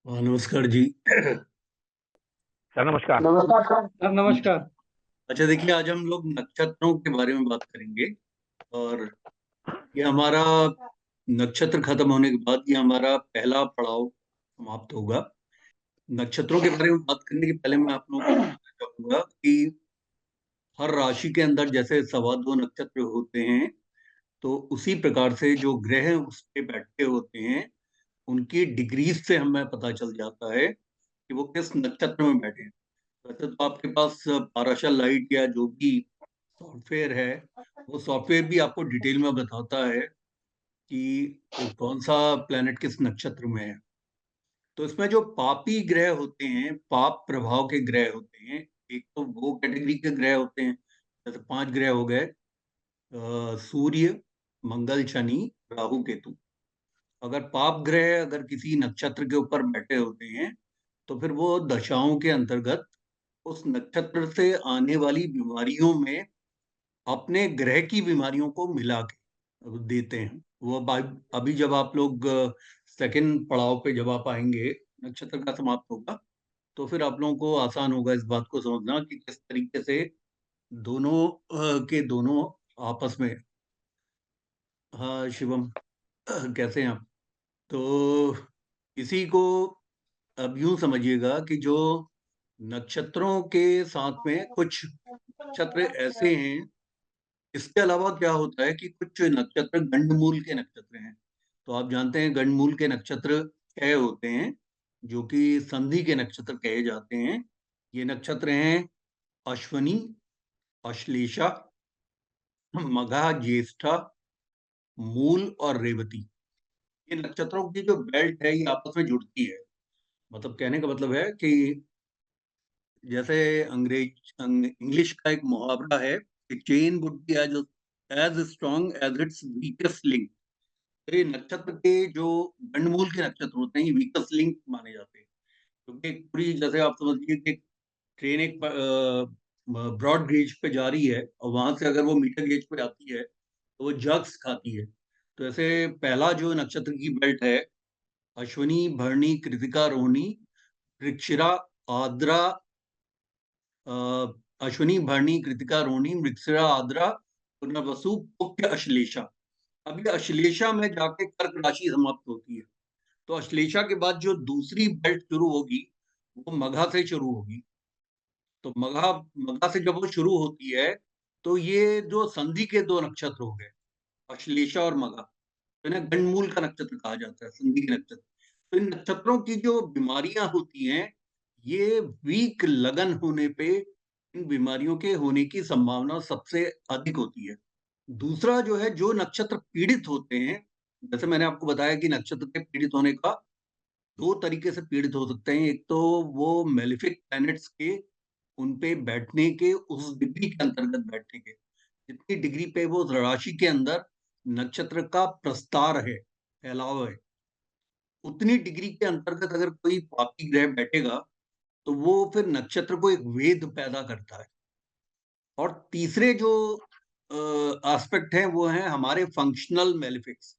हाँ, नमस्कार जी। सर नमस्कार। नमस्कार सर, नमस्कार। अच्छा, देखिए, आज हम लोग नक्षत्रों के बारे में बात करेंगे। और ये हमारा नक्षत्र खत्म होने के बाद ये हमारा पहला पड़ाव समाप्त होगा। नक्षत्रों के बारे में बात करने के पहले मैं आप लोगों को बताना चाहूंगा कि हर राशि के अंदर जैसे सवा दो नक्षत्र होते हैं, तो उसी प्रकार से जो ग्रह उस पे बैठे होते हैं उनकी डिग्रीज से हमें पता चल जाता है कि वो किस नक्षत्र में बैठे हैं। वैसे तो आपके पास पाराशा लाइट या जो भी सॉफ्टवेयर है, वो सॉफ्टवेयर भी आपको डिटेल में बताता है कि कौन सा प्लेनेट किस नक्षत्र में है। तो इसमें जो पापी ग्रह होते हैं, पाप प्रभाव के ग्रह होते हैं, एक तो वो कैटेगरी के ग्रह होते हैं। जैसे पांच ग्रह हो गए, सूर्य, मंगल, शनि, राहु, केतु। अगर पाप ग्रह अगर किसी नक्षत्र के ऊपर बैठे होते हैं तो फिर वो दशाओं के अंतर्गत उस नक्षत्र से आने वाली बीमारियों में अपने ग्रह की बीमारियों को मिला के देते हैं। वो अभी जब आप लोग सेकंड पड़ाव पे जब आप आएंगे, नक्षत्र का समाप्त होगा, तो फिर आप लोगों को आसान होगा इस बात को समझना कि किस तरीके से दोनों के दोनों आपस में। हाँ शिवम, कैसे हैं आप? तो इसी को अब यूं समझिएगा कि जो नक्षत्रों के साथ में कुछ नक्षत्र ऐसे हैं। इसके अलावा क्या होता है कि कुछ नक्षत्र गंडमूल के नक्षत्र हैं। तो आप जानते हैं गंडमूल के नक्षत्र छह होते हैं, जो कि संधि के नक्षत्र कहे जाते हैं। ये नक्षत्र हैं अश्वनी, अश्लेषा, मघा, ज्येष्ठा, मूल और रेवती। ये नक्षत्रों की जो बेल्ट है ये आपस में जुड़ती है। मतलब कहने का मतलब है कि जैसे इंग्लिश का एक मुहावरा है, chain would be as strong as its weakest link. तो ये नक्षत्र के जो गंडमूल के नक्षत्र होते हैं ये वीकेस्ट लिंक माने जाते हैं। क्योंकि एक पूरी, जैसे आप समझिए कि ट्रेन एक ब्रॉड गेज पे जा रही है और वहां से अगर वो मीटर गेज पे आती है तो वो जग्स खाती है। तो ऐसे पहला जो नक्षत्र की बेल्ट है, अश्विनी, भरणी, कृतिका, रोहिणी, मृगशिरा, आद्रा, अ, अश्विनी, भरणी, कृतिका, रोहिणी, मृगशिरा, आद्रा, पुनर्वसु, पुष्य, अश्लेषा। अब ये अश्लेषा में जाके कर्क राशि समाप्त होती है। तो अश्लेषा के बाद जो दूसरी बेल्ट शुरू होगी वो मघा से शुरू होगी। तो मघा मघा से जब वो शुरू होती है तो ये जो संधि के दो नक्षत्र हो गए, अश्लेषा और मघा, तो इन्हें गंडमूल का नक्षत्र कहा जाता है, संधि के नक्षत्र। तो इन नक्षत्रों की जो बीमारियां होती हैं, ये वीक लगन होने पे इन बीमारियों के होने की संभावना सबसे अधिक होती है। दूसरा जो है, जो नक्षत्र पीड़ित होते हैं, जैसे मैंने आपको बताया कि नक्षत्र के पीड़ित होने का दो तरीके से पीड़ित हो सकते हैं। एक तो वो मेलिफिक प्लैनेट्स के उन पे बैठने के, उस डिग्री के अंतर्गत बैठने के, जितनी डिग्री पे वो राशि के अंदर नक्षत्र का प्रस्तार है, फैलाव है, उतनी डिग्री के अंतर्गत अगर कोई पापी ग्रह बैठेगा तो वो फिर नक्षत्र को एक वेद पैदा करता है। और तीसरे जो एस्पेक्ट हैं वो हैं हमारे फंक्शनल मेलिफिक्स।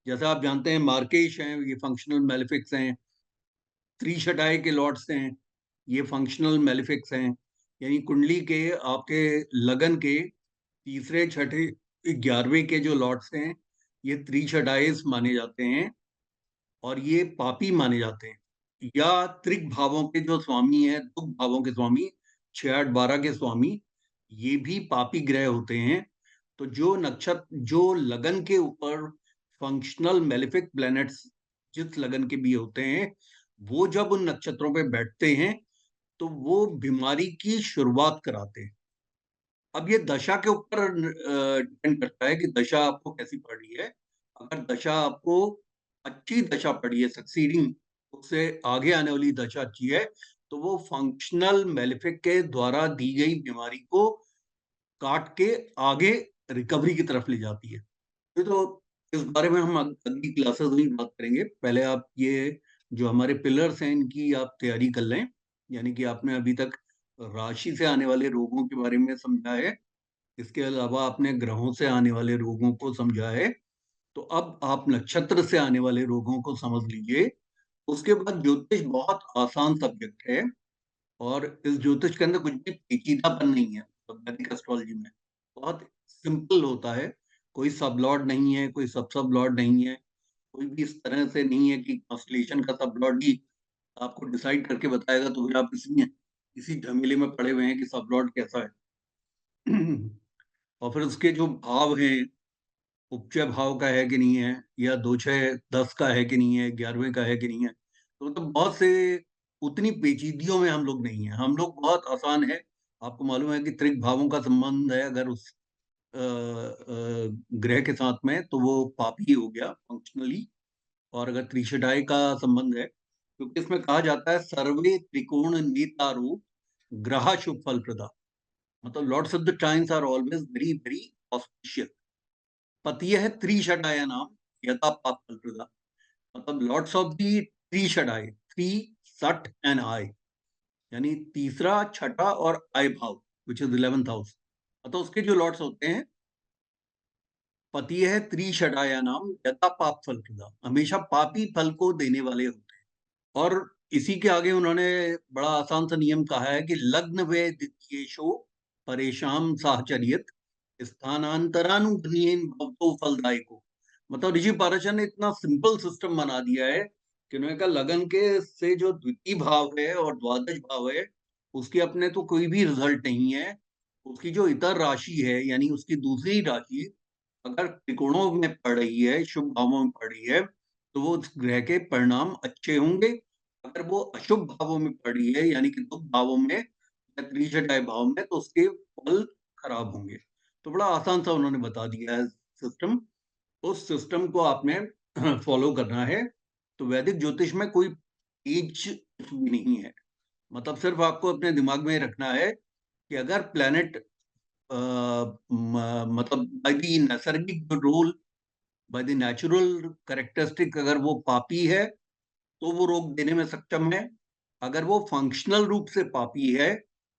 जैसा आप जानते हैं मार्केश हैं, ये फंक्शनल मेलिफिक्स हैं। त्रिशटाई के लॉर्ड्स हैं, ये फंक्शनल मेलिफिक्स हैं। यानी कुंडली के आपके लगन के तीसरे, छठे, 11वें के जो लॉर्ड्स हैं, ये त्रिशटाइस माने जाते हैं और ये पापी माने जाते हैं। या त्रिक भावों के जो स्वामी हैं, दुख भावों के स्वामी, 6, 8, 12 के स्वामी, ये भी पापी ग्रह होते हैं। तो जो नक्षत्र, जो लगन के ऊपर फंक्शनल मेलिफिक प्लैनेट्स जिस लगन के भी होते हैं, वो जब उन नक्षत्रों पे बैठते हैं तो वो बीमारी की शुरुआत कराते हैं। अब ये दशा के ऊपर डिपेंड करता है कि दशा आपको कैसी पड़ रही है। अगर दशा आपको अच्छी दशा पड़ी है, सक्सीडिंग, उससे आगे आने वाली दशा अच्छी है, तो वो फंक्शनल मेलिफिक के द्वारा दी गई बीमारी को काट के आगे रिकवरी की तरफ ले जाती है। तो इस बारे में हम अगली क्लासेस में बात करेंगे। पहले आप ये जो हमारे पिलर्स हैं इनकी आप तैयारी कर लें। यानी कि आपने अभी तक राशि से आने वाले रोगों के बारे में समझा है, इसके अलावा आपने ग्रहों से आने वाले रोगों को समझा है। तो अब आप नक्षत्र से आने वाले रोगों को समझ लीजिए। उसके बाद ज्योतिष बहुत आसान सब्जेक्ट है, और इस ज्योतिष के अंदर कुछ भी पेचीदापन नहीं है। तो वैदिक एस्ट्रोलॉजी में बहुत सिंपल होता है, कोई सब लॉर्ड नहीं है, कोई सब लॉर्ड नहीं है, कोई भी इस तरह से नहीं है कि कॉन्स्टलेशन का सब लॉर्ड ही आपको डिसाइड करके बताएगा, तो फिर आप इसी झमेले में पड़े हुए हैं कि सब लॉर्ड कैसा है। और फिर उसके जो भाव हैं, उपचय भाव का है कि नहीं है, या दो छह दस का है कि नहीं है, 11वें का है कि नहीं है, तो बहुत से उतनी पेचीदियों में हम लोग नहीं है, हम लोग बहुत आसान है। आपको मालूम है कि त्रिक भावों का संबंध है अगर उस ग्रह के साथ में, तो वो पापी हो गया फंक्शनली। और अगर त्रिशटाई का संबंध है, क्योंकि इसमें कहा जाता है सर्वे त्रिकोण नेतारो ग्रह शुभ फल प्रदा, मतलब lords of the times are always very very auspicious. पतिय त्रिशटाय नाम यथा पाप फल प्रदा, मतलब लॉर्ड्स ऑफ दी त्रिशटाई, थ्री सठ एंड आई, यानी तीसरा छठा और आई भाव, विच इज 11th हाउस। मतलब उसके जो लॉर्ड्स होते हैं, पति है त्रिशटाया नाम यथा पाप फल प्रदा, हमेशा पापी फल को देने वाले होते हैं। और इसी के आगे उन्होंने बड़ा आसान सा नियम कहा है कि लग्न वे द्वितीयेषु परेशान साहचर्यत स्थानांतरानुगुणेन भवतो फलदायको। मतलब ऋषि पारशर ने इतना सिंपल सिस्टम बना दिया है कि उन्होंने कहा लगन के से जो द्वितीय भाव है और द्वादश भाव है, उसके अपने तो कोई भी रिजल्ट नहीं है। उसकी जो इतर राशि है, यानी उसकी दूसरी राशि अगर त्रिकोणों में पड़ रही है, शुभ भावों में पड़ रही है, तो वो उस ग्रह के परिणाम अच्छे होंगे। अगर वो अशुभ भावों में पड़ रही है, यानी कि दुख भावों में या त्रिशटाय भाव में, तो उसके फल खराब होंगे। तो बड़ा आसान सा उन्होंने बता दिया है सिस्टम। उस सिस्टम को आपने फॉलो करना है। तो वैदिक ज्योतिष में कोई पेच भी नहीं है, मतलब सिर्फ आपको अपने दिमाग में रखना है कि अगर प्लेनेट मतलब बाय द नैसर्गिक rule, by the natural characteristic, अगर वो पापी है तो वो रोग देने में सक्षम है। अगर वो फंक्शनल रूप से पापी है,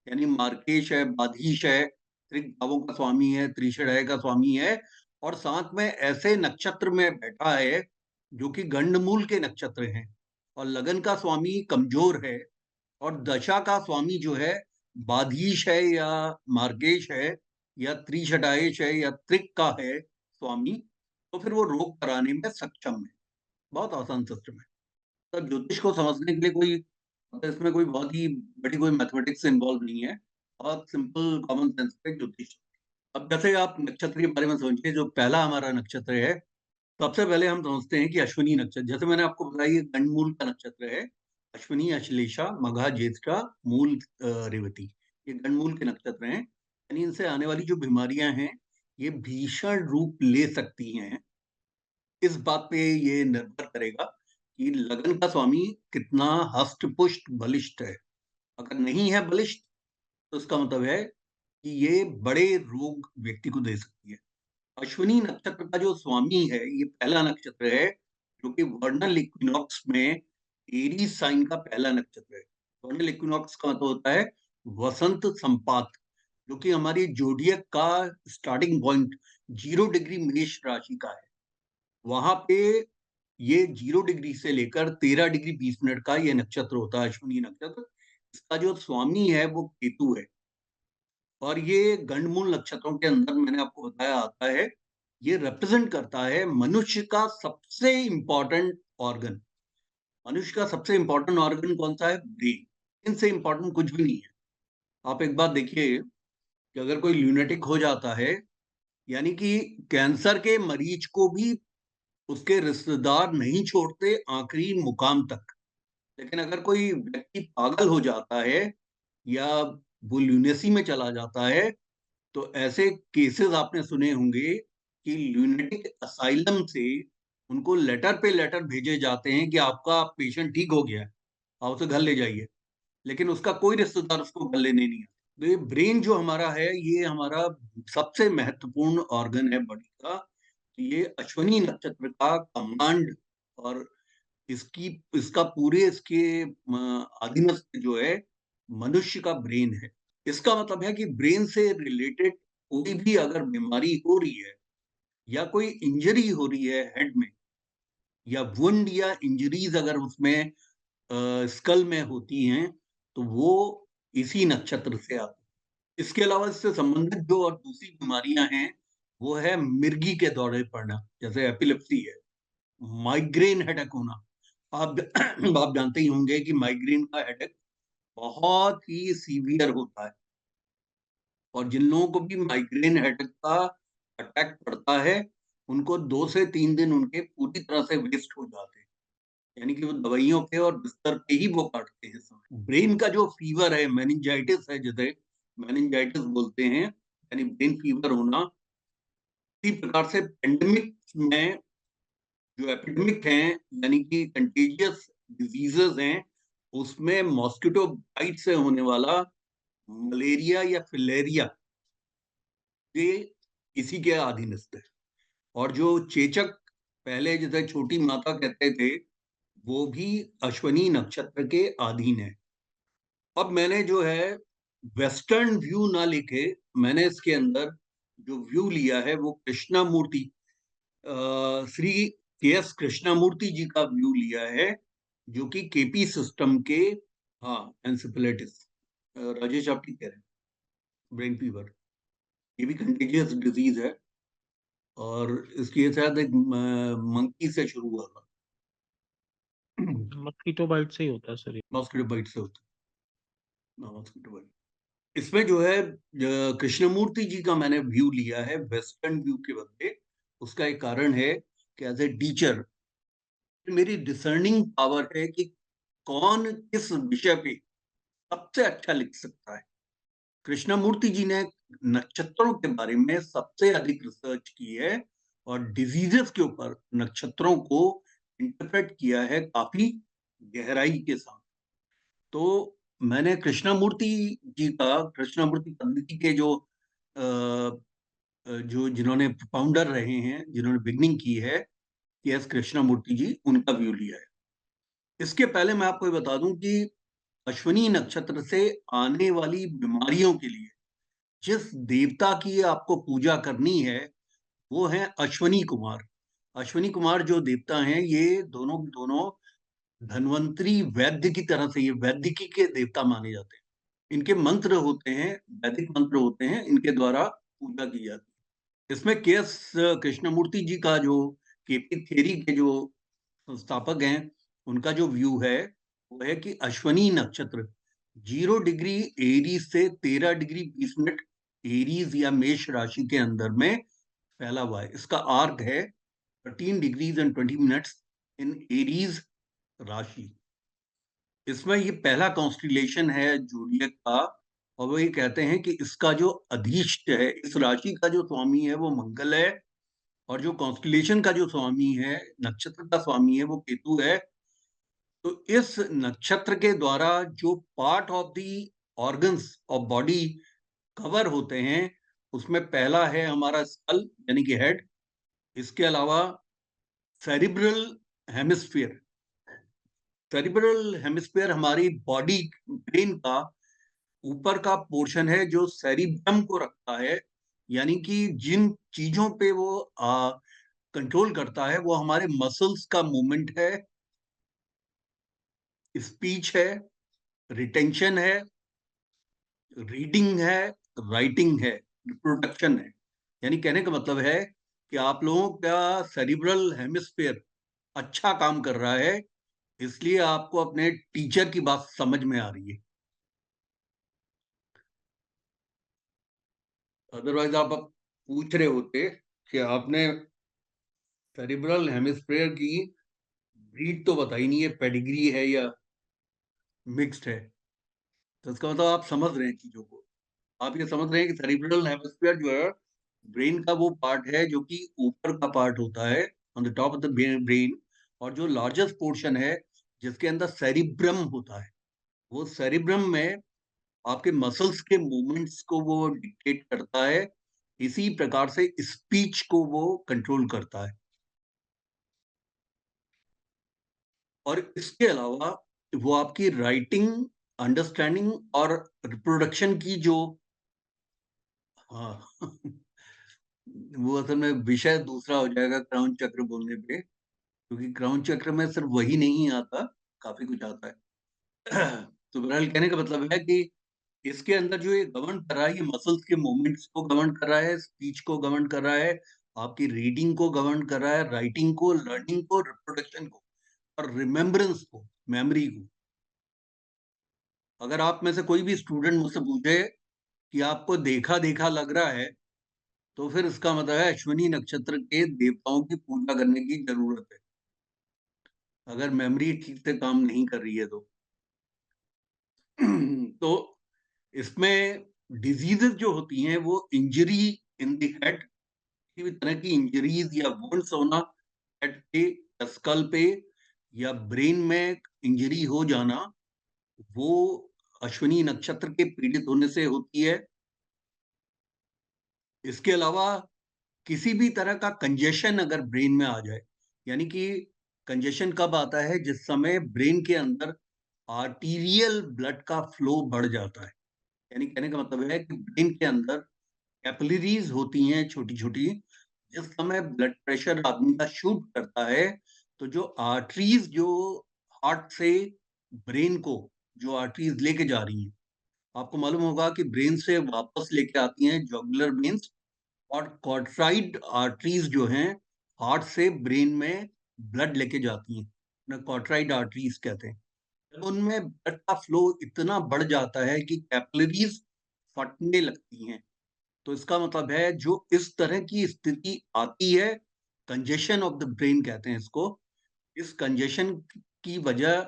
यानी मार्केश है, बाधीश है, त्रिक भावों का स्वामी है, त्रिषडय का स्वामी है, और साथ में ऐसे नक्षत्र में बैठा है जो कि गंडमूल के नक्षत्र हैं, और लगन का स्वामी कमजोर है, और दशा का स्वामी जो है बाधीश है या मार्गेश है या त्रिशटाएश है या त्रिक का है स्वामी, तो फिर वो रोग कराने में सक्षम है। बहुत आसान सिस्टम है। तो ज्योतिष को समझने के लिए कोई, मतलब इसमें कोई बहुत ही बड़ी कोई मैथमेटिक्स इन्वॉल्व नहीं है, बहुत सिंपल कॉमन सेंस पे ज्योतिष। अब जैसे आप नक्षत्र के बारे में समझिए, जो पहला हमारा नक्षत्र है, सबसे पहले हम समझते हैं कि अश्विनी नक्षत्र, जैसे मैंने आपको बताया ये गंडमूल का नक्षत्र है। अश्विनी, अश्लेषा, मघा, ज्येष्ठा, मूल, रेवती, ये गंडमूल के नक्षत्र हैं। यानी इनसे आने वाली जो बीमारियां हैं, ये भीषण रूप ले सकती हैं। इस बात पे ये निर्भर करेगा कि लगन का स्वामी कितना हष्ट पुष्ट बलिष्ठ है। अगर नहीं है बलिष्ठ, तो इसका मतलब है कि ये बड़े रोग व्यक्ति को दे सकती है। अश्विनी नक्षत्र का जो स्वामी है, ये पहला नक्षत्र है, जो कि वर्नल इक्विनॉक्स में एरीज साइन का पहला नक्षत्र है। वर्नल इक्विनॉक्स का मतलब होता है वसंत संपात, जो कि हमारी जोडियक का स्टार्टिंग पॉइंट 0 डिग्री मेष राशि का है। वहां पे ये 0 डिग्री से लेकर 13 डिग्री 20 मिनट का ये नक्षत्र होता है, अश्विनी नक्षत्र। इसका जो स्वामी है वो केतु है, और ये गंडमूल नक्षत्रों के अंदर मैंने आपको बताया आता है। ये रिप्रेजेंट करता है मनुष्य का सबसे इंपॉर्टेंट ऑर्गन। मनुष्य का सबसे इंपॉर्टेंट ऑर्गन कौन सा है? ब्रेन। इनसे इंपॉर्टेंट कुछ भी नहीं है। आप एक बात देखिए कि अगर कोई ल्यूनेटिक हो जाता है, यानी कि कैंसर के मरीज को भी उसके रिश्तेदार नहीं छोड़ते आखिरी मुकाम तक, लेकिन अगर कोई व्यक्ति पागल हो जाता है या वो ल्यूनेसी में चला जाता है, तो ऐसे केसेस आपने सुने होंगे कि ल्यूनेटिक असाइलम से उनको लेटर पे लेटर भेजे जाते हैं कि आपका पेशेंट ठीक हो गया है, आप उसे घर ले जाइए, लेकिन उसका कोई रिश्तेदार उसको घर लेने नहीं आता। तो ये ब्रेन जो हमारा है, ये हमारा सबसे महत्वपूर्ण ऑर्गन है बॉडी का। तो ये अश्विनी नक्षत्र का कमांड, और इसकी इसका पूरे इसके अधीनस्थ जो है मनुष्य का ब्रेन है। इसका मतलब है कि ब्रेन से रिलेटेड कोई भी अगर बीमारी हो रही है या कोई इंजरी हो रही है हेड में, या वुंड या इंजरीज अगर उसमें स्कल में होती हैं तो वो इसी नक्षत्र से आती है। इसके अलावा इससे संबंधित जो और दूसरी बीमारियां हैं वो है मिर्गी के दौरे पड़ना, जैसे एपिलेप्सी है, माइग्रेन हेडेक होना। आप आप जानते ही होंगे कि माइग्रेन का हेडेक बहुत ही सीवियर होता है, और जिन लोगों को भी माइग्रेन हेडेक का अटैक पड़ता है उनको 2 से 3 दिन उनके पूरी तरह से वेस्ट हो जाते हैं, यानी कि वो दवाइयों पे और बिस्तर पे ही वो काटते हैं समय। ब्रेन का जो फीवर है, मेनिंजाइटिस है, जिसे मेनिंजाइटिस बोलते हैं, यानी ब्रेन फीवर होना, इसी प्रकार से पेंडेमिक में जो एपिडेमिक हैं, यानी कि कंटेजियस डिजीजेस हैं, उसमें मॉस्किटो बाइट से होने वाला मलेरिया या फिलेरिया, ये इसी के अधीनस्थ है। और जो चेचक पहले जैसे छोटी माता कहते थे, वो भी अश्वनी नक्षत्र के अधीन है। अब मैंने जो है वेस्टर्न व्यू ना लेके मैंने इसके अंदर जो व्यू लिया है वो कृष्णामूर्ति, श्री के एस कृष्णामूर्ति जी का व्यू लिया है, जो कि केपी सिस्टम के, हाँ, एंसेफेलाइटिस, राजेश आप ठीक कह रहे हैं, ब्रेन फीवर, ये भी कंटेजियस डिजीज है, और इसकी शायद एक मंकी से शुरू हुआ था। मस्कीटो बाइट से ही होता है सर ये। मॉस्किटो बाइट से होता है, मॉस्किटो बाइट। इसमें जो है कृष्णमूर्ति जी का मैंने व्यू लिया है वेस्टर्न व्यू के बदले। उसका एक कारण है कि एज ए टीचर मेरी डिसर्निंग पावर है कि कौन किस विषय पे सबसे अच्छा लिख सकता है। कृष्णमूर्ति जी ने नक्षत्रों के बारे में सबसे अधिक रिसर्च की है, और डिजीजेस के ऊपर नक्षत्रों को इंटरप्रेट किया है काफी गहराई के साथ। तो मैंने कृष्णमूर्ति जी का, कृष्णमूर्ति पद्धति के जो जिन्होंने फाउंडर रहे हैं, जिन्होंने बिगनिंग की है, एस कृष्णमूर्ति जी, उनका व्यू लिया है। इसके पहले मैं आपको ये बता दूं कि अश्विनी नक्षत्र से आने वाली बीमारियों के लिए जिस देवता की आपको पूजा करनी है वो है अश्विनी कुमार। अश्विनी कुमार जो देवता हैं, ये दोनों दोनों धन्वंतरी वैद्य की तरह से ये वैदिकी के देवता माने जाते हैं। इनके मंत्र होते हैं, वैदिक मंत्र होते हैं, इनके द्वारा पूजा की जाती है। इसमें के एस कृष्णमूर्ति जी का जो केपी थ्योरी के जो संस्थापक हैं, उनका जो व्यू है वो है कि अश्वनी नक्षत्र 0 डिग्री एरीज से 13 डिग्री 20 मिनट एरीज या मेष राशि के अंदर में फैला हुआ है। इसका आर्क है 13 degrees and 20 minutes in Aries राशि। इसमें ये पहला कॉन्स्टिलेशन है जोडियक का, और वो ये कहते हैं कि इसका जो अधिष्ट है, इस राशि का जो स्वामी है वो मंगल है, और जो कॉन्स्टिलेशन का जो स्वामी है, नक्षत्र का स्वामी है, वो केतु है। तो इस नक्षत्र के द्वारा जो part of the organs of body cover होते हैं, उसमें पहला है हमारा स्कल यानी कि हेड। इसके अलावा सेरिब्रल हेमिस्फीयर, सेरिब्रल हेमिस्फीयर हमारी बॉडी, ब्रेन का ऊपर का पोर्शन है जो सेरिब्रम को रखता है, यानी कि जिन चीजों पे वो कंट्रोल करता है वो हमारे मसल्स का मूवमेंट है, स्पीच है, रिटेंशन है, रीडिंग है, राइटिंग है, रिप्रोडक्शन है। यानी कहने का मतलब है कि आप लोगों का सेरिब्रल हेमिस्फीयर अच्छा काम कर रहा है, इसलिए आपको अपने टीचर की बात समझ में आ रही है। अदरवाइज आप अब पूछ रहे होते कि आपने सेरिब्रल हेमिस्फीयर की ब्रीड तो बताई नहीं है, पेडिग्री है या मिक्स्ड है। तो इसका मतलब आप समझ रहे हैं चीजों को। आप ये समझ रहे हैं कि सेरिब्रल हेमिस्फीयर जो है ब्रेन का वो पार्ट है जो कि ऊपर का पार्ट होता है, on the top of the brain, और जो लार्जेस्ट पोर्शन है जिसके अंदर सेरिब्रम होता है, वो सेरिब्रम में आपके मसल्स के मूवमेंट्स को वो डिक्टेट करता है। इसी प्रकार से स्पीच को वो कंट्रोल करता है। और इसके अलावा वो आपकी राइटिंग, अंडरस्टैंडिंग और रिप्रोडक्शन की जो, हाँ, वो असल में विषय दूसरा हो जाएगा क्राउन चक्र बोलने पे। क्योंकि क्राउन चक्र में सिर्फ वही नहीं आता, काफी कुछ आता है। तो बहरहाल कहने का मतलब है कि इसके अंदर जो ये गवर्न कर रहा है, ये मसल्स के मूवमेंट्स को गवर्न कर रहा है, स्पीच को गवर्न कर रहा है, आपकी रीडिंग को गवर्न कर रहा है, राइटिंग को, लर्निंग को, रिप्रोडक्शन को और रिमेम्बरेंस को, मेमोरी को। अगर आप में से कोई भी स्टूडेंट मुझसे पूछे कि आपको देखा देखा लग रहा है, तो फिर इसका मतलब है अश्विनी नक्षत्र के देवताओं की पूजा करने की जरूरत है, अगर मेमोरी ठीक से काम नहीं कर रही है तो। तो इसमें डिजीजेस जो होती हैं वो इंजरी इन द हेड, किसी भी तरह की इंजरीज या वुंड्स होना हेड पे, स्कल पे या ब्रेन में इंजरी हो जाना, वो अश्विनी नक्षत्र के पीड़ित होने से होती है। इसके अलावा किसी भी तरह का कंजेशन अगर ब्रेन में आ जाए, यानी कि कंजेशन कब आता है, जिस समय ब्रेन के अंदर आर्टीरियल ब्लड का फ्लो बढ़ जाता है। यानी कहने का मतलब है कि ब्रेन के अंदर कैपिलरीज होती हैं छोटी छोटी, जिस समय ब्लड प्रेशर आदमी का शूट करता है, तो जो आर्टरीज जो हार्ट से ब्रेन को जो आर्टरीज लेके जा रही हैं, आपको मालूम होगा कि ब्रेन से वापस लेके आती हैं जुगुलर वेन्स, और कॉर्ट्राइड आर्टरीज जो हैं हार्ट से ब्रेन में ब्लड लेके जाती हैं, उन्हें कॉर्ट्राइड आर्टरीज कहते हैं। जब उनमें ब्लड का फ्लो इतना बढ़ जाता है कि कैपिलरीज फटने लगती हैं, तो इसका मतलब है जो इस तरह की स्थिति आती है, कंजेशन ऑफ द ब्रेन कहते हैं इसको। इस कंजेशन की वजह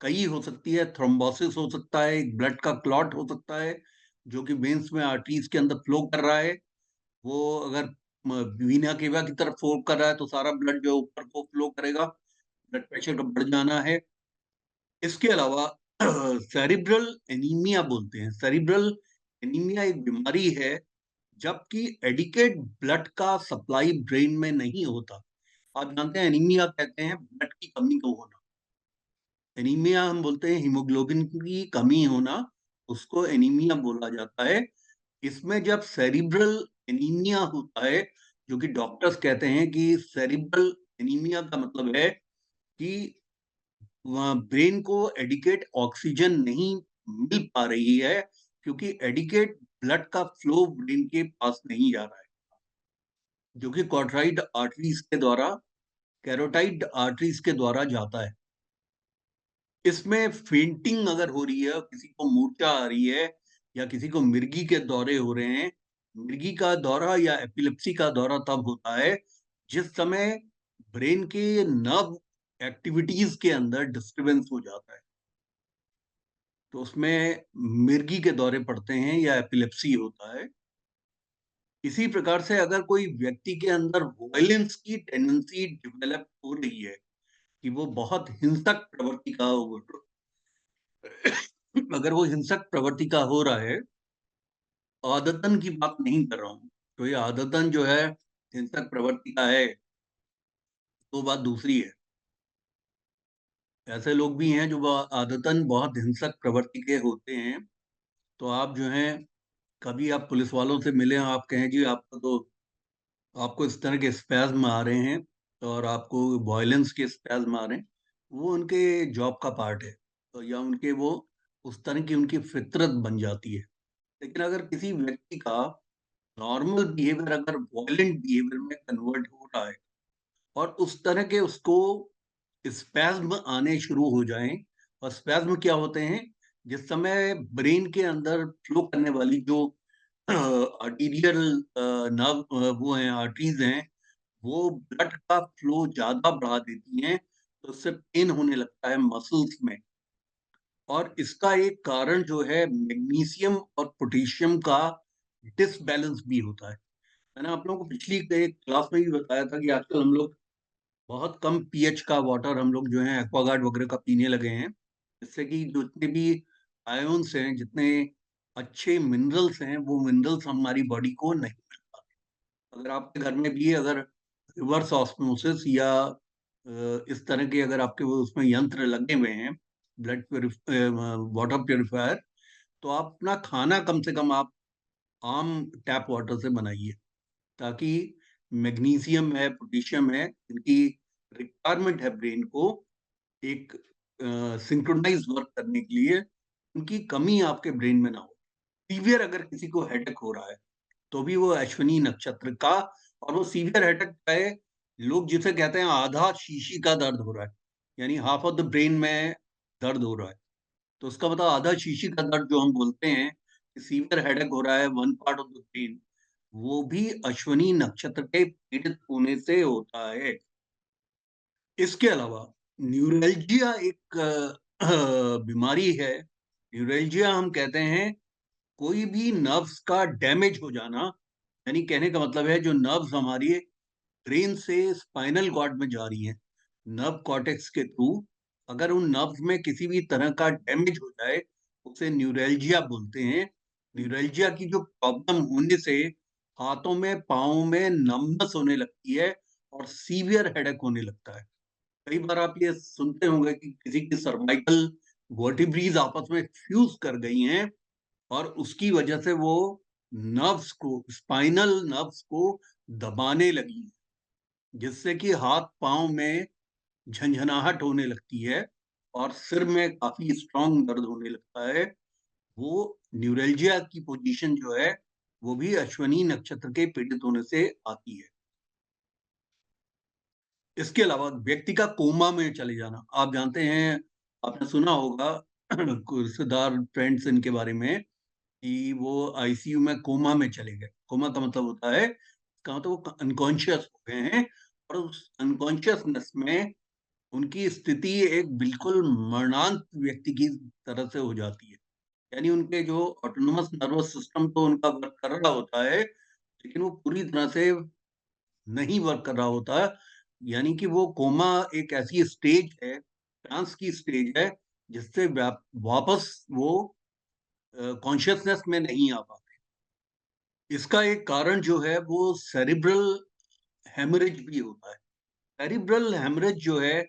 कई हो सकती है, थ्रोम्बोसिस हो सकता है, एक ब्लड का क्लॉट हो सकता है जो कि वेन्स में आर्टरीज के अंदर फ्लो कर रहा है। वो अगर वीना केवा की तरफ फ्लो कर रहा है तो सारा ब्लड जो ऊपर को फ्लो करेगा, ब्लड प्रेशर का बढ़ जाना है। इसके अलावा सेरिब्रल एनीमिया बोलते हैं। सेरिब्रल एनीमिया एक बीमारी है जबकि एडिकेट ब्लड का सप्लाई ब्रेन में नहीं होता। आप जानते हैं एनीमिया कहते हैं ब्लड की कमी को होना। एनीमिया हम बोलते हैं हीमोग्लोबिन की कमी होना, उसको एनीमिया बोला जाता है। इसमें जब सेरिब्रल एनीमिया होता है, जो कि डॉक्टर्स कहते हैं कि सेरिब्रल एनीमिया का मतलब है कि ब्रेन को एडिकेट ऑक्सीजन नहीं मिल पा रही है, क्योंकि एडिकेट ब्लड का फ्लो ब्रेन के पास नहीं जा रहा है, जो कि कॉर्ट्राइड आर्टरीज के द्वारा, कैरोटाइड आर्टरीज के द्वारा जाता है। इसमें फेंटिंग अगर हो रही है, किसी को मूर्छा आ रही है या किसी को मिर्गी के दौरे हो रहे हैं, मिर्गी का दौरा या एपिलेप्सी का दौरा तब होता है जिस समय ब्रेन के नर्व एक्टिविटीज के अंदर डिस्टरबेंस हो जाता है, तो उसमें मिर्गी के दौरे पड़ते हैं या एपिलेप्सी होता है। इसी प्रकार से अगर कोई व्यक्ति के अंदर वायलेंस की टेंडेंसी डेवलप हो रही है, कि वो बहुत हिंसक प्रवृत्ति का हो, अगर वो हिंसक प्रवृत्ति का हो रहा है, आदतन की बात नहीं कर रहा हूँ, तो ये आदतन जो है हिंसक प्रवृत्ति का है, तो बात दूसरी है। ऐसे लोग भी हैं जो आदतन बहुत हिंसक प्रवृत्ति के होते हैं। तो आप जो हैं, कभी आप पुलिस वालों से मिले, आप कहें जी आपको तो, आपको इस तरह के स्पैज्म आ रहे हैं और आपको वायलेंस के स्पैज्म आ रहे हैं, वो उनके जॉब का पार्ट है, तो या उनके वो उस तरह की उनकी फितरत बन जाती है। लेकिन अगर किसी व्यक्ति का नॉर्मल बिहेवियर अगर वायलेंट बिहेवियर में कन्वर्ट हो रहा है और उस तरह के उसको स्पैज्म आने शुरू हो जाएं, और स्पैज्म क्या होते हैं, जिस समय ब्रेन के अंदर फ्लो करने वाली जो आर्टीरियल नर्व वो हैं, आर्टरीज हैं, वो ब्लड का फ्लो ज्यादा बढ़ा देती हैं, तो उससे पेन होने लगता है मसल्स में। और इसका एक कारण जो है मैग्नीशियम और पोटेशियम का डिसबैलेंस भी होता है। मैंने आप लोगों को पिछली एक क्लास में भी बताया था कि आजकल हम लोग बहुत कम पीएच का वाटर हम लोग जो है एक्वागार्ड वगैरह का पीने लगे हैं, जिससे कि जितने भी आयोन्स हैं, जितने अच्छे मिनरल्स हैं, वो मिनरल्स हमारी बॉडी को नहीं मिल पाते। अगर आपके घर में भी अगर रिवर्स ऑस्मोसिस या इस तरह के अगर आपके वो उसमें यंत्र लगे हुए हैं, ब्लड वाटर प्योरीफायर, तो आप अपना खाना कम से कम आप आम टैप वाटर से बनाइए, ताकि मैग्नीशियम है, पोटेशियम है, इनकी रिक्वायरमेंट है ब्रेन को एक सिंक्रोनाइज वर्क करने के लिए, उनकी कमी आपके ब्रेन में ना हो। सीवियर अगर किसी को हेडेक हो रहा है तो भी वो अश्विनी नक्षत्र का, और वो सीवियर हेडेक है, लोग जिसे कहते हैं आधा शीशी का दर्द हो रहा है, यानी हाफ ऑफ द ब्रेन में दर्द हो रहा है, तो उसका मतलब आधा शीशी का दर्द जो हम बोलते हैं कि सीवियर हेडेक हो रहा है one part of the brain, वो भी अश्विनी नक्षत्र के पीड़ित होने से होता है। इसके अलावा न्यूरल्जिया एक बीमारी है। न्यूरल्जिया हम कहते हैं कोई भी नर्व्स का डैमेज हो जाना, यानी कहने का मतलब है जो नर्व्स हमारी ब्रेन से स्पाइनल कॉर्ड में जा रही हैं नर्व कॉर्टेक्स के थ्रू, अगर उन नर्व्स में किसी भी तरह का डैमेज हो जाए उसे न्यूरल्जिया बोलते हैं। न्यूरल्जिया की जो प्रॉब्लम होने से हाथों में पाँव में नमनस होने लगती है और सीवियर हेडेक होने लगता है। कई बार आप ये सुनते होंगे कि किसी की सर्वाइकल वर्टिब्रीज आपस में फ्यूज कर गई हैं और उसकी वजह से वो नर्व्स को, स्पाइनल नर्व्स को दबाने लगी, जिससे कि हाथ पांव में झंझनाहट होने लगती है और सिर में काफी स्ट्रांग दर्द होने लगता है। वो न्यूरल्जिया की पोजीशन जो है वो भी अश्विनी नक्षत्र के पीड़ित होने से आती है। इसके अलावा व्यक्ति का कोमा में चले जाना, आप जानते हैं, आपने सुना होगा कुर्सदार फ्रेंड्स इनके बारे में कि वो आईसीयू में कोमा में चले गए। कोमा का मतलब होता है, इसका मतलब वो अनकॉन्शियस हो गए हैं और उस अनकॉन्शियसनेस में उनकी स्थिति एक बिल्कुल मरणांत व्यक्ति की तरह से हो जाती है। यानी उनके जो ऑटोनोमस नर्वस सिस्टम तो उनका वर्क कर रहा होता है, लेकिन वो पूरी तरह से नहीं वर्क कर रहा होता। यानी कि वो कोमा एक ऐसी स्टेज है, ट्रांस की स्टेज है, जिससे वापस वो कॉन्शियसनेस में नहीं आ पाते। इसका एक कारण जो है वो सेरिब्रल हेमरेज भी होता है। सेरिब्रल हेमरेज जो है,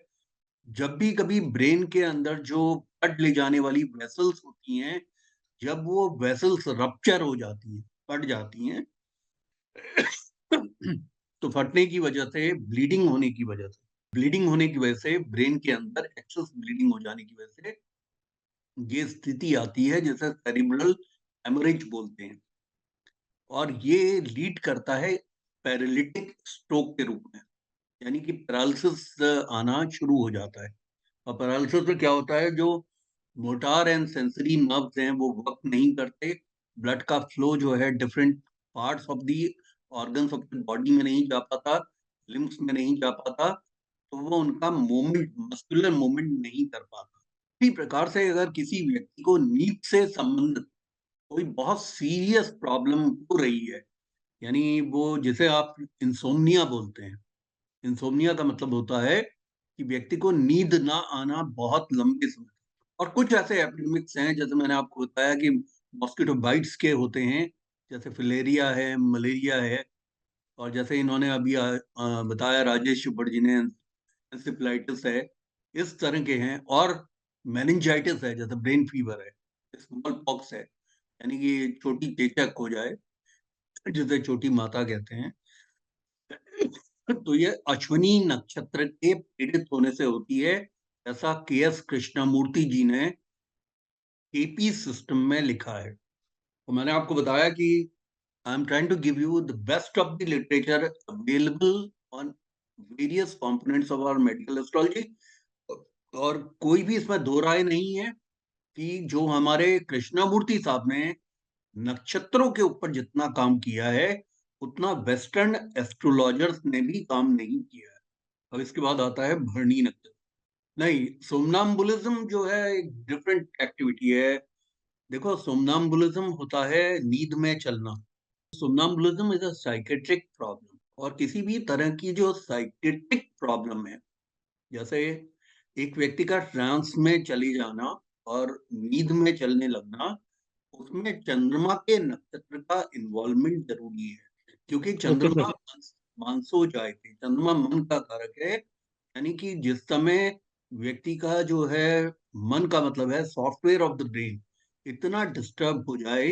जब भी कभी ब्रेन के अंदर जो ब्लड ले जाने वाली वेसल्स होती हैं, जब वो वेसल्स रप्चर हो जाती हैं, फट जाती हैं, तो फटने की वजह से, ब्लीडिंग होने की वजह से ब्रेन के अंदर एक्सेस ब्लीडिंग हो जाने की वजह से ये स्थिति आती है जिसे सेरिब्रल हेमरेज बोलते हैं, और ये लीड करता है पैरालिटिक स्ट्रोक के रूप में, यानी कि पैरालिसिस आना शुरू हो जाता है। और पैरालिसिस में क्या होता है, जो मोटार एंड सेंसरी नर्व्स हैं वो वर्क नहीं करते, ब्लड का फ्लो जो है different parts of the organs of the body में नहीं जा पाता, लिम्स में नहीं जा पाता, तो वो उनका मूवमेंट, मस्कुलर मूवमेंट नहीं कर पाता। इसी प्रकार से अगर किसी व्यक्ति को नींद से संबंधित कोई बहुत सीरियस प्रॉब्लम हो रही है, यानी वो जिसे आप इंसोम्निया बोलते हैं, इंसोम्निया का मतलब होता है कि व्यक्ति को नींद ना आना बहुत लंबे समय, और कुछ ऐसे एपिडेमिक्स हैं जैसे मैंने आपको बताया कि मॉस्किटो बाइट्स के होते हैं, जैसे फिलेरिया है, मलेरिया है, और जैसे इन्होंने अभी बताया राजेश चुपड़ जी ने, एंसेफेलाइटिस है, इस तरह के हैं। और मेनिंजाइटिस है, जैसे ब्रेन फीवर है, स्मॉल पॉक्स है, यानी कि छोटी चेचक हो जाए, जिसे छोटी माता कहते हैं, तो ये अश्विनी नक्षत्र के पीड़ित होने से होती है, ऐसा के एस कृष्णमूर्ति जी ने केपी सिस्टम में लिखा है। तो मैंने आपको बताया कि I am trying to give you the best of the literature available on various components of our medical astrology, और कोई भी इसमें दो राय नहीं है कि जो हमारे कृष्णमूर्ति साहब ने नक्षत्रों के ऊपर जितना काम किया है, उतना वेस्टर्न एस्ट्रोलॉजर्स ने भी काम नहीं किया है। अब इसके बाद आता है भरणी नक्षत्र। नहीं, सोमनाम्बुलिज्म जो है एक डिफरेंट एक्टिविटी है। देखो, सोमनाम्बुलिज्म होता है नींद में चलना। सोमनाम्बुलिज्म इज अ साइकेट्रिक प्रॉब्लम, और किसी भी तरह की जो साइकेट्रिक प्रॉब्लम है, जैसे एक व्यक्ति का ट्रांस में चली जाना और नींद में चलने लगना, उसमें चंद्रमा के नक्षत्र का इन्वॉल्वमेंट जरूरी है, क्योंकि ओके चंद्रमा सर। मानसो जायते, चंद्रमा मन का कारक है। यानी कि जिस समय व्यक्ति का जो है, मन का मतलब है सॉफ्टवेयर ऑफ द ब्रेन, इतना डिस्टर्ब हो जाए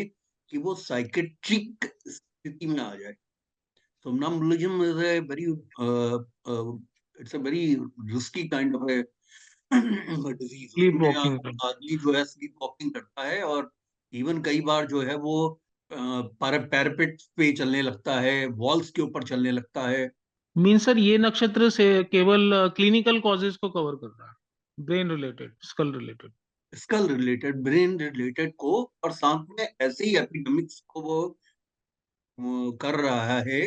कि वो साइकेट्रिक स्थिति में आ जाए। Somnambulism is a very it's a very risky kind of a disease. Sleep उसमें वॉकिंग। आदमी जो है स्लीप वॉकिंग करता है, और इवन कई बार जो है वो पैरापेट पे चलने लगता है, वॉल्स के ऊपर चलने लगता है। मीन सर ये नक्षत्र से केवल क्लिनिकल कॉजेज को कवर कर रहा है, brain related, skull related. Skull related, brain related को, और साथ में ऐसे ही एपिडेमिक्स को वो कर रहा है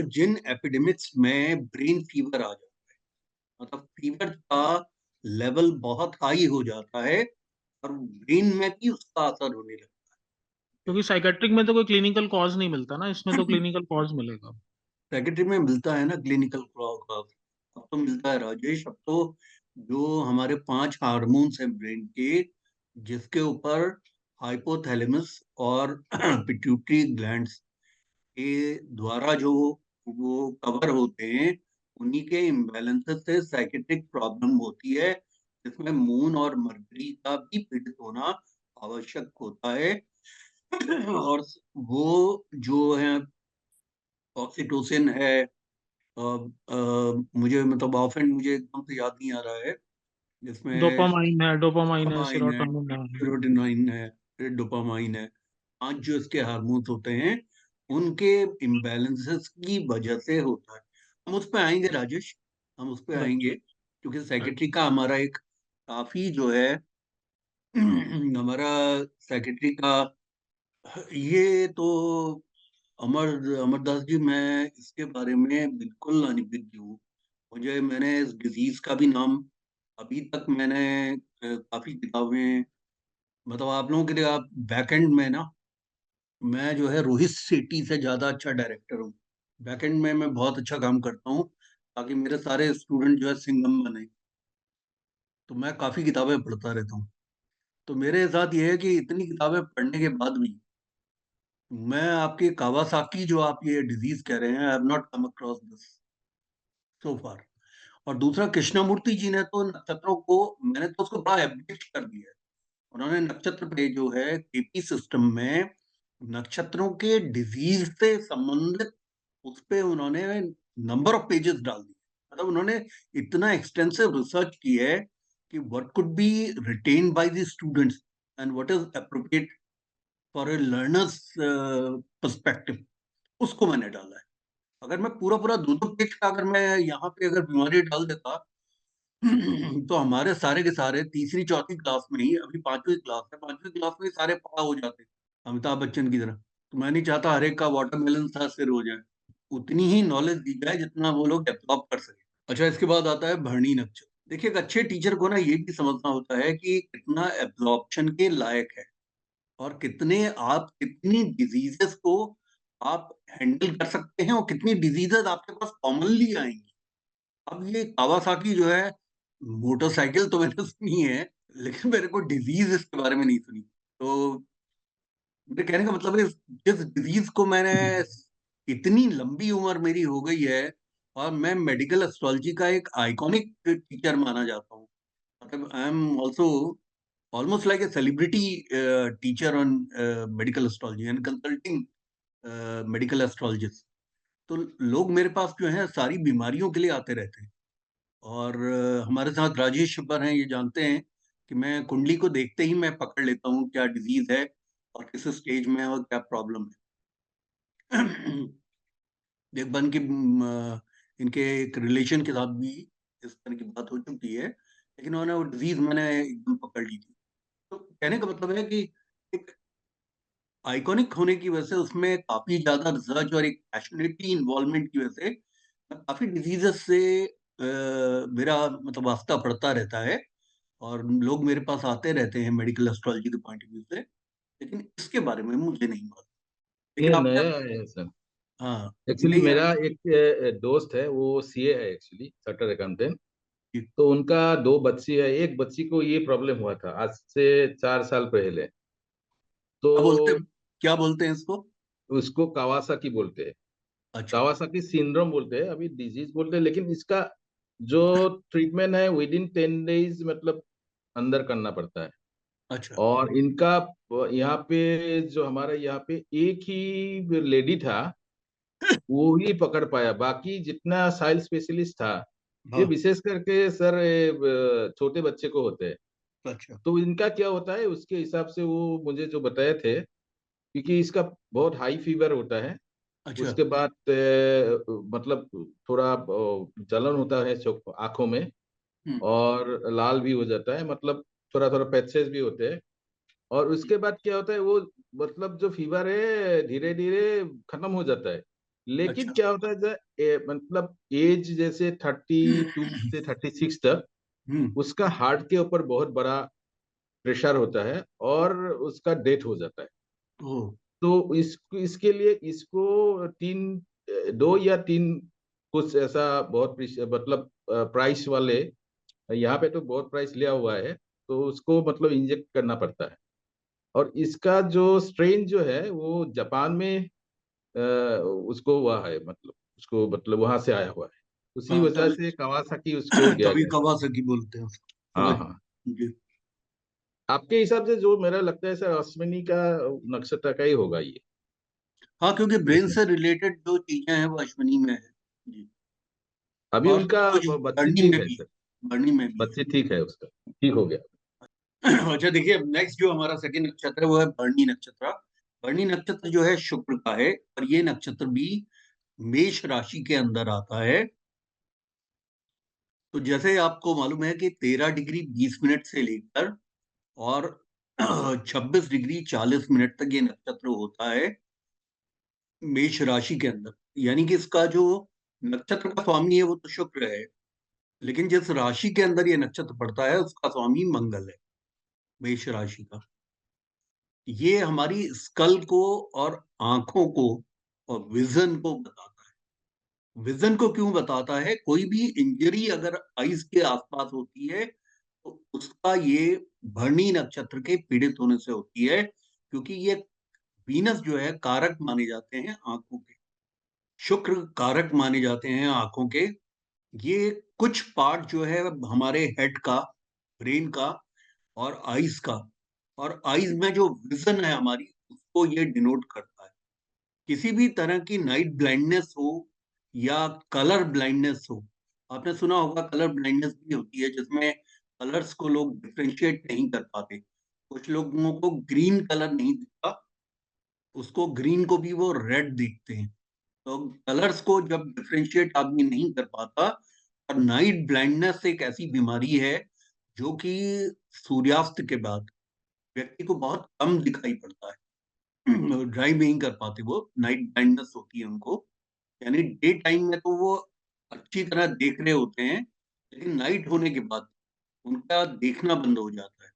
जिन एपिडेमिक्स में ब्रेन फीवर आ जाता है, मतलब फीवर का लेवल बहुत हाई हो जाता है और ब्रेन में भी उसका असर होने लगता क्योंकि साइकेट्रिक में तो कोई क्लिनिकल कॉज नहीं मिलता ना, इसमें है। तो क्लिनिकल कॉज मिलेगा। सेक्रेटरी में मिलता है ना क्लिनिकल क्लॉज। अब तो मिलता है राजेश, अब तो जो हमारे 5 हार्मोन्स हैं ब्रेन के, जिसके ऊपर हाइपोथैलेमस और पिट्यूटरी ग्लैंड्स के द्वारा जो वो कवर होते हैं, उन्हीं के इम्बैलेंसेस से साइकेट्रिक प्रॉब्लम होती है, जिसमें मून और मर्करी का भी पीड़ित होना आवश्यक होता है। और वो जो है ऑक्सीटोसिन है, मुझे मतलब ऑफेंड मुझे एकदम से याद नहीं आ रहा है, जिसमें डोपामाइन है, डोपामाइन है, सेरोटोनिन है। सेरोटोनिन है, डोपामाइन है। 5 जो इसके हार्मोन्स होते हैं, उनके इम्बैलेंसेस की वजह से होता है। हम उस पर आएंगे राजेश, हम उस पर राइट। आएंगे, क्योंकि सेक्रेटरी का हमारा एक काफी जो है हमारा सेक्रेटरी का ये तो अमर अमरदास जी, मैं इसके बारे में बिल्कुल अनभिज्ञ हूँ। मैंने इस डिजीज का भी नाम अभी तक मैंने काफी किताबें, मतलब आप लोगों के लिए, आप बैकएंड में ना, मैं जो है रोहित सेठी से ज्यादा अच्छा डायरेक्टर हूँ। बैकएंड में मैं बहुत अच्छा काम करता हूँ, ताकि मेरे सारे स्टूडेंट जो है सिंगम बने। तो मैं काफी किताबें पढ़ता रहता हूँ। तो मेरे साथ ये है कि इतनी किताबें पढ़ने के बाद भी मैं आपकी कावासाकी जो आप ये डिजीज कह रहे हैं, I have not come across this so far. और दूसरा, कृष्णमूर्ति जी ने तो नक्षत्रों को, मैंने तो उसको बड़ा एप्रिशिएट कर दिया है। उन्होंने नक्षत्र पे जो है केपी सिस्टम में नक्षत्रों के डिजीज से संबंधित उस पे उन्होंने नंबर ऑफ पेजेस डाल दिए। मतलब उन्होंने इतना एक्सटेंसिव रिसर्च की है कि what could be written by the students and what is appropriate for a learners perspective, उसको मैंने डाला है। अगर मैं पूरा पूरा दो दो पेज का, अगर मैं यहाँ पे अगर बीमारी डाल देता तो हमारे सारे के सारे तीसरी चौथी क्लास में ही, अभी 5वीं क्लास है, 5वीं क्लास में ही सारे पढ़ा हो जाते अमिताभ बच्चन की तरह। तो मैं नहीं चाहता हर एक का वाटरमेलन सा सिर हो जाए। उतनी ही नॉलेज दी जाए जितना वो लोग डेवलप कर सके। अच्छा, इसके बाद आता है भरणी नक्षत्र। देखिए, एक अच्छे टीचर को ना ये भी समझना होता है कि कितना एब्जॉर्प्शन के लायक है, और कितनी डिजीजेस को आप हैंडल कर सकते हैं, और कितनी डिजीजेस आपके पास कॉमनली आएंगी। अब ये कावासाकी जो है, मोटरसाइकिल तो मैंने सुनी है, लेकिन मेरे को डिजीज इसके बारे में नहीं सुनी। तो मेरे कहने का मतलब है, जिस डिजीज को मैंने, इतनी लंबी उम्र मेरी हो गई है, और मैं मेडिकल एस्ट्रोलॉजी का एक आइकॉनिक टीचर माना जाता हूँ। मतलब I am also almost like a celebrity teacher on medical astrology and consulting medical astrologist. तो लोग मेरे पास जो है सारी बीमारियों के लिए आते रहते हैं। और हमारे साथ राजेश पर हैं, ये जानते हैं कि मैं कुंडली को देखते ही मैं पकड़ लेता हूँ क्या डिजीज है और किस स्टेज में है और क्या प्रॉब्लम है। देखभाल की इनके एक रिलेशन के साथ भी इस तरह की बात हो चुकी है, लेकिन उन्होंने वो डिजीज मैंने एकदम पकड़ ली थी। तो कहने का मतलब है कि एक आइकॉनिक होने की वजह से, उसमें काफी ज्यादा रिसर्च और एक पैशनेटली इन्वॉल्वमेंट की वजह से मैं काफी डिजीजेस से मेरा मतलब वास्ता पड़ता रहता है, और लोग मेरे पास आते रहते हैं मेडिकल एस्ट्रोलॉजी के पॉइंट ऑफ व्यू से। लेकिन इसके बारे में मुझे नहीं मालूम। लेकिन ये आपने, नया है सर। हाँ, एक्चुअली नहीं मेरा एक दोस्त है, वो सीए है, एक्चुअली चार्टर्ड अकाउंटेंट। क्या तो उनका दो बच्ची है, एक बच्ची को ये प्रॉब्लम हुआ था आज से 4 साल पहले। बोलते तो क्या बोलते हैं इसको? उसको कावासाकी बोलते हैं। अच्छा। कावासाकी सिंड्रोम बोलते हैं, अभी डिजीज बोलते हैं, लेकिन इसका जो ट्रीटमेंट है विद इन 10 डेज, मतलब अंदर करना पड़ता है। अच्छा। और इनका यहाँ पे, जो हमारे यहाँ पे एक ही लेडी था, वो ही पकड़ पाया, बाकी जितना साइल स्पेशलिस्ट था ये हाँ। विशेष करके सर छोटे बच्चे को होते हैं। अच्छा। तो इनका क्या होता है उसके हिसाब से वो मुझे जो बताए थे, क्योंकि इसका बहुत हाई फीवर होता है। अच्छा। उसके बाद मतलब थोड़ा जलन होता है आंखों में, हम्म। और लाल भी हो जाता है, मतलब थोड़ा थोड़ा पैचेस भी होते हैं। और उसके बाद क्या होता है वो, मतलब जो फीवर है धीरे धीरे खत्म हो जाता है। लेकिन अच्छा। क्या होता है मतलब एज जैसे 32 से 36 तक हम्म। उसका हार्ट के ऊपर बहुत बड़ा प्रेशर होता है, और उसका डेथ हो जाता है। ओ। तो इसके लिए इसको 2 या 3 कुछ ऐसा बहुत मतलब प्राइस वाले, यहाँ पे तो बहुत प्राइस लिया हुआ है, तो उसको मतलब इंजेक्ट करना पड़ता है। और इसका जो स्ट्रेन जो है वो जापान में उसको हुआ है, मतलब उसको मतलब वहां से आया हुआ है, उसी हाँ, वजह तभी से कवासाकी उसको दिया तभी गया है। कवासाकी बोलते हैं उसको। हाँ समझ। हाँ। जी। आपके हिसाब से जो मेरा लगता है सर, अश्विनी का नक्षत्र का ही होगा ये। हाँ, क्योंकि ब्रेन इसमें से रिलेटेड जो चीजें हैं वो अश्विनी में है। जी। अभी और उनका कुछ बच्ची भरनी ठीक में है भी सर। है, भरनी में भी बच्ची ठीक है उसका, ठीक हो गया। है। अच्छा, देखिए, नेक्स्ट जो हमारा सेकंड नक्षत्र है वो है भरणी नक्षत्र। भरणी नक्षत्र जो है शुक्र का है, और ये नक्षत्र भी मेष राशि के अंदर आता है। तो जैसे आपको मालूम है कि 13 डिग्री 20 मिनट से लेकर और 26 डिग्री 40 मिनट तक ये नक्षत्र होता है मेष राशि के अंदर। यानी कि इसका जो नक्षत्र का स्वामी है वो तो शुक्र है, लेकिन जिस राशि के अंदर ये नक्षत्र पड़ता है उसका स्वामी मंगल है, मेष राशि का। ये हमारी स्कल को और आंखों को और विजन को बताता है। विजन को क्यों बताता है? कोई भी इंजरी अगर आइज के आसपास होती है तो उसका ये भरणी नक्षत्र के पीड़ित होने से होती है, क्योंकि ये वीनस जो है कारक माने जाते हैं आंखों के, शुक्र कारक माने जाते हैं आंखों के। ये कुछ पार्ट जो है हमारे हेड का, ब्रेन का और आईज का, और आईज में जो विजन है हमारी उसको ये डिनोट करता है। किसी भी तरह की नाइट ब्लाइंडनेस हो या कलर ब्लाइंडनेस हो, आपने सुना होगा कलर ब्लाइंडनेस भी होती है जिसमें कलर्स को लोग डिफ्रेंशिएट नहीं कर पाते। कुछ लोगों को ग्रीन कलर नहीं दिखता, उसको ग्रीन को भी वो रेड देखते हैं। तो कलर्स को जब डिफ्रेंशिएट आदमी नहीं कर पाता, और नाइट ब्लाइंडनेस एक ऐसी बीमारी है जो कि सूर्यास्त के बाद व्यक्ति को बहुत कम दिखाई पड़ता है। ड्राइव नहीं कर पाते, वो नाइट ब्लाइंडनेस होती है उनको। यानी डे टाइम में तो वो अच्छी तरह देख रहे होते हैं, लेकिन नाइट होने के बाद उनका देखना बंद हो जाता है।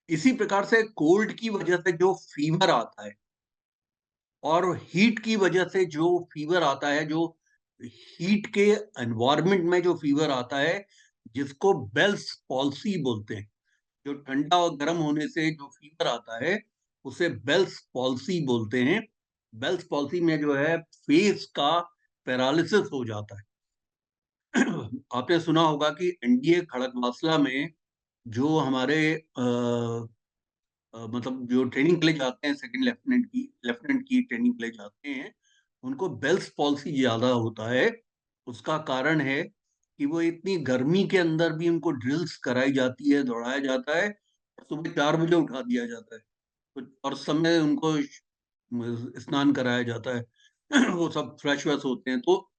इसी प्रकार से कोल्ड की वजह से जो फीवर आता है, और हीट की वजह से जो फीवर आता है, जो हीट के एनवायरनमेंट में जो फीवर आता है, जिसको बेल्स पॉल्सी बोलते हैं, जो ठंडा और गर्म होने से जो फीवर आता है उसे बेल्स पॉल्सी बोलते हैं। बेल्स पॉल्सी में जो है फेस का पैरालिसिस हो जाता है। आपने सुना होगा कि एनडीए खड़गवासला में जो हमारे मतलब जो ट्रेनिंग के लिए जाते हैं, सेकंड लेफ्टिनेंट की ट्रेनिंग के लिए जाते हैं, उनको बेल्स पॉल्सी ज्यादा होता है। उसका कारण है कि वो इतनी गर्मी के अंदर भी उनको ड्रिल्स कराई जाती है, दौड़ाया जाता है, और सुबह 4 बजे उठा दिया जाता है। तो और समय उनको स्नान कराया जाता है। वो सब फ्रेश व्रेश होते हैं। तो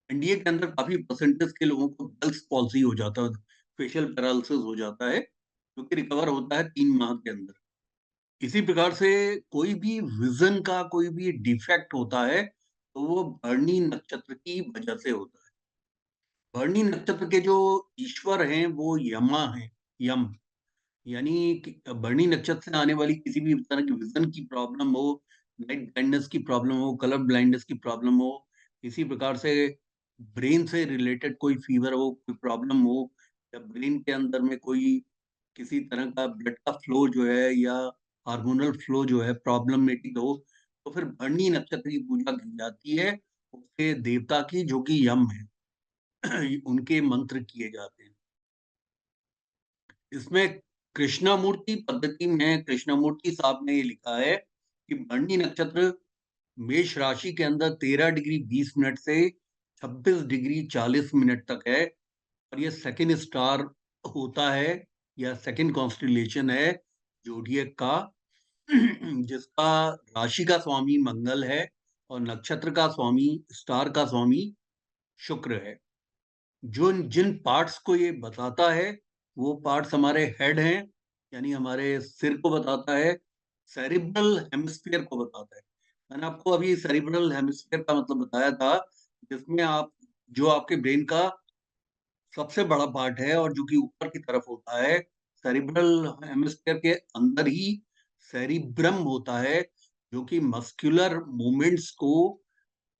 एनडीए के अंदर काफी परसेंटेज के लोगों को बेल्स पॉल्सी हो जाता है, फेशियल पैरालिसिस हो जाता है, जो कि रिकवर होता है 3 माह के अंदर। इसी प्रकार से कोई भी विजन का कोई भी डिफेक्ट होता है तो वो भरणी नक्षत्र की वजह से होता है। भरणी नक्षत्र के जो ईश्वर हैं वो यमा हैं, यम। यानी कि भरणी नक्षत्र से आने वाली किसी भी तरह की विजन की प्रॉब्लम हो, नाइट ब्लाइंडनेस की प्रॉब्लम हो, कलर ब्लाइंडनेस की प्रॉब्लम हो, इसी प्रकार से ब्रेन से रिलेटेड कोई फीवर हो, कोई प्रॉब्लम हो, या ब्रेन के अंदर में कोई किसी तरह का ब्लड का फ्लो जो है या हार्मोनल फ्लो जो है प्रॉब्लमेटिक हो, तो फिर भरणी नक्षत्र की पूजा की जाती है। उसके देवता की, जो कि यम है, उनके मंत्र किए जाते हैं। इसमें कृष्णामूर्ति पद्धति में कृष्णामूर्ति साहब ने ये लिखा है कि भरणी नक्षत्र मेष राशि के अंदर 13 डिग्री 20 मिनट से 26 डिग्री 40 मिनट तक है। और ये सेकंड स्टार होता है या सेकंड कॉन्स्टिलेशन है जोडियक का, जिसका राशि का स्वामी मंगल है और नक्षत्र का स्वामी, स्टार का स्वामी शुक्र है। जो जिन पार्ट्स को ये बताता है वो पार्ट्स हमारे हेड हैं, यानी हमारे सिर को बताता है, सेरिब्रल हेमिस्फीयर को बताता है। मैंने आपको अभी सेरिब्रल हेमिस्फीयर का मतलब बताया था, जिसमें आप, जो आपके ब्रेन का सबसे बड़ा पार्ट है और जो कि ऊपर की तरफ होता है, सेरिब्रल हेमिस्फीयर के अंदर ही सेरिब्रम होता है, जो कि मस्कुलर मूवमेंट्स को,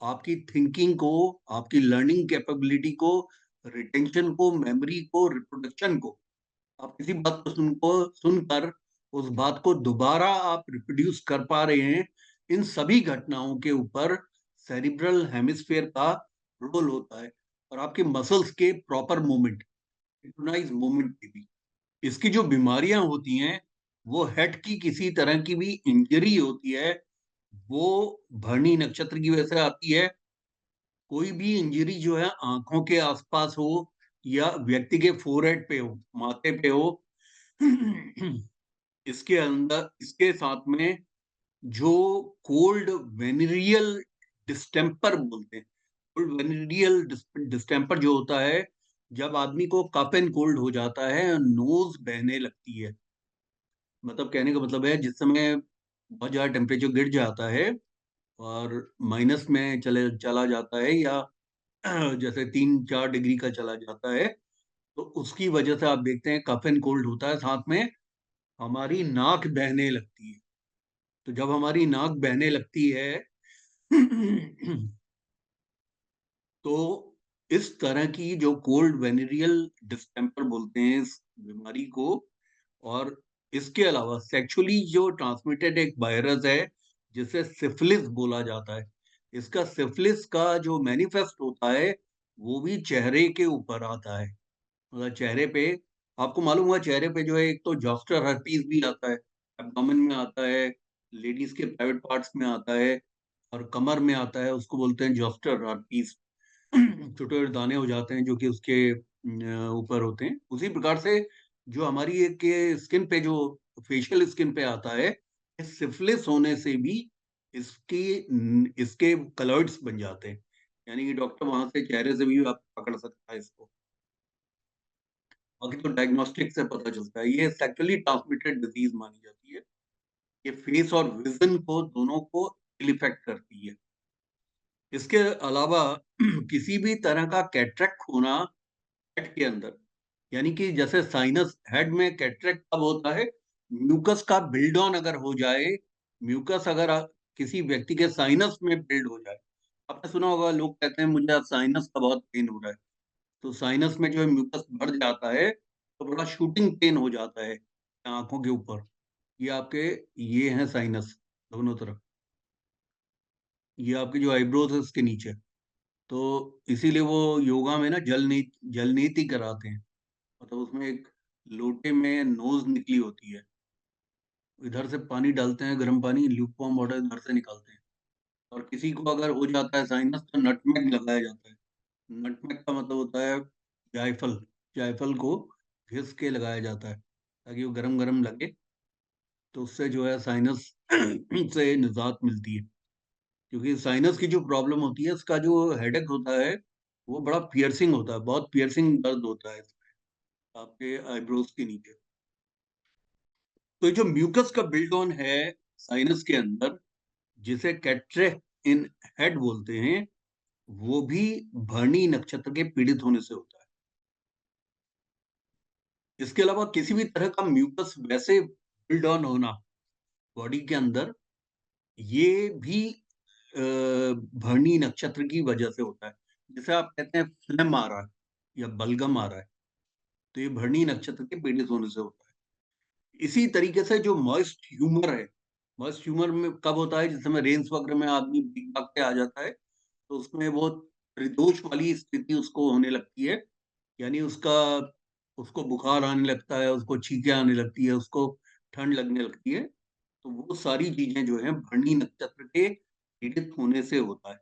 आपकी थिंकिंग को, आपकी लर्निंग कैपेबिलिटी को, रिटेंशन को, मेमोरी को, रिप्रोडक्शन को, आप किसी बात को सुनकर उस बात को दोबारा आप रिप्रोड्यूस कर पा रहे हैं, इन सभी घटनाओं के ऊपर सेरिब्रल हेमिस्फीयर का रोल होता है। और आपके मसल्स के प्रॉपर मूवमेंट, सिंक्रोनाइज मूवमेंट की भी। इसकी जो बीमारियां होती हैं, वो हेड की किसी तरह की भी इंजरी होती है, वो भरणी नक्षत्र की वजह से आती है। कोई भी इंजरी जो है आंखों के आसपास हो या व्यक्ति के फोरहेड पे हो, माथे पे हो, इसके अंदर, इसके साथ में जो कोल्ड वेनेरियल डिस्टेम्पर बोलते हैं, कोल्ड वेनेरियल डिस्टेम्पर जो होता है, जब आदमी को कफ एंड कोल्ड हो जाता है, नोज बहने लगती है, मतलब कहने का मतलब है जिस समय बहुत ज्यादा टेम्परेचर गिर जाता है और माइनस में चले चला जाता है, या जैसे 3-4 डिग्री का चला जाता है, तो उसकी वजह से आप देखते हैं कफ एंड कोल्ड होता है, साथ में हमारी नाक बहने लगती है। तो जब हमारी नाक बहने लगती है, तो इस तरह की जो कोल्ड वेनेरियल डिस्टेम्पर बोलते हैं इस बीमारी को। और इसके अलावा सेक्सुअली जो ट्रांसमिटेड एक वायरस है जिसे सिफिलिस बोला जाता है, इसका सिफिलिस का जो मैनिफेस्ट होता है वो भी चेहरे के ऊपर आता है। मतलब चेहरे पे, आपको मालूम हुआ, चेहरे पे जो है एक तो जॉस्टर हर्पीस भी आता है, एब्डोमेन में आता है, लेडीज के प्राइवेट पार्ट्स में आता है, और कमर में आता है, उसको बोलते हैं जॉस्टर हर्पीस। छोटे छोटे दाने हो जाते हैं जो कि उसके ऊपर होते हैं। उसी प्रकार से जो हमारी एक स्किन पे, जो फेशियल स्किन पे आता है, इस सिफिलिस होने से भी इसकी इसके कलर्ड्स बन जाते हैं, यानी कि डॉक्टर वहां से चेहरे से भी आप पकड़ सकता है इसको। बाकी तो डायग्नोस्टिक से पता चलता है। ये सेक्सुअली ट्रांसमिटेड डिजीज मानी जाती है। ये फेस और विजन को, दोनों को इफेक्ट करती है। इसके अलावा किसी भी तरह का कैटरेक्ट होना हेड के अंदर, यानी कि जैसे साइनस, हेड में कैटरेक्ट कब होता है, म्यूकस का बिल्ड ऑन अगर हो जाए, म्यूकस अगर किसी व्यक्ति के साइनस में बिल्ड हो जाए। आपने सुना होगा, लोग कहते हैं मुझे साइनस का बहुत पेन हो रहा है, तो साइनस में जो है म्यूकस बढ़ जाता है, तो बड़ा शूटिंग पेन हो जाता है आंखों के ऊपर। ये आपके, ये हैं साइनस दोनों तरफ, ये आपके जो आईब्रोज है उसके नीचे। तो इसीलिए वो योगा में ना जलनीति कराते हैं, मतलब उसमें एक लोटे में नोज निकली होती है, इधर से पानी डालते हैं, गर्म पानी, ल्यूकवार्म वाटर इधर से निकालते हैं। और किसी को अगर हो जाता है साइनस, तो नटमेग लगाया जाता है। नटमेग का मतलब होता है जायफल, जायफल को घिस के लगाया जाता है ताकि वो गरम गरम लगे, तो उससे जो है साइनस से निजात मिलती है। क्योंकि साइनस की जो प्रॉब्लम होती है, उसका जो हेडेक होता है, वो बड़ा पियर्सिंग होता है, बहुत पियर्सिंग दर्द होता है आपके आईब्रोज के नीचे। तो जो म्यूकस का बिल्ड ऑन है साइनस के अंदर, जिसे कैट्रेक्ट इन हेड बोलते हैं, वो भी भरणी नक्षत्र के पीड़ित होने से होता है। इसके अलावा किसी भी तरह का म्यूकस वैसे बिल्ड ऑन होना बॉडी के अंदर, ये भी भरणी नक्षत्र की वजह से होता है। जैसे आप कहते हैं फ्लेम आ रहा है या बलगम आ रहा है, तो ये भरणी नक्षत्र के पीड़ित होने से होता है। इसी तरीके से जो मॉइस्ट ह्यूमर है, मॉइस्ट ह्यूमर में कब होता है, जिस समय रेन्स वगैरह में आदमी भीग भाग के आ जाता है, तो उसमें वो त्रिदोष वाली स्थिति उसको होने लगती है, यानी उसका, उसको बुखार आने लगता है, उसको छींकें आने लगती है, उसको ठंड लगने लगती है। तो वो सारी चीजें जो है भरणी नक्षत्र के पीड़ित होने से होता है।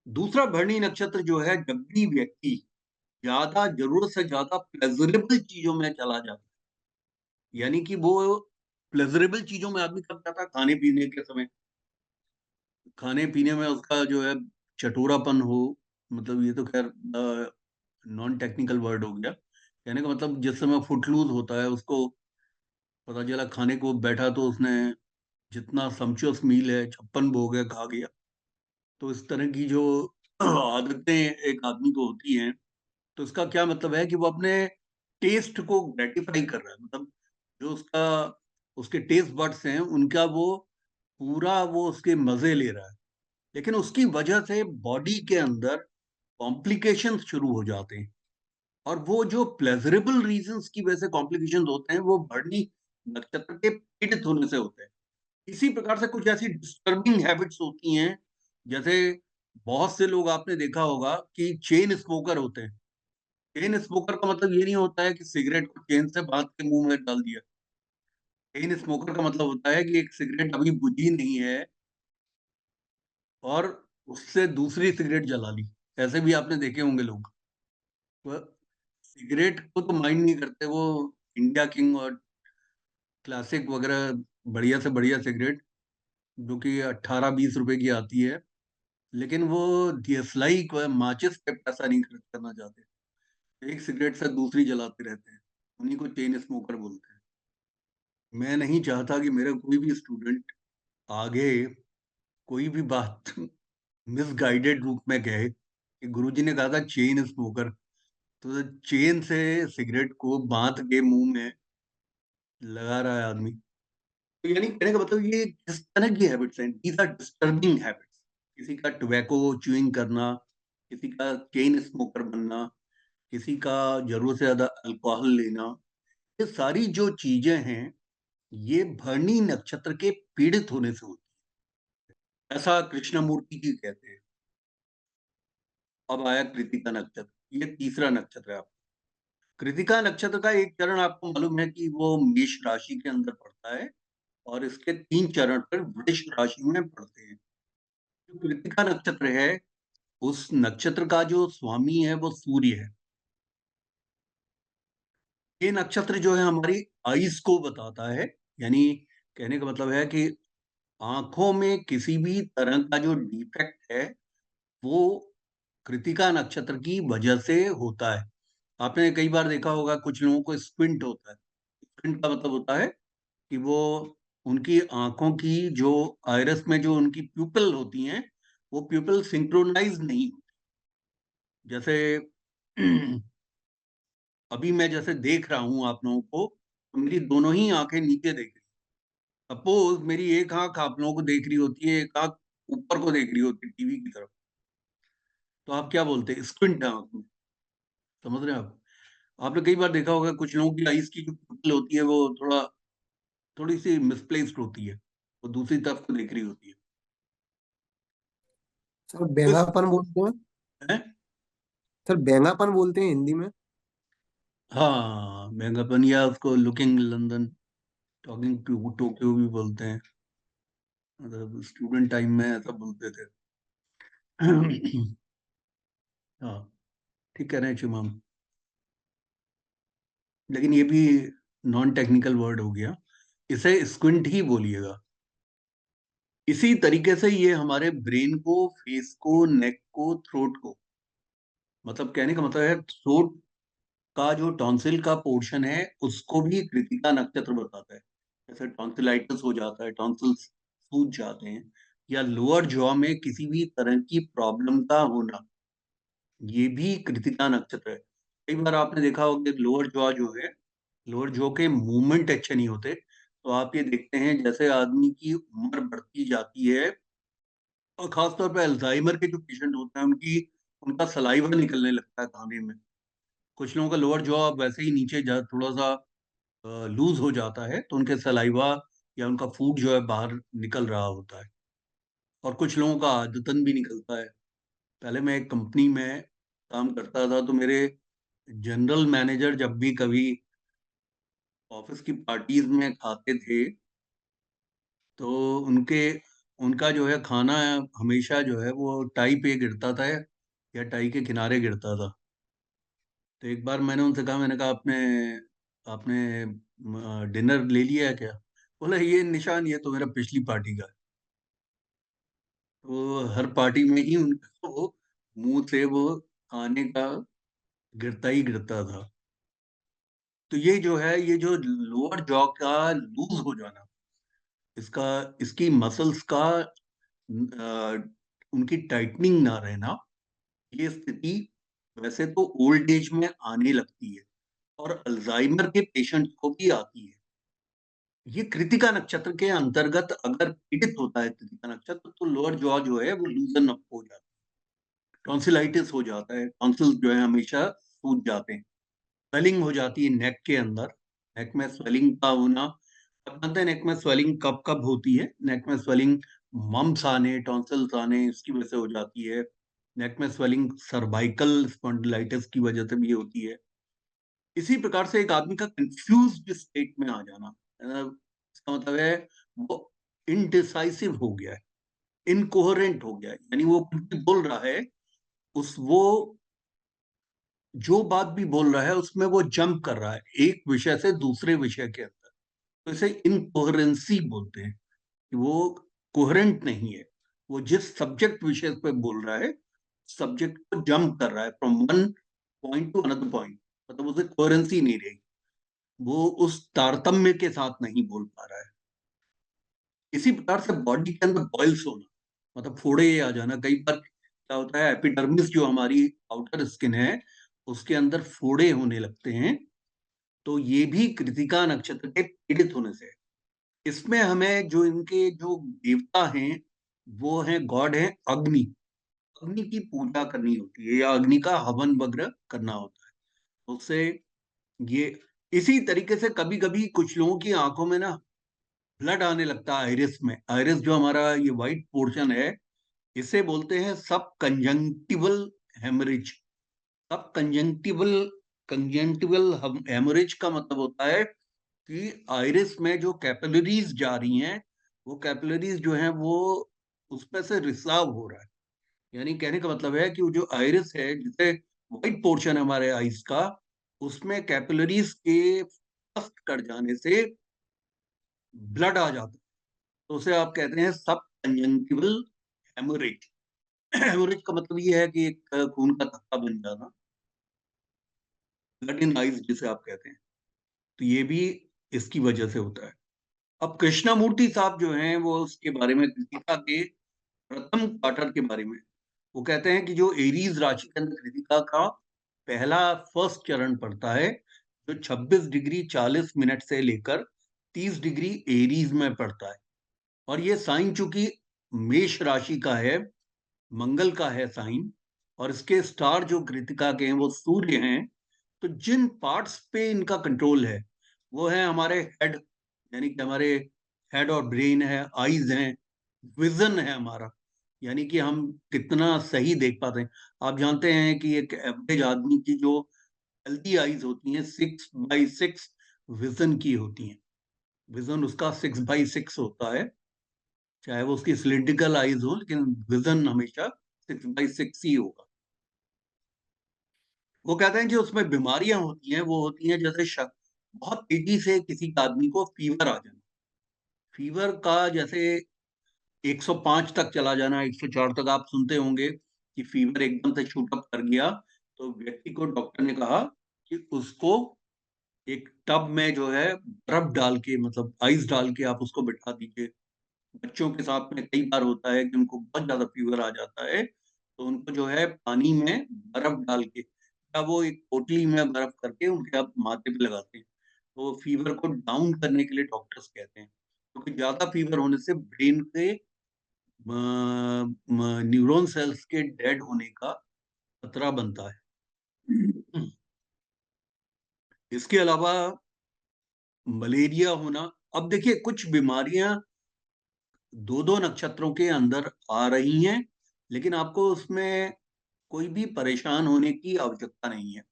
दूसरा भरणी नक्षत्र जो है, जब भी व्यक्ति ज्यादा जरूरत से ज्यादा प्लेजरेबल चीजों में चला जाता है, यानी कि वो प्लेजरेबल चीजों में आदमी कब जाता है, खाने पीने के समय, खाने पीने में उसका जो है चटोरापन हो, मतलब ये तो खैर नॉन टेक्निकल वर्ड हो गया, कहने का मतलब जिस समय फुटलूज होता है, उसको पता चला खाने को बैठा तो उसने जितना सम्चुअस मील है 56 भोग है खा गया। तो इस तरह की जो आदतें एक आदमी को होती हैं, तो इसका क्या मतलब है कि वो अपने टेस्ट को ग्रेटिफाई कर रहा है, मतलब जो उसका उसके टेस्ट बड्स हैं उनका वो पूरा वो उसके मजे ले रहा है। लेकिन उसकी वजह से बॉडी के अंदर कॉम्प्लिकेशंस शुरू हो जाते हैं, और वो जो प्लेजरेबल रीजंस की वजह से कॉम्प्लिकेशंस होते हैं, वो भरनी नक्षत्र के पीड़ित होने से होते हैं। इसी प्रकार से कुछ ऐसी डिस्टर्बिंग हैबिट्स होती हैं, जैसे बहुत से लोग आपने देखा होगा कि चेन स्मोकर होते हैं। चेन स्मोकर का मतलब ये नहीं होता है कि सिगरेट को चेन से बांध के मुंह में डाल दिया। चेन स्मोकर का मतलब होता है कि एक सिगरेट अभी बुझी नहीं है और उससे दूसरी सिगरेट जला ली। ऐसे भी आपने देखे होंगे लोग। वो सिगरेट को तो माइंड नहीं करते, वो इंडिया किंग और क्लासिक वगैरह बढ़िया से बढ़िया सिगरेट, जो कि 18-20 रुपए की आती है, लेकिन वो दियसलाई को माचिस पे पैसा नहीं खर्च करना चाहते। एक सिगरेट से दूसरी जलाते रहते हैं, उन्हीं को चेन स्मोकर बोलते हैं। मैं नहीं चाहता कि मेरा कोई भी स्टूडेंट आगे कोई भी बात मिसगाइडेड रूप में कहे कि गुरुजी ने कहा था चेन स्मोकर, तो चेन से सिगरेट को बांध के मुंह में लगा रहा है आदमी। तो यानी कहने का मतलब ये किस तरह की हैबिट्स हैं, दीज आर डिस्टर्बिंग हैबिट्स। किसी का टोबैको च्यूइंग करना, किसी का चेन स्मोकर बनना, किसी का जरूरत से ज्यादा अल्कोहल लेना, ये सारी जो चीजें हैं, ये भरणी नक्षत्र के पीड़ित होने से होती है, ऐसा कृष्णमूर्ति जी कहते हैं। अब आया कृतिका नक्षत्र, ये तीसरा नक्षत्र है। कृतिका नक्षत्र का एक चरण आपको मालूम है कि वो मेष राशि के अंदर पड़ता है, और इसके 3 चरण फिर वृष राशि में पड़ते हैं। जो कृतिका नक्षत्र है, उस नक्षत्र का जो स्वामी है वो सूर्य है। ये नक्षत्र जो है हमारी आईज को बताता है, यानी कहने का मतलब है कि आंखों में किसी भी तरह का जो डिफेक्ट है, वो कृतिका नक्षत्र की वजह से होता है। आपने कई बार देखा होगा कुछ लोगों को स्क्विंट होता है। स्क्विंट का मतलब होता है कि वो उनकी आंखों की जो आयरस में जो उनकी प्यूपल होती हैं, वो प्यूपल सिंक्रोनाइज नहीं होती। जैसे अभी मैं जैसे देख रहा हूं आप लोगों को, तो मेरी दोनों ही आंखें नीचे देख रही। सपोज मेरी एक आंख आप लोगों को देख रही होती है, एक आंख ऊपर को देख रही होती है टीवी की तरफ, तो आप क्या बोलते हैं, स्क्विंट आंख में। समझ रहे हैं आप? आपने कई बार देखा होगा कुछ लोगों की आईज की जो प्यूपल होती है वो थोड़ी सी मिसप्लेस्ड होती है, वो दूसरी तरफ को देख रही होती है। सर तो इस बेंगापन बोलते हैं। है, सर बेंगापन बोलते हैं हिंदी में। हाँ मेगापन, या उसको looking London, talking to Tokyo भी बोलते हैं, मतलब स्टूडेंट टाइम में ऐसा बोलते थे। हाँ, ठीक कह रहे हैं शिवम, लेकिन ये भी नॉन टेक्निकल वर्ड हो गया, इसे स्क्विंट ही बोलिएगा। इसी तरीके से ये हमारे ब्रेन को, फेस को, नेक को, थ्रोट को, मतलब कहने का मतलब है थ्रोट का जो टॉन्सिल का पोर्शन है उसको भी कृतिका नक्षत्र बताता है। जैसे टॉन्सिलाइटिस हो जाता है, टॉन्सिल्स सूज जाते हैं, या लोअर जॉ में किसी भी तरह की प्रॉब्लम का होना, ये भी कृतिका नक्षत्र है। कई बार आपने देखा होगा कि लोअर जॉ जो है, लोअर जॉ के मूवमेंट अच्छे नहीं होते, तो आप ये देखते हैं जैसे आदमी की उम्र बढ़ती जाती है, और खासतौर पर अल्जाइमर के जो पेशेंट होते हैं उनकी उनका सलाइवा निकलने लगता है खाने में। कुछ लोगों का लोअर जॉ वैसे ही नीचे जा थोड़ा सा लूज हो जाता है, तो उनके सलाइवा या उनका फूड जो है बाहर निकल रहा होता है। और कुछ लोगों का आदतन भी निकलता है। पहले मैं एक कंपनी में काम करता था, तो मेरे जनरल मैनेजर जब भी कभी ऑफिस की पार्टीज में खाते थे, तो उनके उनका जो है खाना हमेशा जो है वो टाई पे गिरता था या टाई के किनारे गिरता था। तो एक बार मैंने उनसे कहा, मैंने कहा आपने आपने डिनर ले लिया है क्या? बोला ये निशान, ये तो मेरा पिछली पार्टी का है। तो हर पार्टी में ही उनका वो मुंह से वो खाने का गिरता ही गिरता था। तो ये जो है, ये जो लोअर जॉ का लूज हो जाना, इसका इसकी मसल्स का उनकी टाइटनिंग ना रहना, ये स्थिति वैसे तो ओल्ड एज में आने लगती है और अल्जाइमर के पेशेंट को भी आती है। ये कृतिका नक्षत्र के अंतर्गत अगर पीड़ित होता है कृतिका नक्षत्र, तो लोअर जॉ जो है वो लूजन अप हो जाता है, टॉन्सिलाइटिस हो जाता है, टॉन्सिल्स जो है हमेशा सूज जाते हैं, स्वेलिंग हो जाती है नेक के अंदर। नेक में स्वेलिंग का होना, आप जानते हैं नेक में स्वेलिंग कब कब होती है? नेक में स्वेलिंग मम्स आने, टॉन्सिल्स आने, इसकी वजह से हो जाती है। नेक में स्वेलिंग सर्वाइकल स्पॉन्डिलाइटिस की वजह से भी होती है। इसी प्रकार से एक आदमी का कंफ्यूज्ड स्टेट में आ जाना, इसका मतलब है वो इनडिसाइसिव हो गया है, इनकोहेरेंट हो गया है, यानी वो कुछ भी बोल रहा है, उस वो जो बात भी बोल रहा है उसमें वो जंप कर रहा है एक विषय से दूसरे विषय के अंदर। तो इसे इनकोहेरेंसी बोलते हैं कि वो कोहेरेंट नहीं है। वो जिस सब्जेक्ट विषय पे बोल रहा है, सब्जेक्ट को जंप कर रहा है from one point two another point, मतलब उसे कोहेरेंसी नहीं रही, वो उस तारतम्य के साथ नहीं बोल पा रहा है। इसी प्रकार से बॉडी के अंदर बॉइल्स होना, मतलब फोड़े आ जाना। कई बार क्या होता है, एपिडर्मिस जो हमारी आउटर स्किन है, उसके अंदर फोड़े होने लगते हैं। तो ये भी कृतिका नक्षत्र के पीड़ित होने से है। इसमें हमें जो इनके जो देवता हैं, वो हैं गॉड हैं अग्नि। अग्नि की पूजा करनी होती है या अग्नि का हवन वगैरह करना होता है। उससे ये इसी तरीके से कभी कभी कुछ लोगों की आंखों में ना ब्लड आने लगता है आइरिस में। आइरिस जो हमारा ये व्हाइट पोर्शन है, इसे बोलते हैं सब कंजंक्टिवल हेमरेज। सब कंजंक्टिवल कंजंक्टिवल हेमरेज का मतलब होता है कि आइरिस में जो कैपिलरीज जा रही हैं, वो कैपिलरीज जो हैं वो उसमें से रिसाव हो रहा है। यानी कहने का मतलब है कि वो जो आइरिस है, जिसे व्हाइट पोर्शन है हमारे आइस का, उसमें कैपिलरीज के फर्स्ट कट जाने से ब्लड आ जाता है। तो उसे आप कहते हैं सब कंजंक्टिवल हेमोरेज। हेमोरेज का मतलब ये है कि एक खून का थक्का बन जाना, ब्लड इन आइज जिसे आप कहते हैं। तो ये भी इसकी वजह से होता है। अब कृष्णामूर्ति साहब जो हैं, वो उसके बारे में, कृतिका के प्रथम क्वार्टर के बारे में, वो कहते हैं कि जो एरीज राशि के अंदर कृतिका का पहला फर्स्ट चरण पड़ता है, जो 26 डिग्री 40 मिनट से लेकर 30 डिग्री एरीज में पड़ता है। और ये साइन चूंकि मेष राशि का है, मंगल का है साइन, और इसके स्टार जो कृतिका के हैं वो सूर्य हैं। तो जिन पार्ट्स पे इनका कंट्रोल है, वो है हमारे हेड, यानी कि हमारे हेड और ब्रेन है, आईज हैं, विजन है हमारा, यानी कि हम कितना सही देख पाते हैं। आप जानते हैं कि एक एवरेज आदमी की जो हेल्दी आईज होती हैं 6/6 विजन की होती हैं। विजन उसका 6/6 होता है, चाहे वो उसकी सिलिंड्रिकल आईज हो, लेकिन विजन हमेशा 6/6 ही होगा। वो कहते हैं जो उसमें बीमारियां होती हैं, वो होती हैं जैसे बहुत तेजी से किसी आदमी को फीवर आ जाना। फीवर का जैसे 105 तक चला जाना, 104 तक आप सुनते होंगे कि फीवर एकदम से शूट अप कर गया। तो व्यक्ति को डॉक्टर ने कहा कि उसको एक टब में जो है बर्फ डाल के, मतलब आइस डाल के आप उसको बिठा दीजिए। बच्चों के साथ में कई बार होता है कि उनको बहुत ज्यादा फीवर आ जाता है, तो उनको जो है पानी में बर्फ डाल के, या वो एक पोटली में बर्फ करके उनके आप माथे पे लगाते हैं। तो फीवर को डाउन करने के लिए डॉक्टर्स कहते हैं, क्योंकि ज्यादा फीवर होने से ब्रेन के न्यूरॉन सेल्स के डेड होने का खतरा बनता है। इसके अलावा मलेरिया होना। अब देखिए, कुछ बीमारियां दो दो नक्षत्रों के अंदर आ रही हैं, लेकिन आपको उसमें कोई भी परेशान होने की आवश्यकता नहीं है,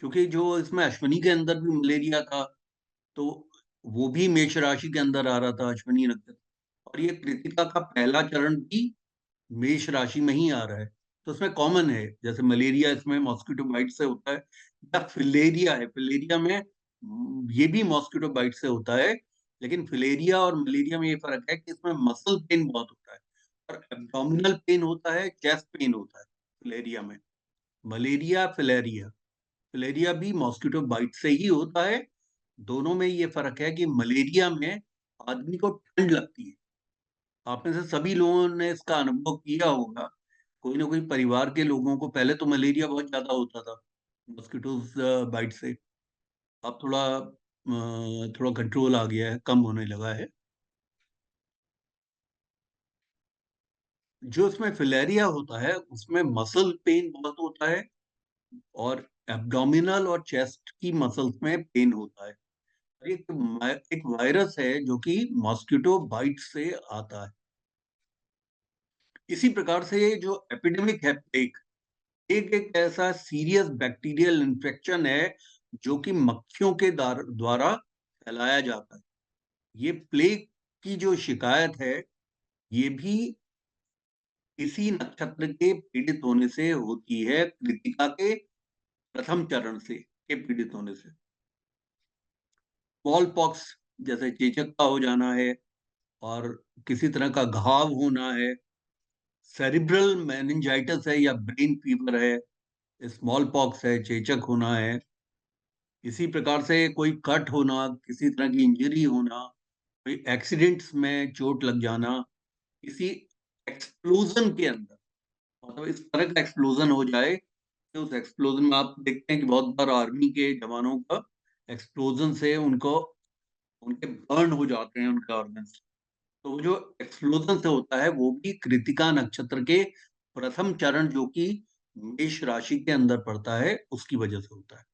क्योंकि जो इसमें अश्विनी के अंदर भी मलेरिया था, तो वो भी मेष राशि के अंदर आ रहा था, अश्विनी नक्षत्र। और ये कृतिका का पहला चरण भी मेष राशि में ही आ रहा है। तो उसमें कॉमन है, जैसे मलेरिया इसमें मॉस्किटो बाइट से होता है, या फिलेरिया है, फिलेरिया में ये भी मॉस्किटो बाइट से होता है, लेकिन फिलेरिया और मलेरिया में ये फर्क है कि इसमें मसल पेन बहुत होता है और एब्डोमिनल पेन होता है, चेस्ट पेन होता है फिलेरिया में। मलेरिया, फिलेरिया, फिलेरिया भी मॉस्किटो बाइट से ही होता है। दोनों में ये फर्क है कि मलेरिया में आदमी को ठंड लगती है। आप में से सभी लोगों ने इसका अनुभव किया होगा, कोई ना कोई परिवार के लोगों को पहले तो मलेरिया बहुत ज्यादा होता था मॉस्किटोज बाइट से। अब थोड़ा कंट्रोल आ गया है, कम होने लगा है। जो इसमें फिलेरिया होता है उसमें मसल पेन बहुत होता है और एब्डोमिनल और चेस्ट की मसल्स में पेन होता है। एक वायरस है जो कि मॉस्किटो बाइट से आता है। इसी प्रकार से ये जो एपिडेमिक है प्लेग, एक ऐसा सीरियस बैक्टीरियल इन्फेक्शन है जो कि मक्खियों के द्वारा फैलाया जाता है। ये प्लेग की जो शिकायत है ये भी इसी नक्षत्र के पीड़ित होने से होती है, कृतिका के प्रथम चरण से के पीड़ित होने से। स्मॉल पॉक्स जैसे चेचक का हो जाना है और किसी तरह का घाव होना है, सेरिब्रल मेनिंजाइटिस है या ब्रेन फीवर है, स्मॉल पॉक्स है, चेचक होना है। इसी प्रकार से कोई कट होना, किसी तरह की इंजरी होना, कोई एक्सीडेंट्स में चोट लग जाना, किसी एक्सप्लोजन के अंदर, मतलब इस तरह का एक्सप्लोजन हो जाए कि उस एक्सप्लोजन में आप देखते हैं कि बहुत बार आर्मी के जवानों का एक्सप्लोजन से उनको उनके बर्न हो जाते हैं उनके ऑर्गन्स। तो वो जो एक्सप्लोजन से होता है वो भी कृतिका नक्षत्र के प्रथम चरण जो कि मेष राशि के अंदर पड़ता है उसकी वजह से होता है।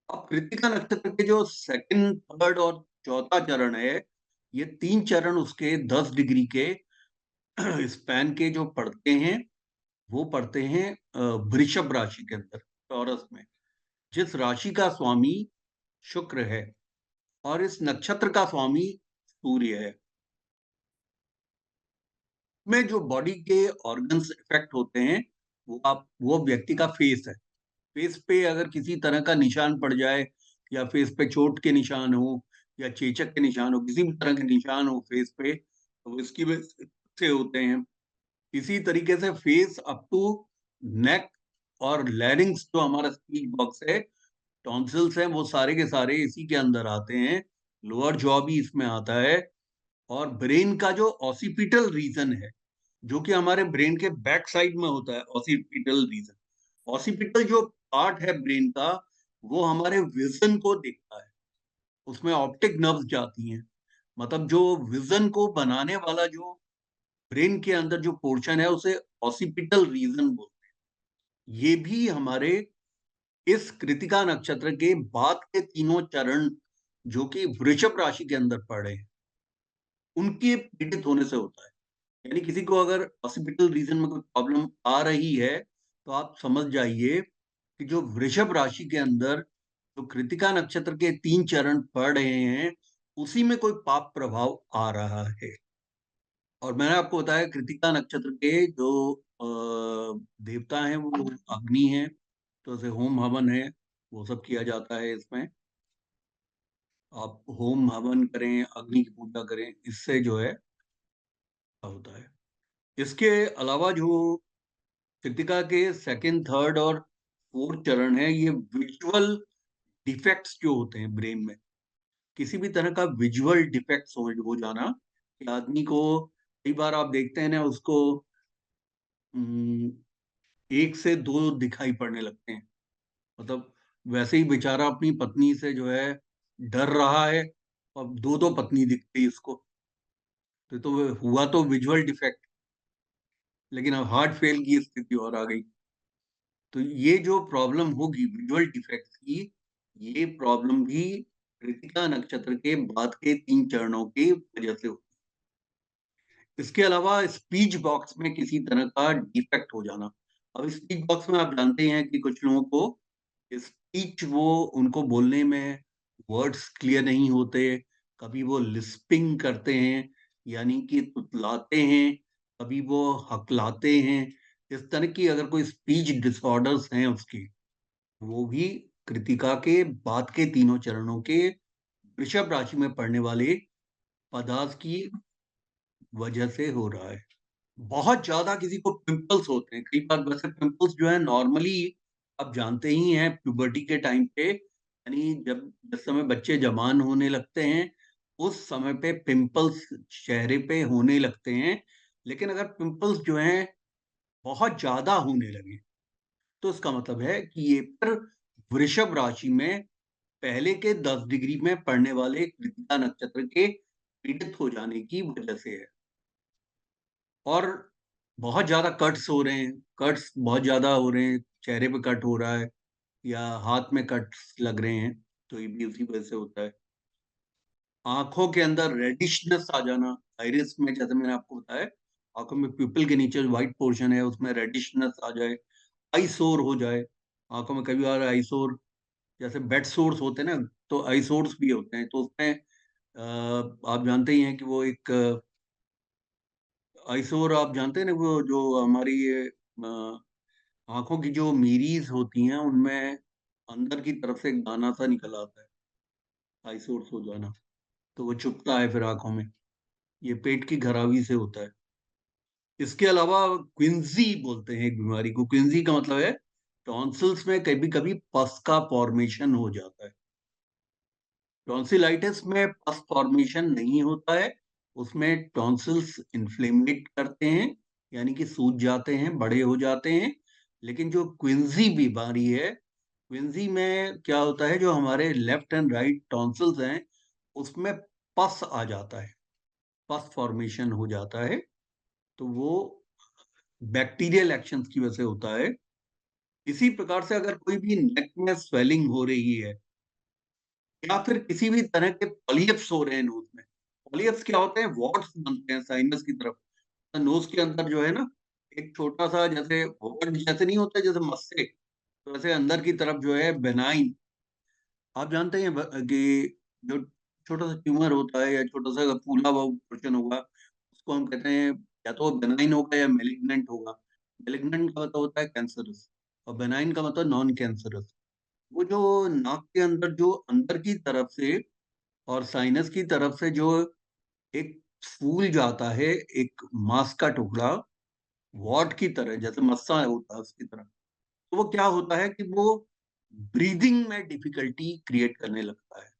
अब कृतिका नक्षत्र के जो सेकंड, थर्ड और चौथा चरण है, ये तीन चरण उसके 10 डिग्री के स्पैन के जो पड़ते हैं वो पड़ते हैं वृषभ राशि के अंदर, टॉरस में, जिस राशि का स्वामी शुक्र है और इस नक्षत्र का स्वामी सूर्य है। में जो बॉडी के ऑर्गन्स इफेक्ट होते हैं वो व्यक्ति का फेस है। फेस पे अगर किसी तरह का निशान पड़ जाए या फेस पे चोट के निशान हो या चेचक के निशान हो, किसी भी तरह के निशान हो फेस पे, तो इसकी वजह से होते हैं। इसी तरीके से फेस अप टू नेक और लैरिंग्स जो हमारा स्पीच बॉक्स है, टॉन्सिल्स हैं, वो सारे के सारे इसी के अंदर आते हैं। लोअर जॉ भी इसमें आता है। और ब्रेन का जो ऑसिपिटल रीजन है, जो कि हमारे ब्रेन के बैक साइड में होता है, ऑसिपिटल रीजन, ऑसिपिटल जो पार्ट है ब्रेन का, वो हमारे विजन को देखता है। उसमें ऑप्टिक नर्व्स जाती हैं, मतलब जो विजन को बनाने वाला जो ब्रेन के अंदर जो पोर्शन है उसे ऑसिपिटल रीजन बोलते हैं। ये भी हमारे इस कृतिका नक्षत्र के बाद के तीनों चरण जो कि वृषभ राशि के अंदर पड़े हैं उनके पीड़ित होने से होता है। यानी किसी को अगर ऑसिपिटल रीजन में कोई प्रॉब्लम आ रही है तो आप समझ जाइए कि जो वृषभ राशि के अंदर जो कृतिका नक्षत्र के तीन चरण पड़ रहे हैं उसी में कोई पाप प्रभाव आ रहा है। और मैंने आपको बताया कृतिका नक्षत्र के जो देवता हैं वो अग्नि है, तो ऐसे होम हवन है, वो सब किया जाता है इसमें। आप होम हवन करें, अग्नि की पूजा करें, इससे जो है होता है। इसके अलावा जो कृतिका के सेकंड, थर्ड और फोर्थ चरण है, ये विजुअल डिफेक्ट्स जो होते हैं ब्रेन में, किसी भी तरह का विजुअल डिफेक्ट्स हो जाना कि आदमी को, कई बार आप देखते हैं ना उसको एक से दो दिखाई पड़ने लगते हैं। मतलब वैसे ही बेचारा अपनी पत्नी से जो है डर रहा है और दो दो पत्नी दिखती है इसको। तो हुआ तो विजुअल डिफेक्ट, लेकिन अब हार्ट फेल की स्थिति और आ गई। तो ये जो प्रॉब्लम होगी विजुअल डिफेक्ट्स की, ये प्रॉब्लम भी कृतिका नक्षत्र के बाद के तीन चरणों की वजह से होगी। इसके अलावा स्पीच बॉक्स में किसी तरह का डिफेक्ट हो जाना। अब स्पीच बॉक्स में आप जानते हैं कि कुछ लोगों को स्पीच, वो उनको बोलने में वर्ड्स क्लियर नहीं होते, कभी वो लिस्पिंग करते हैं यानी कि तुतलाते हैं, कभी वो हकलाते हैं। इस तरह की अगर कोई स्पीच डिसऑर्डर्स हैं उसकी, वो भी कृतिका के बाद के तीनों चरणों के वृषभ राशि में पड़ने वाले पदार्थ की वजह से हो रहा है। बहुत ज्यादा किसी को पिंपल्स होते हैं, कई बार वैसे पिंपल्स जो है नॉर्मली आप जानते ही हैं प्यूबर्टी के टाइम पे, यानी जब जिस समय बच्चे जवान होने लगते हैं उस समय पे पिंपल्स चेहरे पे होने लगते हैं। लेकिन अगर पिंपल्स जो हैं बहुत ज्यादा होने लगे तो इसका मतलब है कि ये पर वृषभ राशि में पहले के 10 डिग्री में पड़ने वाले कृतिका नक्षत्र के पीड़ित हो जाने की वजह से है। और बहुत ज्यादा कट्स हो रहे हैं, कट्स बहुत ज्यादा हो रहे हैं, चेहरे पे कट हो रहा है या हाथ में कट्स लग रहे हैं, तो ये भी उसी वजह से होता है। आंखों के अंदर रेडिशनेस आ जाना, आइरिस में जैसे मैंने आपको बताया, आंखों में प्यूपिल के नीचे जो व्हाइट पोर्शन है उसमें रेडिशनेस आ जाए, आई सोर हो जाए। आंखों में कभी बार आई सोर, जैसे बेड सोर्स होते हैं ना, तो आई सोर्स भी होते हैं, तो उसमें आप जानते ही हैं कि वो एक आइसोर, आप जानते हैं ना वो जो हमारी ये आंखों की जो मीरीज होती हैं उनमें अंदर की तरफ से एक दाना सा निकल आता है, आइसोर्स हो जाना। तो वो चुभता है फिर आंखों में, ये पेट की खराबी से होता है। इसके अलावा क्विंजी बोलते हैं एक बीमारी को, क्विंजी का मतलब है टॉन्सिल्स में कभी कभी पस का फॉर्मेशन हो जाता है। टॉन्सिलाइटिस में पस फॉर्मेशन नहीं होता है, उसमें टॉन्सिल्स इन्फ्लेमेट करते हैं, यानी कि सूज जाते हैं, बड़े हो जाते हैं। लेकिन जो क्विंजी बीमारी है, क्विंजी में क्या होता है, जो हमारे लेफ्ट एंड राइट टॉन्सिल्स हैं उसमें पस आ जाता है, पस फॉर्मेशन हो जाता है। तो वो बैक्टीरियल एक्शन की वजह से होता है। इसी प्रकार से अगर कोई भी नेक में स्वेलिंग हो रही है या फिर किसी भी तरह के पॉलिप्स हो रहे हैं नोज में, पॉलिप्स क्या होते हैं, वॉट्स बनते हैं साइनस की तरफ, नोज के अंदर जो है ना एक छोटा सा जैसे वॉट जैसे नहीं होता जैसे मस्से, तो वैसे अंदर की तरफ जो है बेनाइन, आप जानते हैं कि जो छोटा सा ट्यूमर होता है या छोटा सा फूला हुआ पोर्शन होगा उसको हम कहते हैं या तो बेनाइन होगा या मेलिग्नेंट होगा। मेलिग्नेंट का मतलब होता है कैंसरस और बेनाइन का मतलब नॉन कैंसरस। वो जो नाक के अंदर जो अंदर की तरफ से और साइनस की तरफ से जो एक फूल जाता है, एक मांस का टुकड़ा वॉट की तरह जैसे मस्सा होता है उसकी तरह, तो वो क्या होता है कि वो ब्रीदिंग में डिफिकल्टी क्रिएट करने लगता है।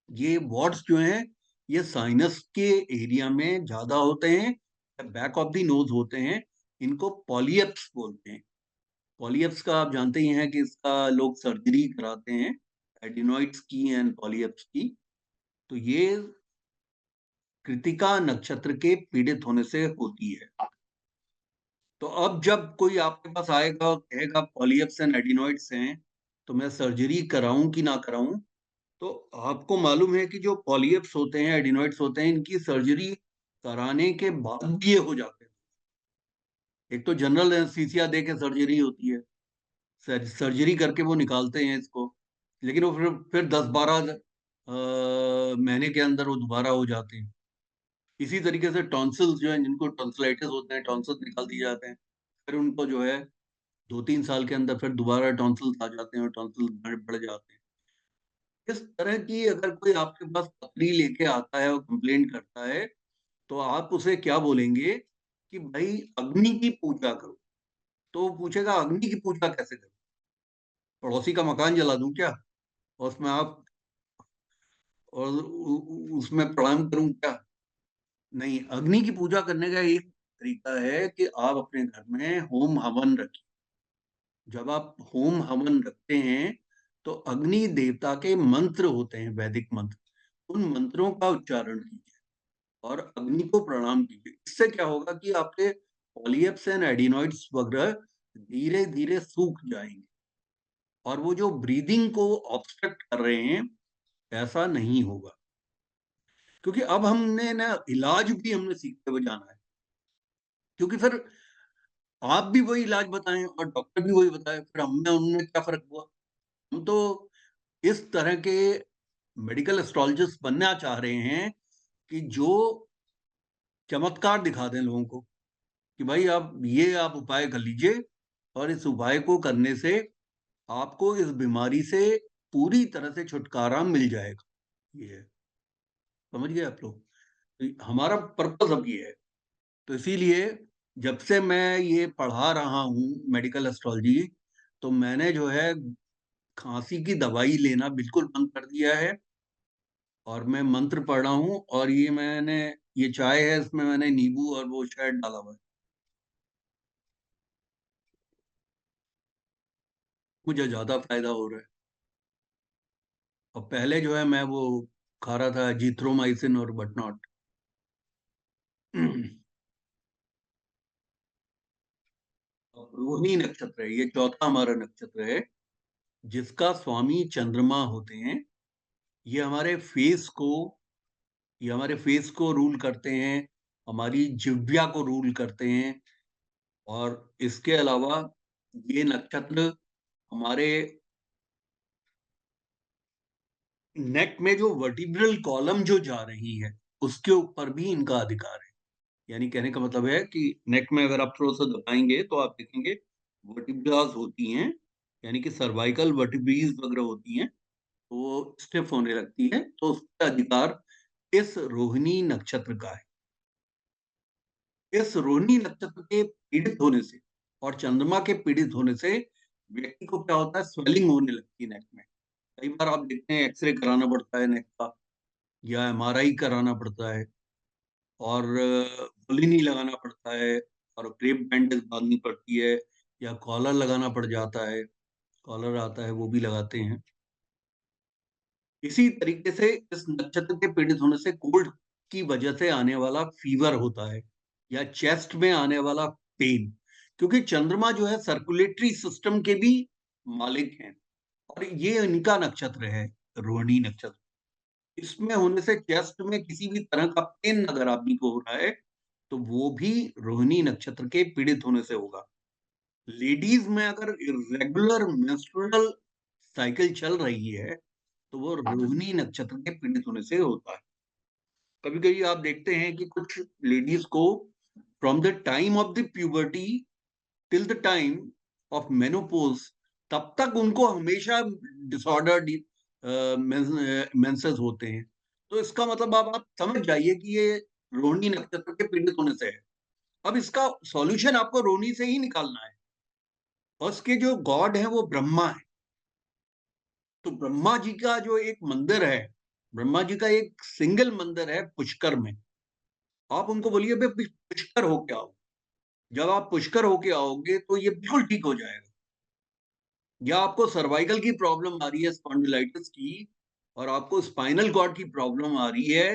ये वॉट्स जो हैं ये साइनस के एरिया में ज्यादा होते हैं, बैक ऑफ द नोज होते हैं, इनको पॉलियप्स बोलते हैं। पॉलियप्स का आप जानते ही हैं कि इसका लोग सर्जरी कराते हैं, एडिनॉइड्स की एंड पॉलियप्स की। तो ये कृतिका नक्षत्र के पीड़ित होने से होती है। तो अब जब कोई आपके पास आएगा और कहेगा पॉलियप्स एंड एडिनॉइड्स हैं तो मैं सर्जरी कराऊं कि ना कराऊं, तो आपको मालूम है कि जो पॉलियप्स होते हैं, एडिनॉइड्स होते हैं, इनकी सर्जरी कराने के बाद भी ये हो जाते हैं। एक तो जनरल एनेस्थीसिया दे के सर्जरी होती है, सर्जरी करके वो निकालते हैं इसको, लेकिन वो फिर 10-12 महीने के अंदर वो दोबारा हो जाते हैं। इसी तरीके से टॉन्सिल्स जो है, जिनको टॉन्सिलाइटिस होते हैं, टॉन्सिल्स निकाल दिए जाते हैं, फिर उनको जो है 2-3 साल के अंदर फिर दोबारा टॉन्सिल्स आ जाते हैं और टॉन्सिल्स बढ़ जाते हैं। इस तरह की अगर कोई आपके पास पथरी लेके आता है और कंप्लेन करता है तो आप उसे क्या बोलेंगे कि भाई अग्नि की पूजा करो, तो वो पूछेगा अग्नि की पूजा कैसे करूं, पड़ोसी का मकान जला दूं क्या, और उसमें आप और उसमें प्रणाम करूं क्या? नहीं, अग्नि की पूजा करने का एक तरीका है कि आप अपने घर में होम हवन रखिए। जब आप होम हवन रखते हैं तो अग्नि देवता के मंत्र होते हैं, वैदिक मंत्र, उन मंत्रों का उच्चारण कीजिए और अग्नि को प्रणाम कीजिए। इससे क्या होगा कि आपके पॉलियप्स एंड एडिनॉइड्स वगैरह धीरे धीरे सूख जाएंगे और वो जो ब्रीदिंग को ऑब्स्ट्रक्ट कर रहे हैं ऐसा नहीं होगा। क्योंकि अब हमने ना इलाज भी हमने सीखते हुए जाना है, क्योंकि फिर आप भी वही इलाज बताएं और डॉक्टर भी वही बताए, फिर हमने उनमें क्या फर्क हुआ? हम तो इस तरह के मेडिकल एस्ट्रोलॉजिस्ट बनना चाह रहे हैं कि जो चमत्कार दिखा दें लोगों को कि भाई आप उपाय कर लीजिए, और इस उपाय को करने से आपको इस बीमारी से पूरी तरह से छुटकारा मिल जाएगा। ये है, समझ गए आप लोग? तो हमारा पर्पस अब ये है। तो इसीलिए जब से मैं ये पढ़ा रहा हूँ मेडिकल एस्ट्रोलॉजी, तो मैंने जो है खांसी की दवाई लेना बिल्कुल बंद कर दिया है, और मैं मंत्र पढ़ रहा हूँ। और ये चाय है, इसमें मैंने नींबू और वो शहद डाला हुआ है, मुझे ज्यादा फायदा हो रहा है। और पहले जो है मैं वो खा रहा था जिथ्रोमाइसिन और बटनॉट। रोहिणी नक्षत्र है, ये चौथा हमारा नक्षत्र है, जिसका स्वामी चंद्रमा होते हैं। ये हमारे फेस को ये हमारे फेस को रूल करते हैं, हमारी जिह्वा को रूल करते हैं। और इसके अलावा ये नक्षत्र हमारे नेक में जो वर्टिब्रल कॉलम जो जा रही है, उसके ऊपर भी इनका अधिकार है। यानी कहने का मतलब है कि नेक में अगर आप थोड़ा सा दबाएंगे तो आप देखेंगे वर्टिब्रास होती हैं, यानी कि सर्वाइकल वर्टिब्रीज वगैरह होती हैं, तो वो स्टिफ होने लगती है, तो उसका अधिकार इस रोहिणी नक्षत्र का है। इस रोहिणी नक्षत्र के पीड़ित होने से और चंद्रमा के पीड़ित होने से व्यक्ति को क्या होता है, स्वेलिंग होने लगती है नेक में। कई बार आप देखते हैं एक्सरे कराना पड़ता है नेक का, या एमआरआई कराना पड़ता है, और नहीं लगाना पड़ता है, और क्रेप बैंडेज बांधनी पड़ती है, या कॉलर लगाना पड़ जाता है, कॉलर आता है वो भी लगाते हैं। इसी तरीके से इस नक्षत्र के पीड़ित होने से कोल्ड की वजह से आने वाला फीवर होता है, या चेस्ट में आने वाला पेन, क्योंकि चंद्रमा जो है सर्कुलेटरी सिस्टम के भी मालिक हैं, और ये इनका नक्षत्र है, रोहिणी नक्षत्र। इसमें होने से चेस्ट में किसी भी तरह का पेन अगर आदमी को हो रहा है, तो वो भी रोहिणी नक्षत्र के पीड़ित होने से होगा। लेडीज में अगर रेगुलर मेंस्ट्रुअल साइकिल चल रही है, तो वो रोहिणी नक्षत्र के पीड़ित होने से होता है। कभी कभी आप देखते हैं कि कुछ लेडीज को from the time of the puberty till the time of menopause, तब तक उनको हमेशा डिसऑर्डर मेंसेस होते हैं। तो इसका मतलब आप समझ जाइए कि ये रोहिणी नक्षत्र के पीड़ित होने से है। अब इसका सॉल्यूशन आपको रोहिणी से ही निकालना है, और उसके जो गॉड है वो ब्रह्मा है। तो ब्रह्मा जी का जो एक मंदिर है, ब्रह्मा जी का एक सिंगल मंदिर है पुष्कर में। आप उनको बोलिए भाई पुष्कर होके आओ। जब आप पुष्कर होके आओगे तो ये बिल्कुल ठीक हो जाएगा। या आपको सर्वाइकल की प्रॉब्लम आ रही है, स्पॉन्डिलाइटिस की, और आपको स्पाइनल कॉर्ड की प्रॉब्लम आ रही है,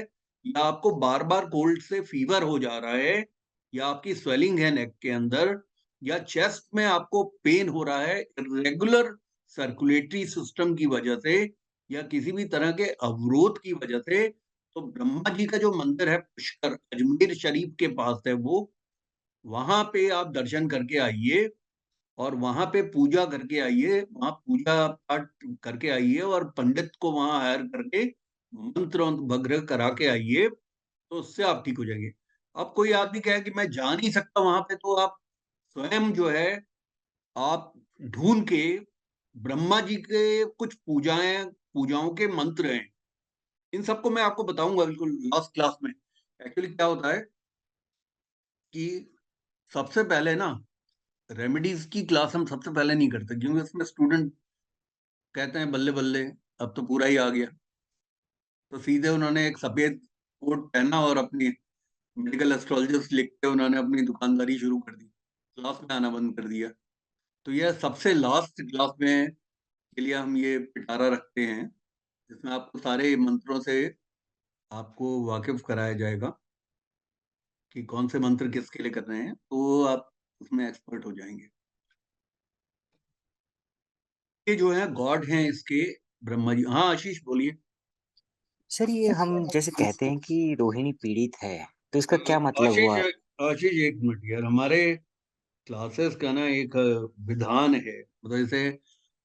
या आपको बार बार कोल्ड से फीवर हो जा रहा है, या आपकी स्वेलिंग है नेक के अंदर, या चेस्ट में आपको पेन हो रहा है रेगुलर सर्कुलेटरी सिस्टम की वजह से, या किसी भी तरह के अवरोध की वजह से, तो ब्रह्मा जी का जो मंदिर है पुष्कर, अजमेर शरीफ के पास है वो, वहां पे आप दर्शन करके आइए, और वहां पे पूजा करके आइए, वहां पूजा पाठ करके आइए, और पंडित को वहां हायर करके मंत्र वगैरह करा के आइए, तो उससे आप ठीक हो जाएंगे। अब कोई आदमी कहे कि मैं जा नहीं सकता वहां पे, तो आप स्वयं जो है आप ढूंढ के ब्रह्मा जी के कुछ पूजाओं के मंत्र हैं, इन सबको मैं आपको बताऊंगा बिल्कुल लास्ट क्लास में। एक्चुअली क्या होता है कि सबसे पहले ना, रेमेडीज की क्लास हम सबसे पहले नहीं करते, क्योंकि उसमें स्टूडेंट कहते हैं बल्ले बल्ले, अब तो पूरा ही आ गया। तो सीधे उन्होंने एक सफेद कोट पहना और अपनी मेडिकल एस्ट्रोलॉजिस्ट लिख के उन्होंने अपनी दुकानदारी शुरू कर दी, क्लास में आना बंद कर दिया। तो यह सबसे लास्ट क्लास में के लिए हम ये पिटारा रखते हैं, जिसमें आपको सारे मंत्रों से आपको वाकिफ कराया जाएगा कि कौन से मंत्र किसके लिए कर रहे हैं, तो आप उसमें एक्सपर्ट हो जाएंगे। ये जो है गॉड हैं इसके, ब्रह्मा जी। हाँ आशीष बोलिए। सर ये हम जैसे कहते हैं कि रोहिणी पीड़ित है, तो इसका क्या मतलब आशीष हुआ? आशीष एक मिनट यार, हमारे क्लासेस का ना एक विधान है, मतलब जैसे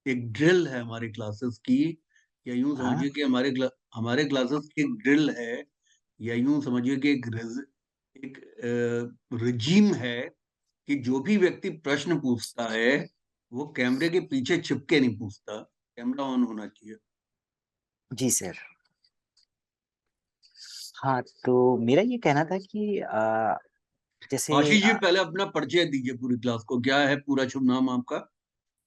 एक ड्रिल है हमारी क्लासेस की, या यूं हाँ। समझिए कि हमारे क्लासेस की एक ड्रिल है, या यूं समझिए कि एक रिजीम है कि जो भी व्यक्ति प्रश्न पूछता है वो कैमरे के पीछे छिपके नहीं पूछता, कैमरा ऑन होना चाहिए। जी सर। हाँ, तो मेरा ये कहना था कि जैसे आशीष जी पहले अपना परिचय दीजिए पूरी क्लास को, क्या है पूरा शुभ नाम आपका?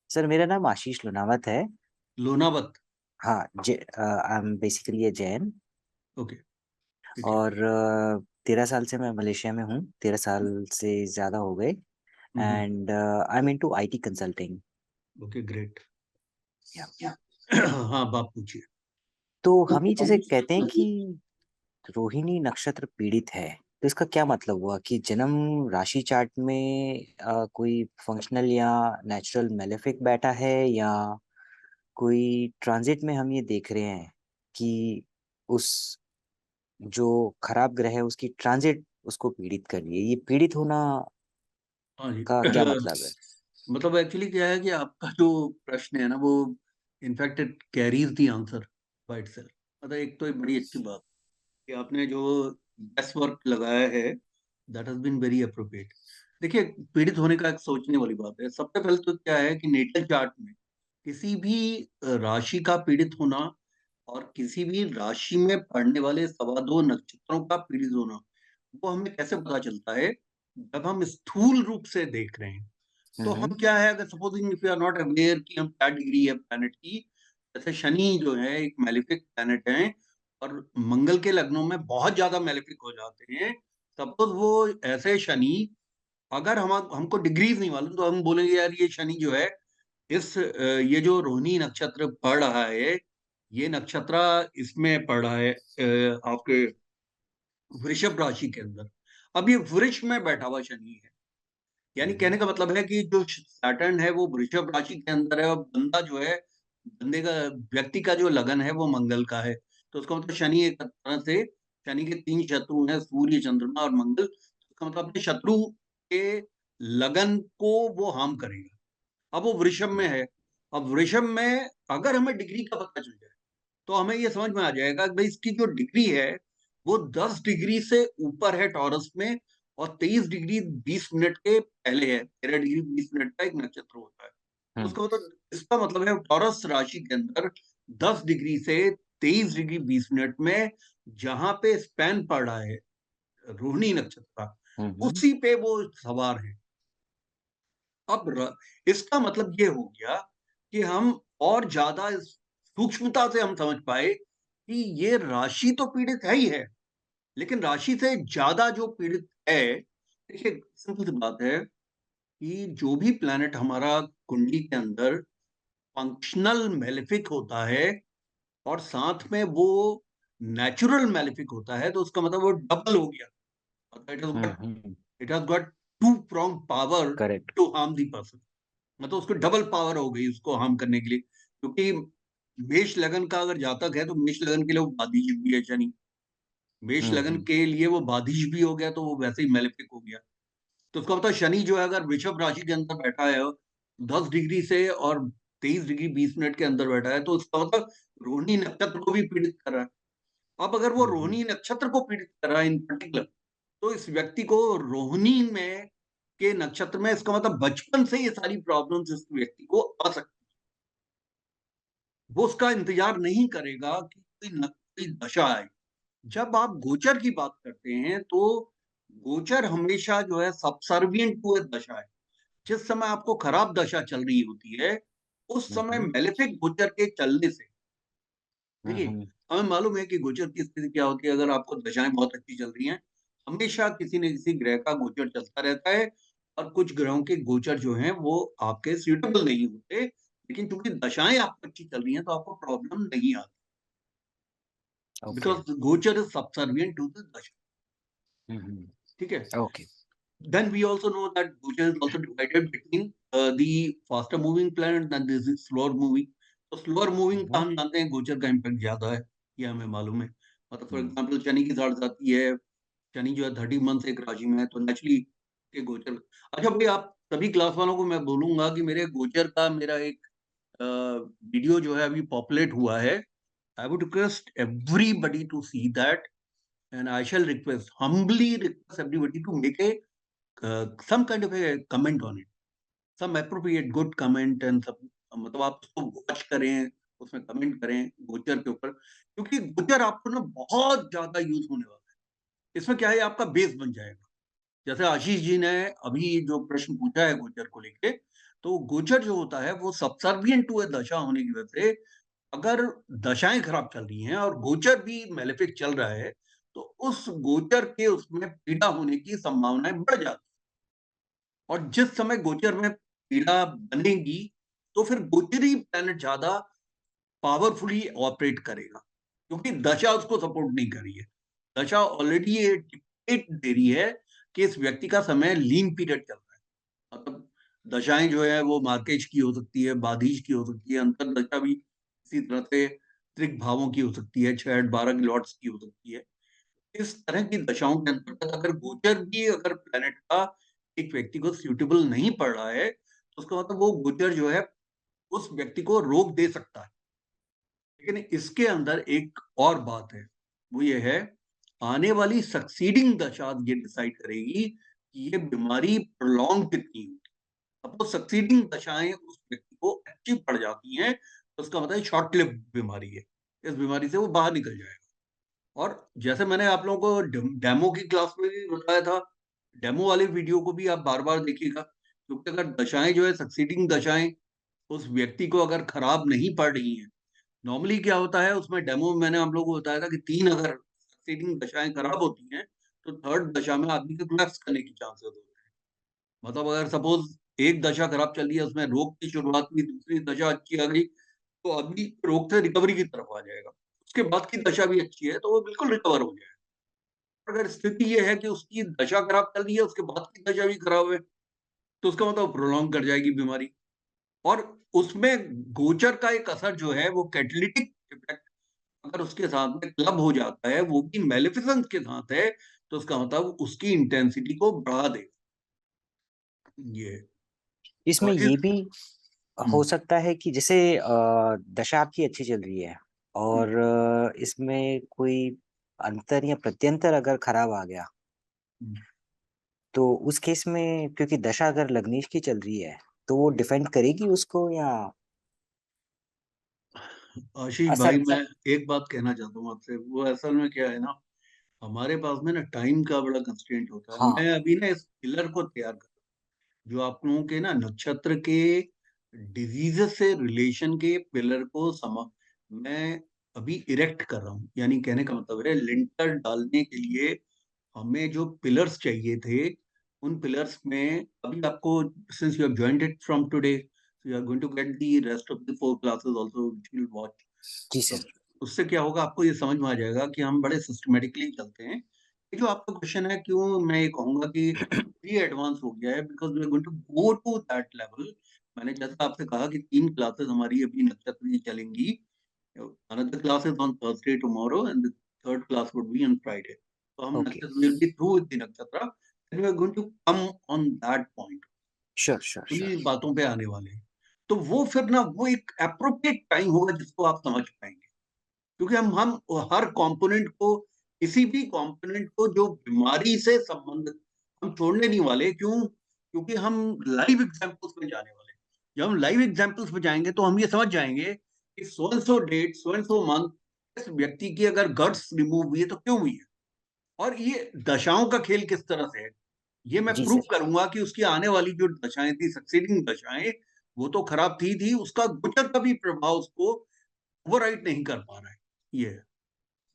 सर, मेरा नाम आशीष लोनावत है। लोनावत। हाँ, I am basically A Jain. Okay, ठीक है। और 13 साल से मैं मलेशिया में हूँ, 13 साल से ज़्यादा हो गए। And I am into IT consulting. Okay, great. या हाँ, बाप पूछिए। तो हम ही जैसे कहते हैं कि रोहिणी नक्षत्र पीड़ित है, तो इसका क्या मतलब हुआ कि जन्म राशि चार्ट में कोई फंक्शनल या नेचुरल मेलेफिक बैठा है, या कोई ट्रांजिट में हम ये देख रहे हैं कि उस जो खराब ग्रह है उसकी ट्रांजिट उसको पीड़ित कर रही है। ये पीड़ित होना हाँ जी। का क्या मतलब है? मतलब एक्चुअली क्या है कि आपका जो प्रश्न है ना, वो in fact it carries the answer by itself. मतलब एक तो एक बड़ी अच्छी बात कि आपने जो बेस्ट वर्क लगाया है, that has been very appropriate. देखिए, पीड़ित होने का एक सोचने वाली बात है। सबसे पहले तो क्या है कि नेटल चार्ट में किसी भी राशि का पीड़ित होना और किसी भी राशि में पड़ने वाले सवा दो नक्षत्रों का पीड़ित होना, वो हमें कैसे पता चलता है? जब हम स्थूल रूप से देख रहे हैं तो हम क्या है, अगर supposing if you are not aware कि हम क्या डिग्री है प्लैनेट की, जैसे शनि जो है एक मैलिफिक प्लैनेट है और मंगल के लग्नों में बहुत ज्यादा मैलिफिक हो जाते हैं। सपोज वो ऐसे शनि, अगर हम हमको डिग्रीज नहीं मालूम तो हम बोलेंगे यार ये शनि जो है ये जो रोहिणी नक्षत्र पड़ रहा है, ये नक्षत्र इसमें पड़ रहा है आपके वृषभ राशि के अंदर। अब ये वृष में बैठा हुआ शनि है, यानी कहने का मतलब है कि जो सैटर्न है वो वृषभ राशि के अंदर है और बंदा जो है, बंदे का, व्यक्ति का जो लगन है वो मंगल का है। तो उसका मतलब शनि एक तरह से, शनि के तीन शत्रु हैं, सूर्य, चंद्रमा और मंगल। तो उसका मतलब अपने शत्रु के लगन को वो हार्म करेगा। अब वो वृषभ में है। अब वृषभ में अगर हमें डिग्री का पता चल जाए तो हमें ये समझ में आ जाएगा कि भाई इसकी जो डिग्री है वो 10 डिग्री से ऊपर है टॉरस में, और 23 डिग्री 20 मिनट के पहले है। 13 डिग्री 20 मिनट का एक नक्षत्र होता है। तो हम्म उसका मतलब, इसका मतलब है टॉरस राशि के अंदर 10 डिग्री से 23 डिग्री 20 मिनट में जहां पे स्पैन पड़ रहा है रोहिणी नक्षत्र का, हम्म उसी पे वो सवार है। अब इसका मतलब ये हो गया कि हम और ज्यादा सूक्ष्मता से हम समझ पाए कि ये राशि तो पीड़ित है ही है, लेकिन राशि से ज्यादा जो पीड़ित है, देखिए सिंपल सी बात है कि जो भी प्लैनेट हमारा कुंडली के अंदर फंक्शनल मेलेफिक होता है और साथ में वो नेचुरल मेलेफिक होता है, तो उसका मतलब वो डबल हो गया। मतलब hmm it has got two prong power correct. To harm the person. मतलब उसको डबल पावर हो गई उसको हार्म करने के लिए, क्योंकि मेष लगन का अगर जातक है तो मेष लगन के लिए वो बाधिश भी है शनि। मेष लगन हम्म के लिए वो बाधिश भी हो गया तो वो वैसे ही मेलेफिक हो गया। तो उसका मतलब शनि जो है अगर वृषभ राशि के अंदर बैठा है 10 डिग्री से और 23 डिग्री 20 मिनट के अंदर बैठा है, तो उसका मतलब रोहिणी नक्षत्र को भी पीड़ित कर रहा है। अब अगर वो हम्म रोहिणी नक्षत्र को पीड़ित कर रहा है इन पर्टिकुलर, तो इस व्यक्ति को रोहिणी में के नक्षत्र में, इसका मतलब बचपन से ये सारी प्रॉब्लम्स इस व्यक्ति को आ सकती। वो उसका इंतजार नहीं करेगा कि कोई दशा आए। जब आप गोचर की बात करते हैं तो गोचर हमेशा जो है सबसर्वियंट टू ए दशा है। जिस समय आपको खराब दशा चल रही होती है उस समय हम्म मेलेफिक गोचर के चलने से, देखिए हम्म हमें मालूम है कि गोचर की स्थिति क्या होती है। अगर आपको दशाएं बहुत अच्छी चल रही हैं, हमेशा किसी न किसी ग्रह का गोचर चलता रहता है, और कुछ ग्रहों के गोचर जो हैं वो आपके सूटेबल नहीं होते, लेकिन चूंकि दशाएं आपको अच्छी चल रही हैं तो आपको प्रॉब्लम नहीं आती, ओके। बिकॉज गोचर इज सबसर्वियंट टू द दशा। हम्म ठीक है। Okay. Then we also know that Gochar is also divided between the faster moving planet and this is slower moving. तो slower moving का हम्म हम जानते हैं गोचर का इम्पैक्ट ज्यादा है, ये हमें मालूम है। मतलब फॉर हम्म एग्जाम्पल शनि की साढ़ साथी है, शनि जो है 30 मंथ एक राशि में है, तो नेचुरली के गोचर। अच्छा भाई, आप सभी क्लास वालों को मैं बोलूंगा कि मेरे गोचर का मेरा एक वीडियो जो है अभी पॉपुलेट हुआ है। I would request everybody to see that. and I shall humbly request everybody to make some kind of a comment on it, some appropriate good comment and सब, मतलब आप उसको वॉच करें, उसमें कमेंट करें गोचर के ऊपर, क्योंकि गोचर आपको ना बहुत ज्यादा यूज होने वाला है। इसमें क्या है, आपका बेस बन जाएगा। जैसे आशीष जी ने अभी जो प्रश्न पूछा है गोचर को लेके, तो गोचर जो होता है वो सबसर्वियंट टू ए दशा होने की वजह से, अगर दशाएं खराब चल रही हैं और गोचर भी मेलेफिक चल रहा है, तो उस गोचर के उसमें पीड़ा होने की संभावनाएं बढ़ जाती हैं। और जिस समय गोचर में पीड़ा बनेगी, तो फिर गोचरी प्लैनेट ज्यादा पावरफुली ऑपरेट करेगा, क्योंकि दशा उसको सपोर्ट नहीं कर रही है। दशा ऑलरेडी ये डिक्टेट दे रही है कि इस व्यक्ति का समय लीन पीरियड चल रहा है। मतलब दशाएं जो है वो मार्केज की हो सकती है, बाधीज की हो सकती है, अंतर दशा भी इसी तरह से त्रिक भावों की हो सकती है, 6-8-12 की लॉट्स की हो सकती है। इस तरह की दशाओं के अंतर्गत अगर गोचर भी अगर प्लेनेट का एक व्यक्ति को सूटेबल नहीं पड़ रहा है, तो उसका मतलब वो गोचर जो है उस व्यक्ति को रोक दे सकता है। लेकिन इसके अंदर एक और बात है, वो ये है, आने वाली सक्सीडिंग दशा ये डिसाइड करेगी कि ये बीमारी प्रोलॉन्ग कितनी होगी। सपोज सक्सीडिंग दशाएं उस व्यक्ति को अच्छी पड़ जाती हैं, तो उसका मतलब शॉर्ट लिव बीमारी है, इस बीमारी से वो बाहर निकल जाएगा। और जैसे मैंने आप लोगों को डेमो की क्लास में भी बताया था, डेमो वाले वीडियो को भी आप बार बार देखिएगा, क्योंकि अगर दशाएं जो है सक्सीडिंग दशाएं उस व्यक्ति को अगर खराब नहीं पड़ रही हैं, नॉर्मली क्या होता है उसमें डेमो में मैंने हम लोग को बताया था कि 3 अगर सक्सीडिंग दशाएं खराब होती हैं, तो थर्ड दशा में आदमी के कोलैप्स करने की चांसेस होते हैं। मतलब अगर सपोज एक दशा खराब चल रही है, उसमें रोग की शुरुआत हुई, दूसरी दशा अच्छी आ गई, तो आदमी रोग से रिकवरी की तरफ आ जाएगा। उसके बाद की दशा भी अच्छी है तो वो बिल्कुल रिकवर हो जाएगा। अगर स्थिति ये है कि उसकी दशा खराब चल रही है, उसके बाद की दशा भी खराब है, तो उसका मतलब प्रोलॉन्ग कर जाएगी बीमारी। और उसमें गोचर का एक असर जो है वो कैटलिटिक इफेक्ट अगर उसके साथ में क्लब हो जाता है, वो भी मेलेफिसेंस के साथ है, तो उसका मतलब उसकी इंटेंसिटी को बढ़ा दे। ये इसमें और ये इस भी हो हम्म, सकता है कि जैसे दशा आपकी अच्छी चल रही है हम्म, और इसमें कोई अंतर या प्रत्यंतर अगर खराब आ गया, हम्म। तो उस केस में क्योंकि दशा अगर लग्नेश की चल रही है, तो वो डिफेंड करेगी उसको या आशीष भाई, असर। मैं एक बात कहना चाहता हूँ आपसे, वो असल में क्या है ना, हमारे पास में ना टाइम का बड़ा कंस्ट्रेंट होता है। हाँ मैं अभी ना इस पिलर को तैयार कर, जो आप लोगों के ना नक्षत्र के डिजीजेस से रिलेशन के पिलर को मैं अभी इरेक्ट कर रहा हूँ। यानी कहने का मतलब है, लिंटर डालने के लिए हमें जो पिलर्स चाहिए थे, उन पिलर्स में अभी आपको, since you have joined it from today, so you are going to get the rest of the 4 classes also which you will watch. जी तो सर। उससे क्या होगा, आपको ये समझ में आ जाएगा कि हम बड़े सिस्टमेटिकली चलते हैं। ये जो आपका क्वेश्चन है, क्यों मैं ये कहूंगा कि ये एडवांस हो गया है, because we are going to go to that level. मैंने जैसा आपसे कहा कि 3 क्लासेस हमारी अभी नक्षत्र की चलेंगी। Another class is on Thursday tomorrow and the third class would be on Friday. तो हम okay. Nakshatra will be through with the nakshatra and we are going to come on that point. Sure sure sure. उन्हीं बातों पे आने वाले हैं। तो वो फिर ना वो एक अप्रोप्रिएट टाइम होगा जिसको आप समझ पाएंगे, क्योंकि हम हर कंपोनेंट को, किसी भी कंपोनेंट को जो बीमारी से संबंधित, हम छोड़ने नहीं वाले। क्यों? क्योंकि हम लाइव एग्जांपल्स में जाने वाले हैं। जब हम लाइव एग्जांपल्स में जाएंगे तो हम ये समझ जाएंगे कि so and so date, so and so month इस व्यक्ति की अगर गट्स रिमूव हुई है तो क्यों हुई है, और ये दशाओं का खेल किस तरह से है, ये मैं जी प्रूव सर। करूंगा कि उसकी आने वाली जो दशाएं थी, सक्सीडिंग दशाएं, वो तो खराब थी, उसका गोचर का भी प्रभाव उसको ओवरराइड नहीं कर पा रहा है। ये है।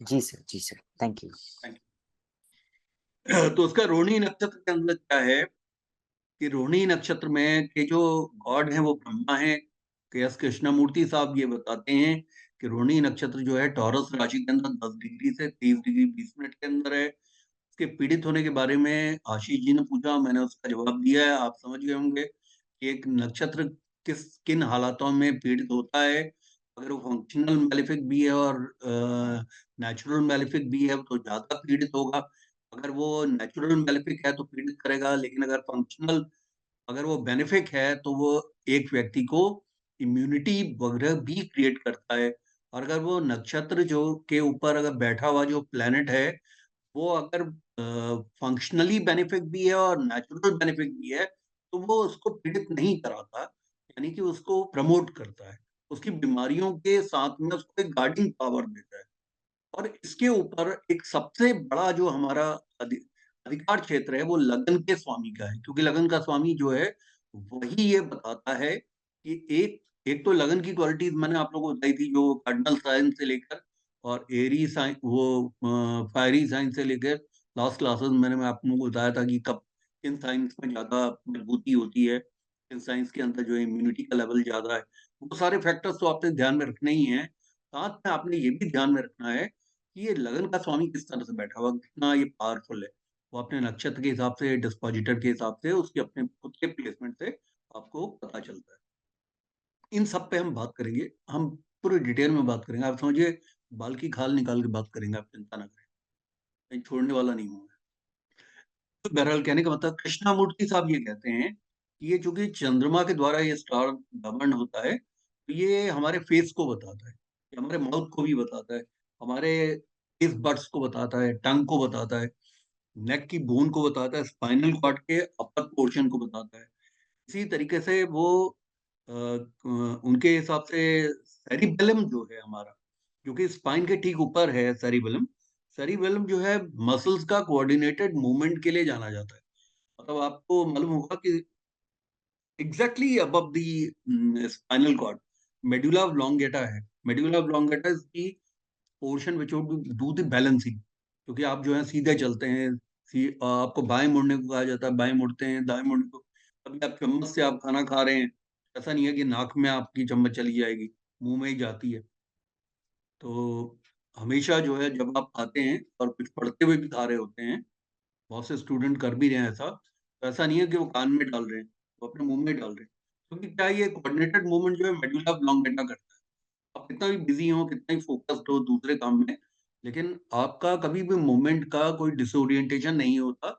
जी सर। जी सर। Thank you. तो उसका रोहिणी नक्षत्र के अंदर क्या है कि रोहिणी नक्षत्र में के जो गॉड हैं वो ब्रह्मा हैं। के एस कृष्णमूर्ति साहब ये बताते हैं कि रोहिणी नक्षत्र जो है टॉरस राशि के अंदर 10 डिग्री से 30 डिग्री 20 मिनट के अंदर है। उसके पीड़ित होने के बारे में आशीष जी ने पूछा, मैंने उसका जवाब दिया है, आप समझ गए होंगे कि एक नक्षत्र किन हालातों में पीड़ित होता है। अगर वो फंक्शनल मैलिफिक भी है और नेचुरल मैलिफिक भी है तो ज्यादा पीड़ित होगा। अगर वो नेचुरल मैलिफिक है तो पीड़ित करेगा, लेकिन अगर फंक्शनल, अगर वो बेनिफिक है तो वो एक व्यक्ति को इम्यूनिटी वगैरह भी क्रिएट करता है। और अगर वो नक्षत्र जो के ऊपर अगर बैठा हुआ जो प्लेनेट है वो अगर फंक्शनली बेनिफिक भी है और नेचुरल बेनिफिक भी है, तो वो उसको पीड़ित नहीं कराता, यानी कि उसको प्रमोट करता है। उसकी बीमारियों के साथ में उसको एक गार्डिंग पावर देता है। और इसके ऊपर एक सबसे बड़ा जो हमारा अधिकार क्षेत्र है वो लगन के स्वामी का है, क्योंकि लगन का स्वामी जो है वही ये बताता है कि एक एक तो लगन की क्वालिटीज मैंने आप लोगों को बताई थी, जो कार्डिनल साइन से लेकर और एरी साइन, वो फायरी साइन से लेकर लास्ट क्लासेस मैं आप लोगों को बताया था कि कब किन साइंस में ज्यादा मजबूती होती है, किन साइंस के अंदर जो इम्यूनिटी का लेवल ज्यादा है। वो सारे फैक्टर्स तो आपने ध्यान में रखने ही हैं। साथ में आपने ये भी ध्यान में रखना है कि ये लगन का स्वामी किस तरह से बैठा हुआ, कितना ये पावरफुल है। वो अपने नक्षत्र के हिसाब से, डिस्पोजिटर के हिसाब से, उसके अपने खुद के प्लेसमेंट से आपको पता चलता है। इन सब पे हम बात करेंगे, हम पूरे डिटेल में बात करेंगे। आप समझिए बाल की खाल निकाल के बात करेंगे, आप चिंता ना करें, कहीं छोड़ने वाला नहीं हूँ मैं। तो बहरहाल कहने का मतलब कृष्णामूर्ति साहब ये कहते हैं कि ये चूंकि चंद्रमा के द्वारा ये स्टार गवर्न होता है, तो ये हमारे फेस को बताता है, ये हमारे माउथ को भी बताता है, हमारे फेस बड्स को बताता है, टंग को बताता है, नेक की बोन को बताता है, स्पाइनल कॉर्ड के अपर पोर्शन को बताता है। इसी तरीके से वो उनके हिसाब से सेरिबेलम जो है हमारा, जो कि स्पाइन के ठीक ऊपर है, सेरिबेलम, सेरिबेलम जो है मसल्स का कोऑर्डिनेटेड मूवमेंट के लिए जाना जाता है। मतलब आपको मालूम होगा कि exactly above the spinal cord medulla oblongata है। Medulla oblongata is the portion which would do the balancing, क्योंकि आप जो है सीधे चलते हैं, आपको बाएं मुड़ने को कहा जाता है, बाएं मुड़ते हैं, दाएं मुड़ने को। अभी आप चम्मच से आप खाना खा रहे हैं, ऐसा नहीं है कि नाक में आपकी चम्मच चली जाएगी, मुंह में ही जाती है। तो हमेशा जो है जब आप खाते हैं और कुछ पढ़ते हुए भी खा रहे होते हैं, बहुत से स्टूडेंट कर भी रहे हैं ऐसा, तो ऐसा नहीं है कि वो कान में डाल रहे हैं, वो अपने मुंह में डाल रहे हैं, क्योंकि क्या ये कोऑर्डिनेटेड मूवमेंट जो है मेडुला ऑब्लोंगेटा करता है। आप कितना भी बिजी हो, कितना ही फोकस्ड हो दूसरे काम में, लेकिन आपका कभी भी मूवमेंट का कोई डिसोरिएंटेशन नहीं होता।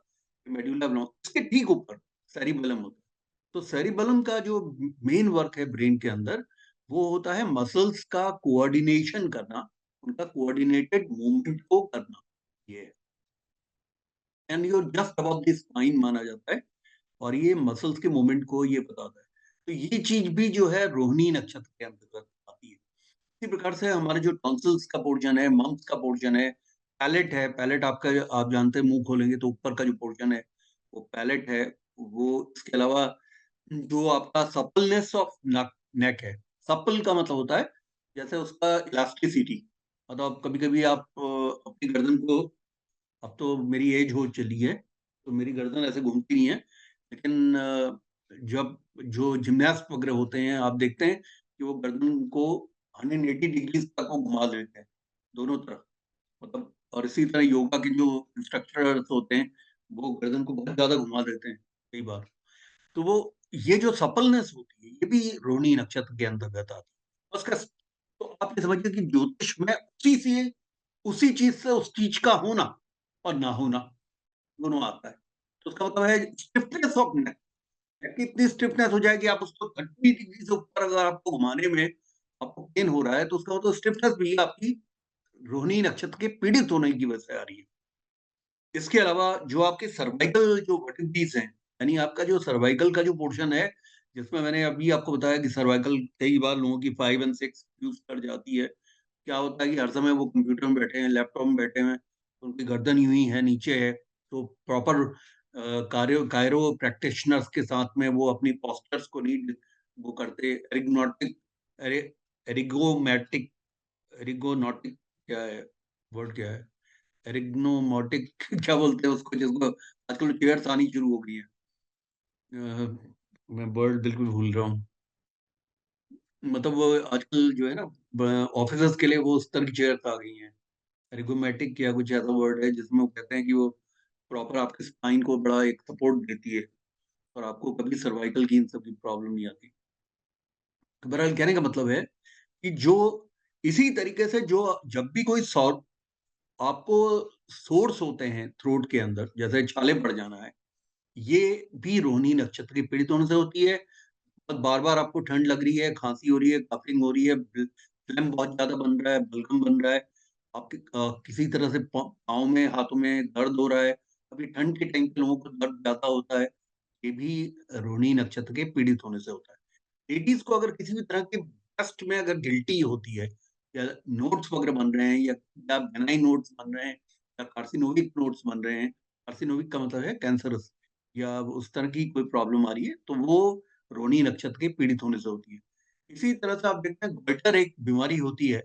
मेडुला ऑब्लोंग इसके ठीक ऊपर सेरिबेलम होता है। तो सेरिबेलम का जो मेन वर्क है ब्रेन के अंदर, वो होता है मसल्स का कोऑर्डिनेशन करना, उनका कोऑर्डिनेटेड मूवमेंट को करना। ये and your just above the spine माना जाता है, और ये मसल्स के मूवमेंट को ये बताता है। तो ये चीज भी जो है रोहिणी नक्षत्र के अंतर्गत आती है। इसी प्रकार से हमारे जो टॉन्सिल्स का पोर्शन है, मम्स का पोर्शन है, पैलेट है, पैलेट आपका आप जानते हैं मुंह खोलेंगे तो ऊपर का जो पोर्शन है वो पैलेट है। वो इसके अलावा जो आपका सपलनेस ऑफ नेक है, सपल का मतलब होता है जैसे उसका इलास्टिसिटी, मतलब कभी कभी आप अपनी गर्दन को, अब तो मेरी एज हो चली है तो मेरी गर्दन ऐसे घूमती नहीं है, लेकिन जब जो जिम्नास्ट वगैरह होते हैं आप देखते हैं कि वो गर्दन को 180 डिग्री तक वो घुमा देते हैं दोनों तरफ, मतलब। और इसी तरह योगा के जो इंस्ट्रक्टर्स होते हैं वो गर्दन को बहुत ज्यादा घुमा देते हैं कई बार। तो वो ये जो सपलनेस होती है ये भी रोहिणी नक्षत्र के अंतर्गत आती है उसका। तो आप ये समझिए कि ज्योतिष में उसी चीज से उस चीज का होना और ना होना दोनों आता है। तो उसका मतलब है स्टिफनेस ऑफ नेक, नेक इतनी स्टिफनेस हो जाए कि आप उसको 30 डिग्री से ऊपर अगर आपको घुमाने में आपको पेन हो रहा है, तो उसका मतलब स्टिफनेस भी आपकी रोहिणी नक्षत्र के पीड़ित होने की वजह से आ रही है। इसके अलावा जो आपके सर्वाइकल जो वर्टिब्रिज हैं, यानी आपका जो सर्वाइकल का जो पोर्शन है, जिसमें मैंने अभी आपको बताया कि सर्वाइकल कई बार लोगों की 5 और 6 यूज कर जाती है। क्या होता है कि हर समय वो कंप्यूटर में बैठे हैं, लैपटॉप में बैठे हैं, तो उनकी गर्दन यूं ही है, नीचे है। तो प्रॉपर कायरो प्रैक्टिशनर्स के साथ में वो अपनी पोस्चर्स को नीड वो करते, एरिग्नोटिक, एरिगोमेटिक, एरिगोनॉटिक, क्या है वर्ड, क्या है एरिग्नोमोटिक क्या बोलते हैं उसको, जिसको आजकल चेयर्स आनी शुरू हो गई है। मैं वर्ड बिल्कुल भूल रहा हूँ। मतलब वो आजकल जो है ना ऑफिसर्स के लिए वो उस तरह की चेयर्स आ गई हैं, एरिगोमेटिक या कुछ ऐसा वर्ड है जिसमें वो कहते हैं कि वो प्रॉपर आपके स्पाइन को बड़ा एक सपोर्ट देती है और आपको कभी सर्वाइकल की इन सब की प्रॉब्लम नहीं आती। तो बहरहाल कहने का मतलब है कि जो इसी तरीके से जो जब भी कोई आपको सोर्स होते हैं थ्रोट के अंदर, जैसे छाले पड़ जाना है, ये भी रोहिणी नक्षत्र के पीड़ित होने से होती है। और बार बार आपको ठंड लग रही है, खांसी हो रही है, कफिंग हो रही है, फ्लेम बहुत ज्यादा बन रहा है, बलगम बन रहा है, आपके किसी तरह से पाँव में हाथों में दर्द हो रहा है, अभी ठंड के टाइम पे लोगों को दर्द ज्यादा होता है, ये भी रोहिणी नक्षत्र के पीड़ित होने से होता है। लेडीज को अगर किसी भी तरह के ब्रेस्ट में अगर गिल्टी होती है, या नोट्स वगैरह बन रहे हैं, या बेनाइन नोट्स बन रहे हैं, या कार्सिनोविक नोट्स बन रहे हैं, कार्सिनोविक का मतलब है कैंसरस, या उस तरह की कोई प्रॉब्लम आ रही है, तो वो रोहिणी नक्षत्र के पीड़ित होने से होती है। इसी तरह से आप देखते हैं गटर एक बीमारी होती है,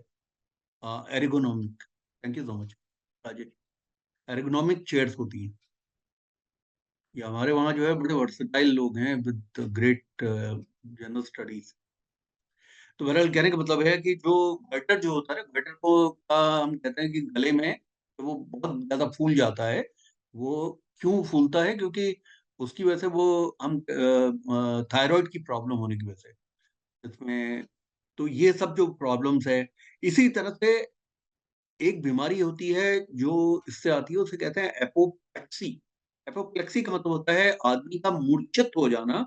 ergonomic, thank you so much Rajesh, ergonomic chairs होती हैं। ये हमारे वहाँ जो है बड़े वर्सेटाइल लोग हैं विद ग्रेट जनरल स्टडीज। तो बहरहाल कहने का मतलब है कि जो गटर जो होता है, गटर को का हम कहते हैं कि गले में तो वो बहुत ज्यादा फूल जाता है। वो क्यों फूलता है? क्योंकि उसकी वजह से वो हम थायराइड की प्रॉब्लम होने की वजह से इसमें, तो ये सब जो प्रॉब्लम्स है। इसी तरह से एक बीमारी होती है जो इससे आती है, उसे कहते हैं एपोप्लेक्सी। एपोप्लेक्सी का मतलब होता है आदमी का मूर्छित हो जाना,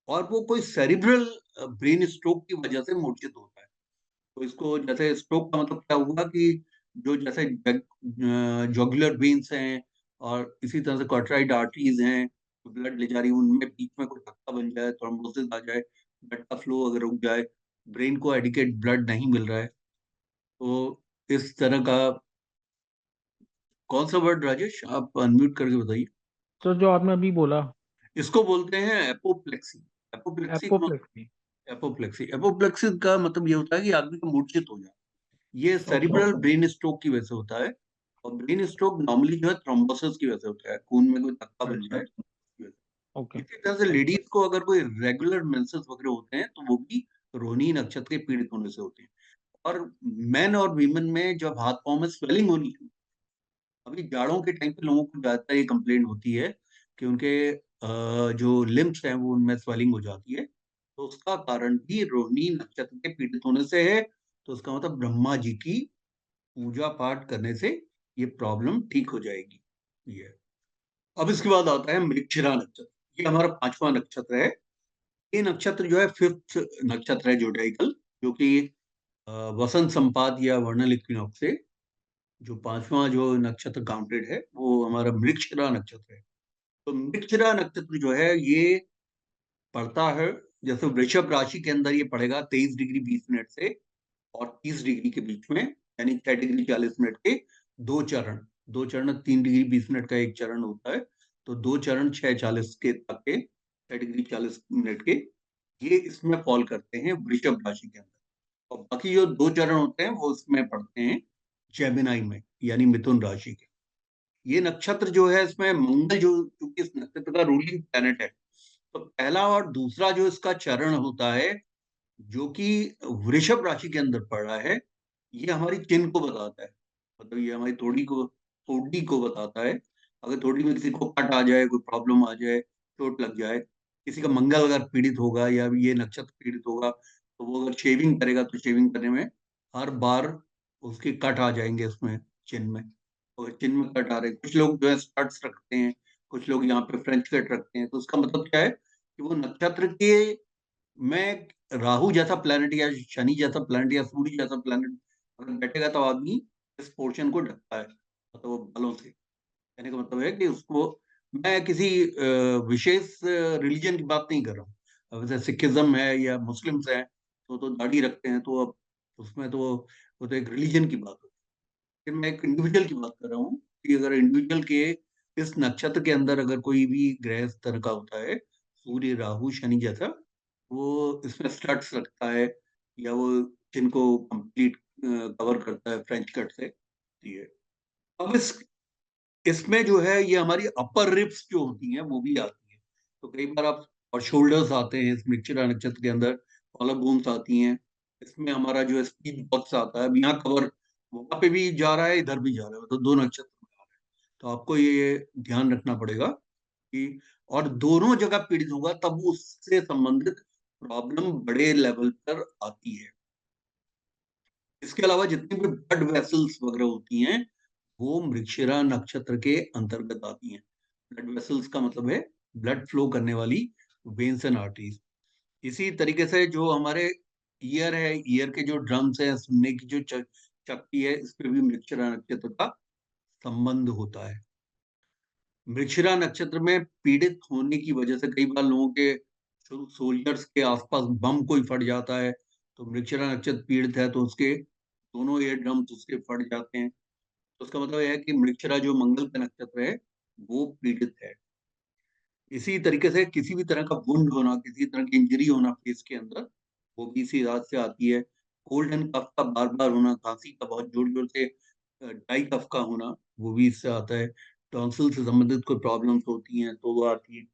और वो कोई सेरिब्रल ब्रेन स्ट्रोक की वजह से मूर्छित होता है। तो इसको जैसे स्ट्रोक का मतलब क्या हुआ कि जो जैसे जॉगुलर वेन्स हैं, और इसी तरह से कार्टराइड आर्टरीज हैं, ब्लड ले जा रही है, उनमें बीच में कोई धक्का बन जाए, थ्रोम्बोसिस आ जाए, ब्लड का फ्लो अगर रुक जाए, ब्रेन को एडिकेट ब्लड नहीं मिल रहा है, तो इस तरह का। कौन सा वर्ड राजेश, आप अनम्यूट करके बताइए। तो जो आपने अभी बोला इसको बोलते हैं एपोप्लेक्सी। एपोप्लेक्सी का एपोप्लेक्सी। एपोप्लेक्सी एपोप्लेक्सी का मतलब ये होता है कि आदमी का मूर्छित हो जाए। ये ओके सेरिब्रल ब्रेन स्ट्रोक की वजह से होता है, और ब्रेन स्ट्रोक नॉर्मली जो है थ्रोम्बोसिस की वजह से होता है, खून में कोई धक्का बन अच्छा जाए उसकी वजह ओके। से। इसी तरह से लेडीज को अगर कोई रेगुलर मेंसेस वगैरह होते हैं, तो वो भी रोहिणी नक्षत्र के पीड़ित होने से होते हैं। और मेन और वीमेन में जब हाथ पांव में स्वेलिंग होनी है, अभी जाड़ों के टाइम पे लोगों को ज्यादातर ये कंप्लेंट होती है कि उनके जो लिम्स हैं वो उनमें स्वेलिंग हो जाती है, तो उसका कारण भी रोहिणी नक्षत्र के पीड़ित होने से है। तो उसका मतलब ब्रह्मा जी की पूजा पाठ करने से ये प्रॉब्लम ठीक हो जाएगी। ये अब इसके बाद आता है मृगशिरा नक्षत्र। ये हमारा 5वां नक्षत्र है। ये नक्षत्र जो है 5th नक्षत्र है जोडाइकल, जो कि वसंत संपात या वर्णल इक्विनॉक्स से जो 5वां जो नक्षत्र काउंटेड है, वो हमारा मृगशिरा नक्षत्र है। तो मृगशिरा नक्षत्र जो है ये पड़ता है, जैसे वृषभ राशि के अंदर ये पड़ेगा 23 डिग्री 20 मिनट से और 30 डिग्री के बीच में, यानी 6 डिग्री 40 मिनट के दो चरण 3 डिग्री 20 मिनट का एक चरण होता है, तो दो चरण 6:40 के तक के, 6 डिग्री 40 मिनट के, ये इसमें फॉल करते हैं वृषभ राशि के अंदर। और बाकी जो दो चरण होते हैं वो इसमें पड़ते हैं जेमिनाई में, यानी मिथुन राशि के। ये नक्षत्र जो है, इसमें मंगल जो, क्योंकि इस नक्षत्र का रूलिंग प्लैनेट है, तो पहला और दूसरा जो इसका चरण होता है, जो कि वृषभ राशि के अंदर पड़ रहा है, ये हमारी चिन्ह को बताता है। मतलब ये हमारी थोड़ी को बताता है। अगर थोड़ी में किसी को कट आ जाए, कोई प्रॉब्लम आ जाए, चोट लग जाए, किसी का मंगल अगर पीड़ित होगा या ये नक्षत्र पीड़ित होगा, तो वो अगर शेविंग करेगा तो शेविंग करने में हर बार उसके कट आ जाएंगे उसमें, चिन्ह में। और चिन्ह में कट आ रहे हैं, कुछ लोग जो है स्टड्स रखते हैं, कुछ लोग यहाँ पे फ्रेंच कट रखते हैं, तो उसका मतलब क्या है कि वो नक्षत्र के में राहु जैसा प्लैनेट या शनि जैसा प्लैनेट या सूर्य जैसा प्लैनेट अगर बैठेगा, तो आदमी इस पोर्शन को ढकता है, मतलब वो बालों से। कहने का मतलब है कि उसको, मैं किसी विशेष रिलीजन की बात नहीं कर रहा हूँ। अब जैसे सिखिज्म है या मुस्लिम्स हैं, तो दाढ़ी रखते हैं, तो अब उसमें तो वो तो एक रिलीजन की बात होती है। फिर मैं एक इंडिविजुअल की बात कर रहा हूँ कि अगर इंडिविजुअल के इस नक्षत्र के अंदर अगर कोई भी ग्रह इस तरह का होता है, सूर्य राहु शनि जैसा, वो इसमें स्टड्स रखता है, या वो जिनको कंप्लीट कवर करता है फ्रेंच कट से, ये। अब इसमें जो है ये हमारी अपर रिब्स जो होती हैं वो भी आती है। तो कई बार आप, और शोल्डर्स आते हैं इस मृगशिरा नक्षत्र के अंदर, कॉलर बोन्स आती हैं, इसमें हमारा जो है स्पीच बॉक्स आता है। अब यहाँ कवर वहां पे भी जा रहा है, इधर भी जा रहा है, तो दो नक्षत्र में आ रहा है। तो आपको ये ध्यान रखना पड़ेगा कि, और दोनों जगह पीड़ित होगा तब उससे संबंधित प्रॉब्लम बड़े लेवल पर आती है। इसके अलावा जितनी भी ब्लड वेसल्स वगैरह होती हैं, वो मृगशिरा नक्षत्र के अंतर्गत आती हैं। ब्लड वेसल्स का मतलब है ब्लड फ्लो करने वाली वेन्स एंड आर्टरीज। इसी तरीके से जो हमारे ईयर है, ईयर के जो ड्रम्स हैं, सुनने की जो शक्ति है, इस पे भी मृगशिरा नक्षत्र का संबंध होता है। मृगशिरा नक्षत्र में पीड़ित होने की वजह से कई बार लोगों के सोल्जर्स के आसपास बम कोई फट जाता है, तो मृगशिरा नक्षत्र पीड़ित है तो उसके दोनों एयर ड्रम्स उसके फट जाते हैं। तो उसका मतलब है कि मृगशिरा जो मंगल का नक्षत्र है वो पीड़ित है। इसी तरीके से किसी भी तरह का वुंड होना, किसी तरह की इंजरी होना फेस के अंदर, वो भी इसी रात से आती है। कोल्ड एंड कफ का बार बार होना, खांसी का बहुत जोर जोर से ड्राई कफ का होना, वो भी इससे आता है। टॉन्सिल से संबंधित कोई प्रॉब्लम्स होती हैं तो वो आती है।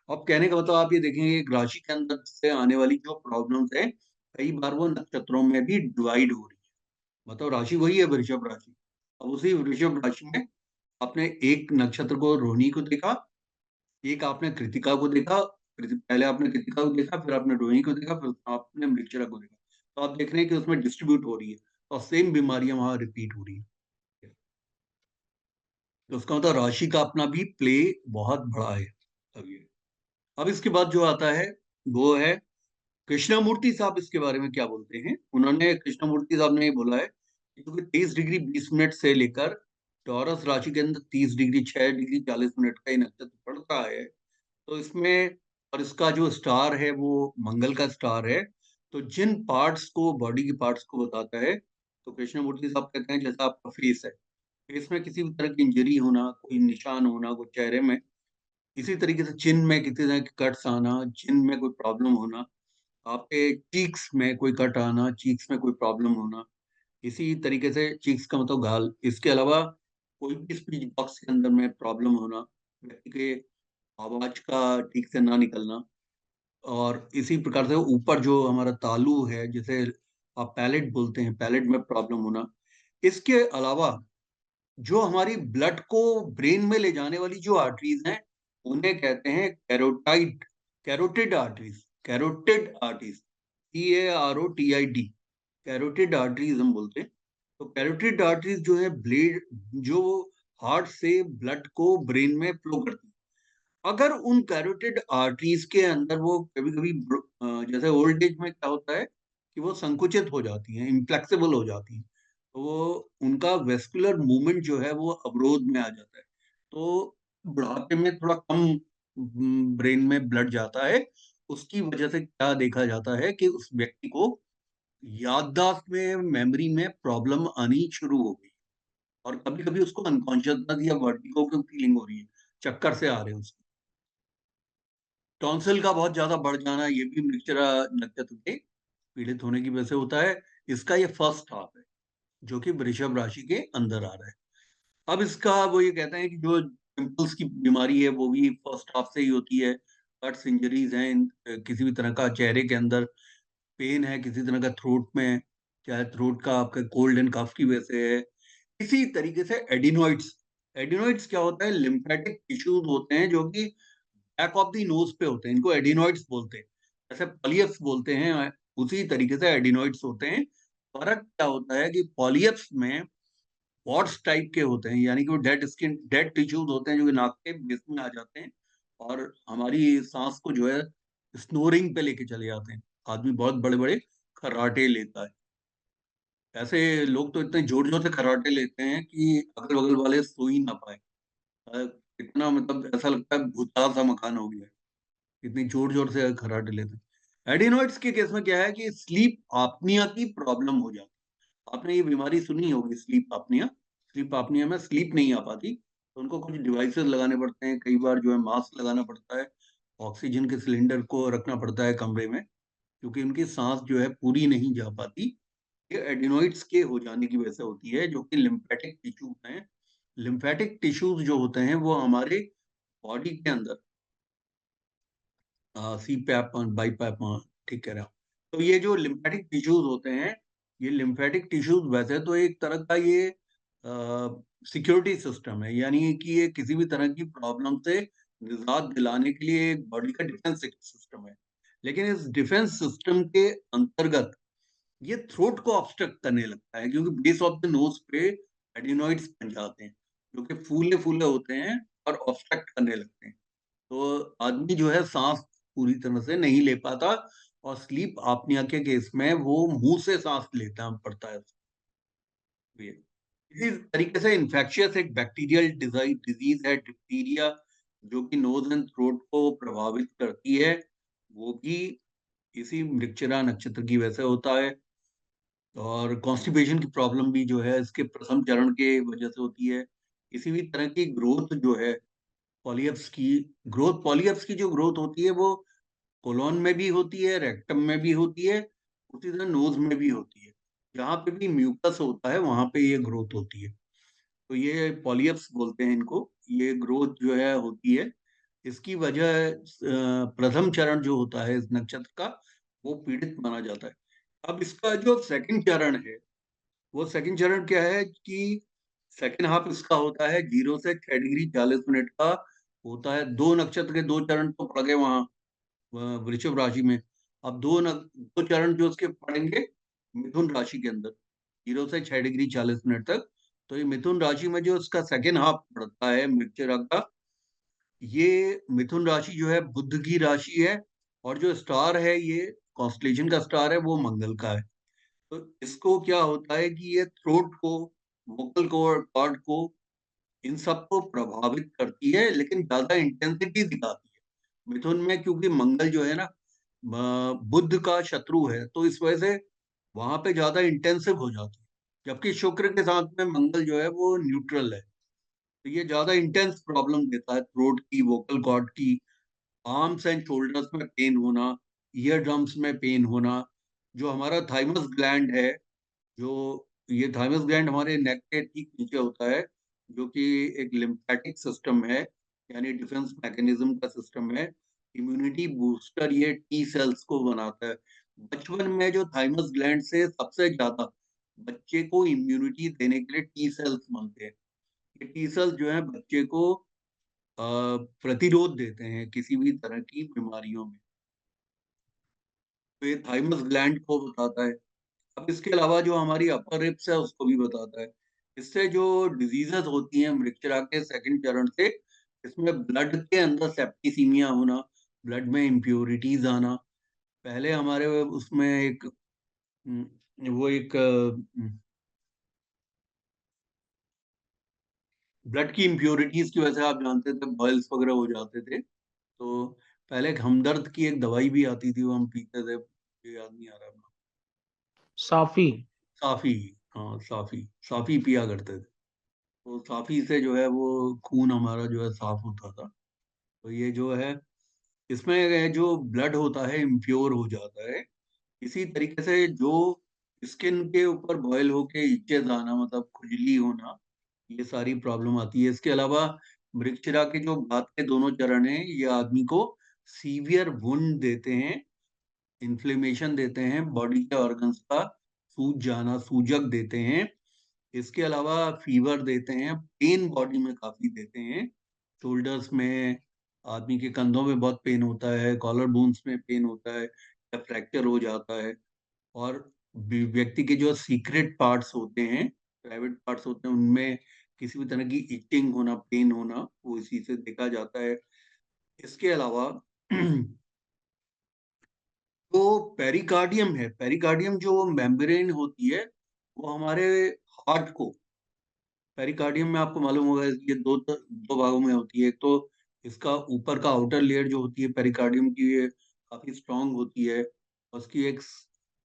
अब कहने का मतलब आप ये देखेंगे एक राशि के अंदर से आने वाली जो प्रॉब्लम्स है, कई बार वो नक्षत्रों में भी डिवाइड हो रही है। मतलब राशि वही है वृषभ राशि। अब उसी वृषभ राशि में आपने एक नक्षत्र को रोहिणी को देखा, एक आपने कृतिका को देखा, पहले आपने कृतिका को देखा, फिर आपने रोहिणी को देखा, फिर आपने मृगशिरा को देखा। तो आप देख रहे हैं कि उसमें डिस्ट्रीब्यूट हो रही है और सेम बीमारियां वहां रिपीट हो रही है। तो उसका मतलब राशि का अपना भी प्ले बहुत बड़ा है। अब इसके बाद जो आता है वो है कृष्णमूर्ति साहब। इसके बारे में क्या बोलते हैं? उन्होंने, कृष्णमूर्ति साहब ने ये बोला है कि क्योंकि 23 डिग्री 20 मिनट से लेकर टॉरस राशि के अंदर 30 डिग्री 6 डिग्री 40 मिनट का ये नक्षत्र पड़ता है, तो इसमें, और इसका जो स्टार है वो मंगल का स्टार है, तो जिन पार्ट्स को, बॉडी के पार्ट्स को बताता है, तो कृष्णमूर्ति साहब कहते हैं जैसा आपका फेस है, फेस में किसी भी तरह की इंजरी होना, कोई निशान होना, कोई चेहरे में, इसी तरीके से चिन में किसी तरह के कट्स आना, चिन में कोई प्रॉब्लम होना, आपके चीक्स में कोई कट आना, चीक्स में कोई प्रॉब्लम होना, इसी तरीके से चीक्स का मतलब गाल, इसके अलावा कोई भी स्पीच बॉक्स के अंदर में प्रॉब्लम होना, व्यक्ति के आवाज का ठीक से ना निकलना, और इसी प्रकार से ऊपर जो हमारा तालू है, जैसे आप पैलेट बोलते हैं, पैलेट में प्रॉब्लम होना। इसके अलावा जो हमारी ब्लड को ब्रेन में ले जाने वाली जो आर्टरीज हैं, उन्हें कहते हैं carotid arteries, CAROTID, carotid arteries हम बोलते हैं। तो कैरोटिड आर्टरीज जो है, ब्लेड जो हार्ट से ब्लड को ब्रेन में फ्लो करती है, अगर उन कैरोटिड आर्टरीज के अंदर वो कभी कभी, जैसे ओल्ड एज में क्या होता है कि वो संकुचित हो जाती हैं, इनफ्लेक्सिबल हो जाती हैं, तो वो उनका वेस्कुलर मूवमेंट जो है वो अवरोध में आ जाता है। तो बुढ़ापे में थोड़ा कम ब्रेन में ब्लड जाता है, उसकी वजह से क्या देखा जाता है कि उस व्यक्ति को याददाश्त में, मेमोरी में प्रॉब्लम आनी शुरू हो गई, और कभी कभी उसको अनकॉन्शियसनेस या वर्टिगो की फीलिंग हो रही है, चक्कर से आ रहे हैं उसको। टॉन्सिल का बहुत ज्यादा बढ़ जाना, ये भी मृगशिरा नक्षत्र के पीड़ित होने की वजह से होता है। इसका ये फर्स्ट हाफ है जो कि वृषभ राशि के अंदर आ रहा है। अब इसका वो ये कहते हैं कि जो पिंपल्स की बीमारी है वो भी फर्स्ट हाफ से ही होती है। कट्स, इंजरीज हैं, किसी भी तरह का चेहरे के अंदर पेन है, किसी तरह का थ्रोट में, चाहे थ्रोट का आपका कोल्ड एंड कफ की वजह से है। इसी तरीके से एडिनोइड्स, एडिनोइड्स क्या होता है? लिम्फेटिक टिश्यूज होते हैं जो कि बैक ऑफ द नोज पे होते हैं, इनको एडिनोइड्स बोलते हैं। जैसे पॉलियप्स बोलते हैं, उसी तरीके से एडिनोइड्स होते हैं। फर्क क्या होता है कि पॉलियप्स में वॉट्स टाइप के होते हैं, यानी कि वो डेड स्किन, डेड टिश्यूज होते हैं जो कि नाक के बेस में आ जाते हैं, और हमारी सांस को जो है स्नोरिंग पे लेके चले जाते हैं। आदमी बहुत बड़े बड़े खर्राटे लेता है। ऐसे लोग तो इतने जोर जोर से खर्राटे लेते हैं कि अगल बगल वाले सो ही ना पाए। अ, इतना मतलब ऐसा लगता है भूत सा मकान हो गया है, इतनी जोर जोर से खर्राटे लेते हैं। एडिनोइड्स के केस में क्या है कि स्लीप आपनिया की प्रॉब्लम हो जाती है। आपने ये बीमारी सुनी होगी, स्लीप आपनिया। स्लीप आपनिया में स्लीप नहीं आ पाती, तो उनको कुछ डिवाइसेस लगाने पड़ते हैं, कई बार जो है मास्क लगाना पड़ता है, ऑक्सीजन के सिलेंडर को रखना पड़ता है कमरे में, क्योंकि उनकी सांस जो है पूरी नहीं जा पाती। ये एडिनोइड्स के हो जाने की वजह से होती है, जो कि लिम्फेटिक टिश्यूज हैं। लिम्फेटिक टिश्यूज जो होते हैं वो हमारे बॉडी के अंदर, सी पैप, बाई पैप, ठीक कह रहा हूँ। तो ये जो लिम्फेटिक टिश्यूज होते हैं, ये लिम्फेटिक टिश्यूज वैसे तो एक तरह का ये सिक्योरिटी सिस्टम है, यानी कि ये किसी भी तरह की प्रॉब्लम से निजात दिलाने के लिए एक बॉडी का डिफेंस सिस्टम है। लेकिन इस डिफेंस सिस्टम के अंतर्गत ये थ्रोट को ऑब्स्ट्रक्ट करने लगता है, क्योंकि बेस ऑफ द नोज पे एडिनोइड्स बन जाते हैं जो कि फूले फूले होते हैं और ऑब्स्ट्रक्ट करने लगते हैं। तो आदमी जो है सांस पूरी तरह से नहीं ले पाता, और स्लीप आपनिया के केस में वो मुंह से सांस लेता पड़ता है। इसी तरीके से इन्फेक्शियस एक बैक्टीरियल डिजीज है डिप्थीरिया, जो कि नोज एंड थ्रोट को प्रभावित करती है, वो भी इसी मृगशिरा नक्षत्र की वजह से होता है। और कॉन्स्टिपेशन की प्रॉब्लम भी जो है इसके प्रथम चरण के वजह से होती है। किसी भी तरह की ग्रोथ जो है पॉलीएप्स की जो ग्रोथ होती है वो कोलोन में भी होती है, रेक्टम में भी होती है, उसी तरह नोज में भी होती है। जहाँ पे भी म्यूकस होता है वहां पे ये ग्रोथ होती है। तो ये पॉलीएप्स बोलते हैं इनको। ये ग्रोथ जो है होती है, इसकी वजह प्रथम चरण जो होता है इस नक्षत्र का, वो पीड़ित माना जाता है। अब इसका जो सेकंड चरण है, वो सेकंड चरण क्या है कि सेकंड हाफ इसका होता है 0 से 6 डिग्री 40 मिनट का होता है। दो नक्षत्र के दो चरण तो पड़ गए वहां वृषभ राशि में। अब दो चरण जो उसके पड़ेंगे मिथुन राशि के अंदर 0 से 6 डिग्री 40 मिनट तक। तो ये मिथुन राशि में जो इसका सेकेंड हाफ पड़ता है मृगशिरा का, ये मिथुन राशि जो है बुध की राशि है, और जो स्टार है ये कॉन्स्टलेशन का स्टार है वो मंगल का है। तो इसको क्या होता है कि ये थ्रोट को, वोकल कॉर्ड को, इन सबको प्रभावित करती है, लेकिन ज्यादा इंटेंसिटी दिखाती है मिथुन में, क्योंकि मंगल जो है ना बुध का शत्रु है, तो इस वजह से वहां पे ज्यादा इंटेंसिव हो जाती है। जबकि शुक्र के साथ में मंगल जो है वो न्यूट्रल है, तो ये ज्यादा इंटेंस प्रॉब्लम देता है थ्रोट की, वोकल कॉर्ड की, आर्म्स एंड शोल्डर्स में पेन होना, ईयर ड्रम्स में पेन होना। जो हमारा थाइमस ग्लैंड है, जो ये थाइमस ग्लैंड हमारे नेक के ठीक नीचे होता है, जो कि एक लिम्फेटिक सिस्टम है, यानी डिफेंस मैकेनिज्म का सिस्टम है, इम्यूनिटी बूस्टर ये टी सेल्स को बनाता है। बचपन में जो थाइमस ग्लैंड से सबसे ज्यादा बच्चे को इम्यूनिटी देने के लिए टी सेल्स बनते हैं। ये टी सेल्स जो है बच्चे को प्रतिरोध देते हैं किसी भी तरह की बीमारियों में। तो ये थाइमस ग्लैंड को बताता है। अब इसके अलावा जो हमारी अपर रिप्स है उसको भी बताता है। इससे जो डिजीजेस होती हैं मृगशिरा के सेकंड चरण से, इसमें ब्लड के अंदर सेप्टिसीमिया होना, ब्लड में इम्प्योरिटीज आना। पहले हमारे उसमें एक वो एक ब्लड की इम्प्योरिटीज की वजह से आप जानते थे बॉयल्स वगैरह हो जाते थे। तो पहले एक हमदर्द की एक दवाई भी आती थी, वो हम पीते थे, ये याद नहीं आ रहा। साफी। साफी। हाँ साफी, साफी पिया करते थे। तो साफी से जो है वो खून हमारा जो है साफ होता था। तो ये जो है इसमें जो ब्लड होता है इम्प्योर हो जाता है। इसी तरीके से जो स्किन के ऊपर बॉयल होके इचेस आना, मतलब खुजली होना, ये सारी प्रॉब्लम आती है। इसके अलावा मृगशिरा के जो बात के दोनों चरण हैं, ये आदमी को सीवियर वुंड देते हैं, इन्फ्लेमेशन देते हैं बॉडी के ऑर्गन्स का, सूज जाना, सूजक देते हैं। इसके अलावा फीवर देते हैं, पेन बॉडी में काफी देते हैं, शोल्डर्स में, आदमी के कंधों में बहुत पेन होता है, कॉलर बोन्स में पेन होता है, या फ्रैक्चर हो जाता है। और व्यक्ति के जो सीक्रेट पार्ट्स होते हैं, प्राइवेट पार्ट्स होते हैं, उनमें किसी भी तरह की इचिंग होना, पेन होना, वो इसी से देखा जाता है। इसके अलावा जो पेरिकार्डियम है, पेरिकार्डियम जो मेम्ब्रेन होती है, वो हमारे हार्ट को, पेरिकार्डियम में आपको मालूम होगा ये दो भागों में होती है। एक तो इसका ऊपर का आउटर लेयर जो होती है पेरिकार्डियम की, ये काफी स्ट्रांग होती है। उसकी एक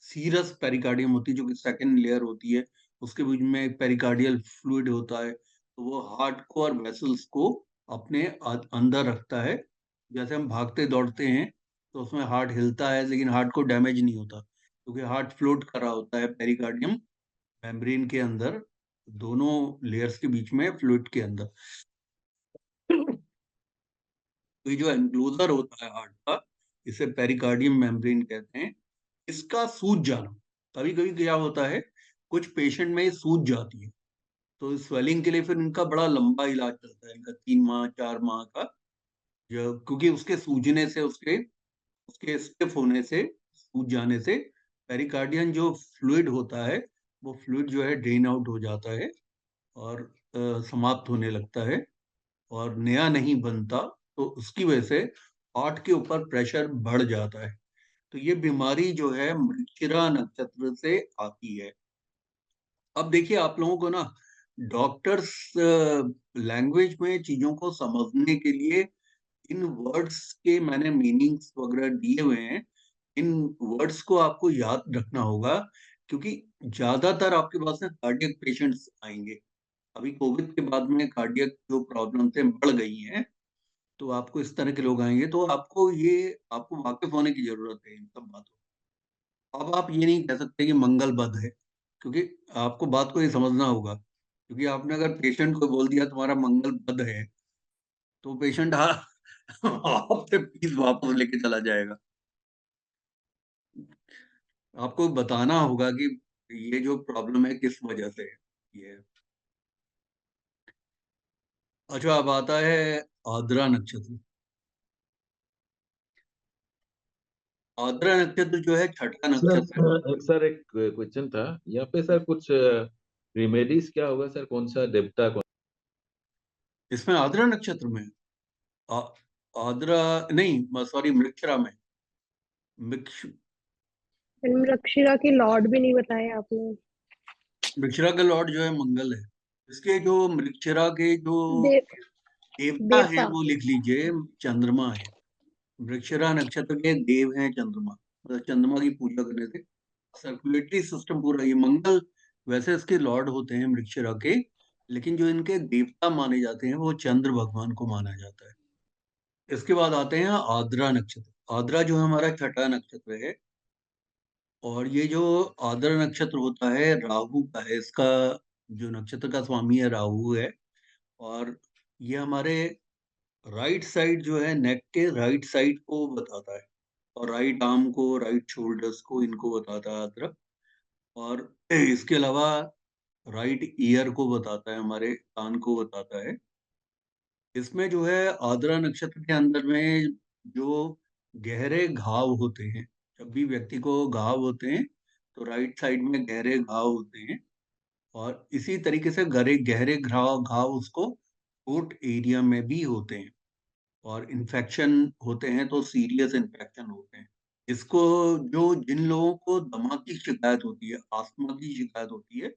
सीरस पेरिकार्डियम होती है जो कि सेकंड लेयर होती है। उसके बीच में एक पेरिकार्डियल फ्लूइड होता है, तो वो हार्ट को और वेसल्स को अपने अंदर रखता है। जैसे हम भागते दौड़ते हैं तो उसमें हार्ट हिलता है, लेकिन हार्ट को डैमेज नहीं होता, क्योंकि हार्ट फ्लोट कर रहा होता है पेरिकार्डियम मेम्ब्रेन के अंदर, दोनों लेयर्स के बीच में फ्लूइड के अंदर। तो ये जो एंक्लोजर होता है हार्ट का, इसे पेरिकार्डियम मेम्ब्रेन कहते हैं। इसका सूज जाना, कभी कभी क्या होता है, कुछ पेशेंट में ये सूज जाती है, तो स्वेलिंग के लिए फिर इनका बड़ा लंबा इलाज चलता है, इनका 3 माह 4 माह का। क्योंकि उसके सूजने से, उसके उसके स्टिफ होने से, सूज जाने से पेरिकार्डियम जो फ्लूइड होता है, वो फ्लूइड जो है ड्रेन आउट हो जाता है, और समाप्त होने लगता है, और नया नहीं बनता। तो उसकी वजह से हार्ट के ऊपर प्रेशर बढ़ जाता है। तो ये बीमारी जो है मृगशिरा नक्षत्र से आती है। अब देखिए, आप लोगों को ना डॉक्टर्स लैंग्वेज में चीजों को समझने के लिए इन वर्ड्स के मैंने मीनिंग्स वगैरह दिए हुए हैं। इन वर्ड्स को आपको याद रखना होगा, क्योंकि ज्यादातर आपके पास ना कार्डियक पेशेंट्स आएंगे। अभी कोविड के बाद में कार्डियक जो प्रॉब्लम थे बढ़ गई हैं, तो आपको इस तरह के लोग आएंगे, तो आपको वाकिफ होने की जरूरत है इन सब बातों। अब आप ये नहीं कह सकते कि मंगल बद है, क्योंकि आपको बात को ये समझना होगा। क्योंकि आपने अगर पेशेंट को बोल दिया तुम्हारा मंगल बद है, तो पेशेंट आपसे फीस वापस लेके चला जाएगा। आपको बताना होगा कि ये जो प्रॉब्लम है किस वजह से है। ये है। अच्छा, अब आता है आद्रा नक्षत्र। आद्रा नक्षत्र जो है छठा नक्षत्र है। सर एक क्वेश्चन था यहाँ पे सर, कुछ रेमेडीज क्या होगा सर, कौन सा देवता कौन? इसमें आद्रा नक्षत्र में आ, आद्रा नहीं, सॉरी, मृक्षरा में। मृक्ष मृक्षिरा की लॉर्ड भी नहीं बताया आपने। मृक्षरा का लॉर्ड जो है मंगल है। इसके जो मृक्षरा के जो देव देवता हैं देवता। वो लिख लीजिए, चंद्रमा है। मृक्षरा नक्षत्र के देव हैं चंद्रमा, मतलब चंद्रमा की पूजा करने से सर्कुलेटरी सिस्टम पूरा, ये मंगल वैसे इसके लॉर्ड होते हैं मृक्षरा के, लेकिन जो इनके देवता माने जाते हैं वो चंद्र भगवान को माना जाता है। इसके बाद आते हैं आद्रा नक्षत्र। आद्रा जो है हमारा छठा नक्षत्र है, और ये जो आद्रा नक्षत्र होता है राहु का है। इसका जो नक्षत्र का स्वामी है राहु है, और ये हमारे राइट साइड जो है, नेक के राइट साइड को बताता है, और राइट आर्म को, राइट शोल्डर्स को, इनको बताता है आद्रा। और इसके अलावा राइट ईयर को बताता है, हमारे कान को बताता है। इसमें जो है आद्रा नक्षत्र के अंदर में जो गहरे घाव होते हैं, जब भी व्यक्ति को घाव होते हैं तो राइट साइड में गहरे घाव होते हैं। और इसी तरीके से गहरे गहरे घाव घाव उसको कोट एरिया में भी होते हैं, और इन्फेक्शन होते हैं तो सीरियस इन्फेक्शन होते हैं। इसको जो जिन लोगों को दमा की शिकायत होती है, आस्थमा की शिकायत होती है,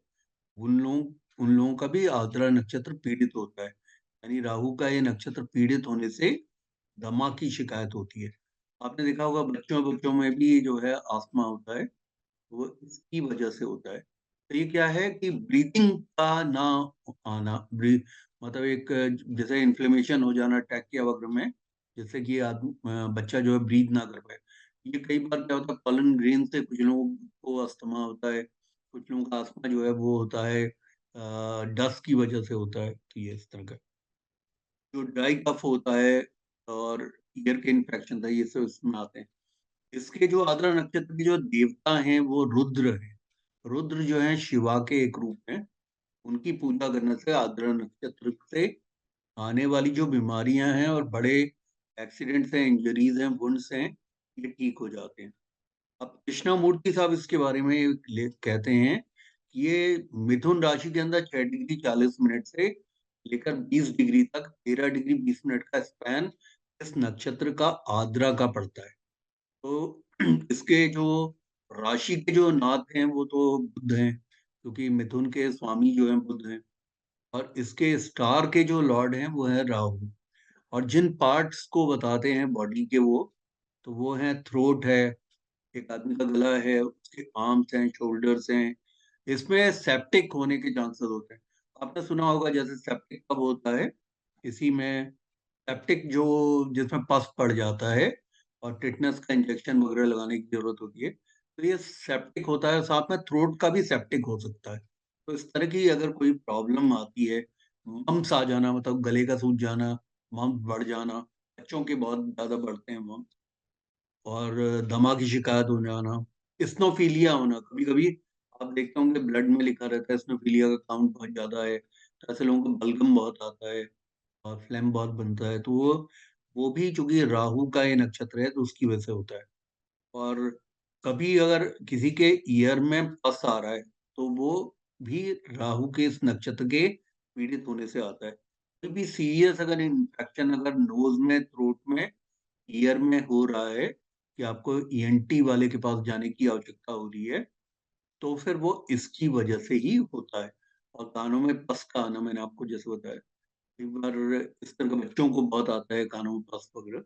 उन लोगों का भी आर्द्रा नक्षत्र पीड़ित होता है। यानी राहु का ये नक्षत्र पीड़ित होने से दमा की शिकायत होती है। आपने देखा होगा बच्चों बच्चों में भी जो है आस्थमा होता है, वो इसकी वजह से होता है। तो ये क्या है कि ब्रीथिंग का ना आना, मतलब एक जैसे इन्फ्लेमेशन हो जाना टैकिया वगैरह में, जैसे कि बच्चा जो है ब्रीथ ना कर पाए। ये कई बार क्या होता है, पॉलन ग्रेन से कुछ लोगों को अस्थमा होता है, कुछ लोगों का अस्थमा जो है वो होता है डस्ट की वजह से होता है। तो ये इस तरह का जो ड्राई कफ होता है और ईयर के इन्फेक्शन था, ये सब इसमें आते हैं। इसके जो आद्रा नक्षत्र के जो देवता हैं वो रुद्र है। रुद्र जो है शिवा के एक रूप है। उनकी पूजा करने से आद्रा नक्षत्र से आने वाली जो बीमारियां हैं और बड़े एक्सीडेंट्स हैं, इंजरीज हैं, वुंड्स हैं, ये ठीक हो जाते हैं। अब कृष्णामूर्ति साहब इसके बारे में कहते हैं कि ये मिथुन राशि के अंदर 6 डिग्री 40 मिनट से लेकर 20 डिग्री तक, 13 डिग्री 20 मिनट का स्पैन इस नक्षत्र का आद्रा का पड़ता है। तो इसके जो राशि के जो नाथ हैं वो तो बुध हैं, क्योंकि मिथुन के स्वामी जो हैं बुध हैं। और इसके स्टार के जो लॉर्ड हैं वो है राहु। और जिन पार्ट्स को बताते हैं बॉडी के, वो हैं थ्रोट है, एक आदमी का गला है, उसके आर्म्स हैं, शोल्डर्स हैं। इसमें सेप्टिक होने के चांसेस होते हैं। आपने सुना होगा जैसे सेप्टिक कब होता है, इसी में सेप्टिक जो जिसमें पस पड़ जाता है और टिटनेस का इंजेक्शन वगैरह लगाने की जरूरत होती है, तो ये सेप्टिक होता है। साथ में थ्रोट का भी सेप्टिक हो सकता है। तो इस तरह की अगर कोई प्रॉब्लम आती है, मम्स आ जाना, मतलब गले का सूज जाना, मम्स बढ़ जाना, बच्चों के बहुत ज्यादा बढ़ते हैं मम्स, और दमा की शिकायत हो जाना, स्नोफीलिया होना, कभी कभी आप देखते होंगे ब्लड में लिखा रहता है स्नोफीलिया का काउंट बहुत ज्यादा है, तो ऐसे लोगों को बलगम बहुत आता है और फ्लैम बहुत बनता है। तो वो भी चूंकि राहु का ये नक्षत्र है तो उसकी वजह से होता है। और कभी अगर किसी के ईयर में पस आ रहा है, तो वो भी राहु के इस नक्षत्र के पीड़ित होने से आता है। कोई भी सीरियस अगर इन्फेक्शन अगर नोज में, थ्रोट में, ईयर में हो रहा है, कि आपको ईएनटी वाले के पास जाने की आवश्यकता हो रही है, तो फिर वो इसकी वजह से ही होता है। और कानों में पस का आना, मैंने आपको जैसे बताया, कई बार इस तरह के बच्चों को बहुत आता है कानों में पस वगैरह,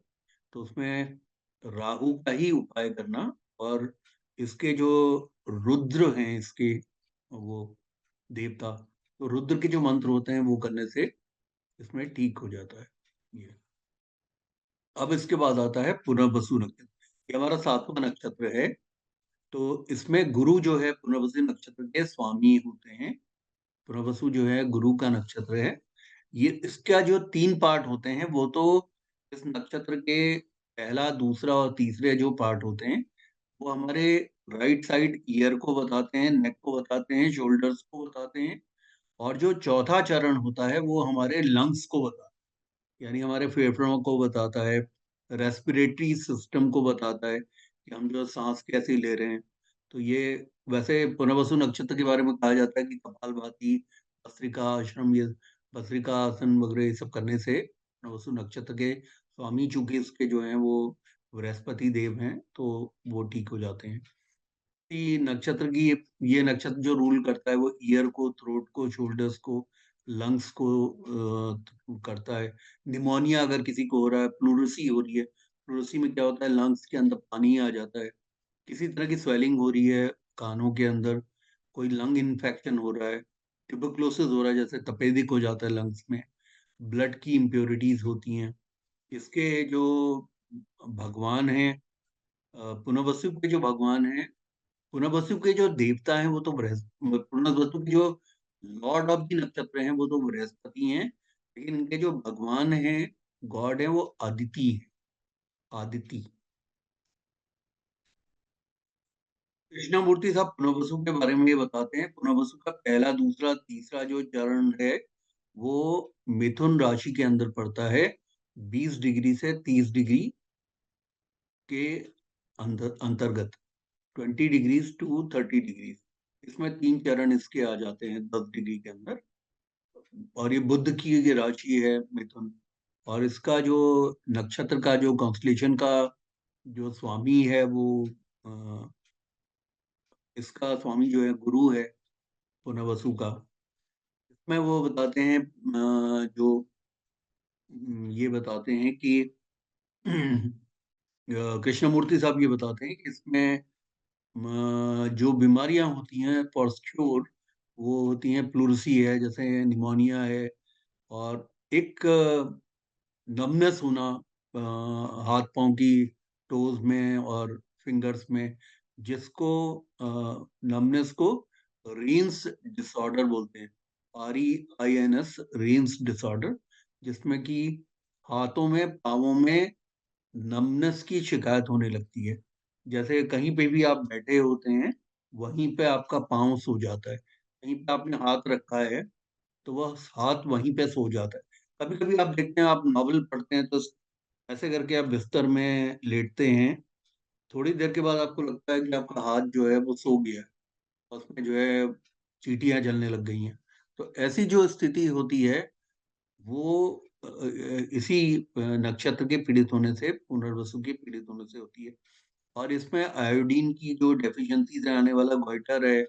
तो उसमें राहु का ही उपाय करना, और इसके जो रुद्र हैं, इसके वो देवता, तो रुद्र के जो मंत्र होते हैं वो करने से इसमें ठीक हो जाता है ये। अब इसके बाद आता है पुनर्वसु नक्षत्र। ये हमारा 7वां नक्षत्र है। तो इसमें गुरु जो है पुनर्वसु नक्षत्र के स्वामी होते हैं। पुनर्वसु जो है गुरु का नक्षत्र है। ये इसका जो 3 पार्ट होते हैं वो तो इस नक्षत्र के पहला, दूसरा और तीसरे जो पार्ट होते हैं वो हमारे राइट साइड ईयर को बताते हैं, नेक को बताते हैं, शोल्डर्स को बताते हैं। और जो चौथा चरण होता है वो हमारे लंग्स को बताता है, यानी हमारे फेफड़ों को बताता है, रेस्पिरेटरी सिस्टम को बताता है कि हम जो सांस कैसे ले रहे हैं। तो ये वैसे पुनर्वसु नक्षत्र के बारे में कहा जाता है कि कपालभाति, भस्त्रिका आश्रम, ये भस्त्रिका आसन वगैरह ये सब करने से पुनर्वसु नक्षत्र के स्वामी, चूंकि इसके जो हैं वो बृहस्पति देव हैं, तो वो ठीक हो जाते हैं। नक्षत्र की ये नक्षत्र जो रूल करता है वो ईयर को, थ्रोट को, शोल्डर्स को, लंग्स को करता है। निमोनिया अगर किसी को हो रहा है, प्लूरसी हो रही है, प्लूरसी में क्या होता है, लंग्स के अंदर पानी आ जाता है। किसी तरह की स्वेलिंग हो रही है कानों के अंदर, कोई लंग इन्फेक्शन हो रहा है, ट्यूबरक्लोसिस हो रहा है, जैसे तपेदिक हो जाता है लंग्स में, ब्लड की इम्प्योरिटीज होती हैं। इसके जो भगवान हैं, पुनर्वसु के जो भगवान हैं, पुनर्वसु के जो देवता हैं वो तो पुनर्वसु के जो लॉर्ड ऑफ द नक्षत्र हैं वो तो बृहस्पति हैं, लेकिन इनके जो भगवान हैं, गॉड हैं, वो आदिति हैं, आदिति। कृष्णमूर्ति साहब पुनर्वसु के बारे में ये बताते हैं। पुनर्वसु का पहला, दूसरा, तीसरा जो चरण है वो मिथुन राशि के अंदर पड़ता है, 20 डिग्री से 30 डिग्री के अंदर अंतर्गत, 20 डिग्रीज टू 30 डिग्रीज। इसमें 3 चरण इसके आ जाते हैं 10 डिग्री के अंदर। और ये बुध की ये राशि है मिथुन। और इसका जो नक्षत्र का जो कॉन्स्टलेशन का जो स्वामी है वो अ, इसका स्वामी जो है गुरु है पुनर्वसु का। इसमें वो बताते हैं जो ये बताते हैं कि कृष्णमूर्ति साहब ये बताते हैं कि इसमें जो बीमारियां होती हैं फॉर श्योर वो होती हैं, प्लूरसी है, जैसे निमोनिया है, और एक नमनेस होना हाथ पांव की टोज में और फिंगर्स में, जिसको नमनेस को रेन्स डिसऑर्डर बोलते हैं, REINS, रेन्स डिसऑर्डर, जिसमें कि हाथों में, पाँवों में नमनेस की शिकायत होने लगती है। जैसे कहीं पे भी आप बैठे होते हैं, वहीं पे आपका पाँव सो जाता है, कहीं पे आपने हाथ रखा है तो वह हाथ वहीं पे सो जाता है। कभी कभी आप देखते हैं, आप नॉवल पढ़ते हैं तो ऐसे करके आप बिस्तर में लेटते हैं, थोड़ी देर के बाद आपको लगता है कि आपका हाथ जो है वो सो गया है, और उसमें जो है चींटियां जलने लग गई हैं। तो ऐसी जो स्थिति होती है वो इसी नक्षत्र के पीड़ित होने से, पुनर्वसु के पीड़ित होने से होती है। और इसमें आयोडीन की जो डेफिशिएंसी से आने वाला गोइटर है,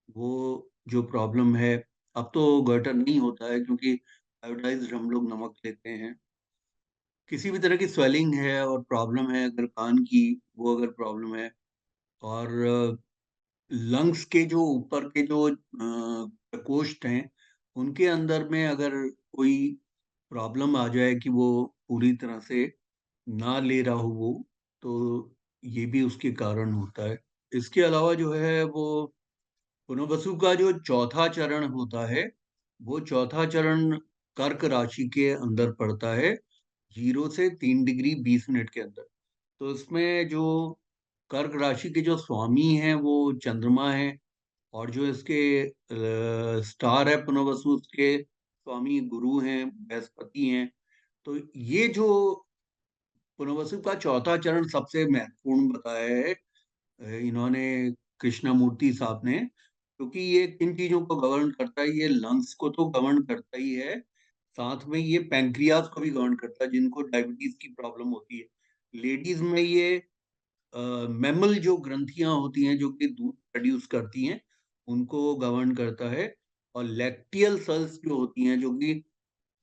वो जो प्रॉब्लम है, अब तो गोइटर नहीं होता है क्योंकि आयोडाइज्ड हम लोग नमक लेते हैं। किसी भी तरह की स्वेलिंग है और प्रॉब्लम है अगर कान की, वो अगर प्रॉब्लम है, और लंग्स के जो ऊपर के जो प्रकोष्ठ हैं उनके अंदर में अगर कोई प्रॉब्लम आ जाए कि वो पूरी तरह से ना ले रहा हो वो, तो ये भी उसके कारण होता है। इसके अलावा जो है वो पुनर्वसु का जो चौथा चरण होता है, वो चौथा चरण कर्क राशि के अंदर पड़ता है, 0 से 3 डिग्री 20 मिनट के अंदर। तो इसमें जो कर्क राशि के जो स्वामी हैं वो चंद्रमा है, और जो इसके स्टार है पुनर्वसु, उसके स्वामी गुरु हैं, बृहस्पति हैं। तो ये जो पुनर्वसु का चौथा चरण सबसे महत्वपूर्ण बताया है इन्होंने, कृष्णमूर्ति साहब ने, क्योंकि ये किन चीजों को गवर्न करता है, ये लंग्स को तो गवर्न करता ही है, साथ में ये पैंक्रियाज को भी गवर्न करता है, जिनको डायबिटीज की प्रॉब्लम होती है। लेडीज में ये मैमल जो ग्रंथियां होती हैं जो कि दूध प्रोड्यूस करती हैं उनको गवर्न करता है, और लैक्टियल सेल्स जो होती हैं जो कि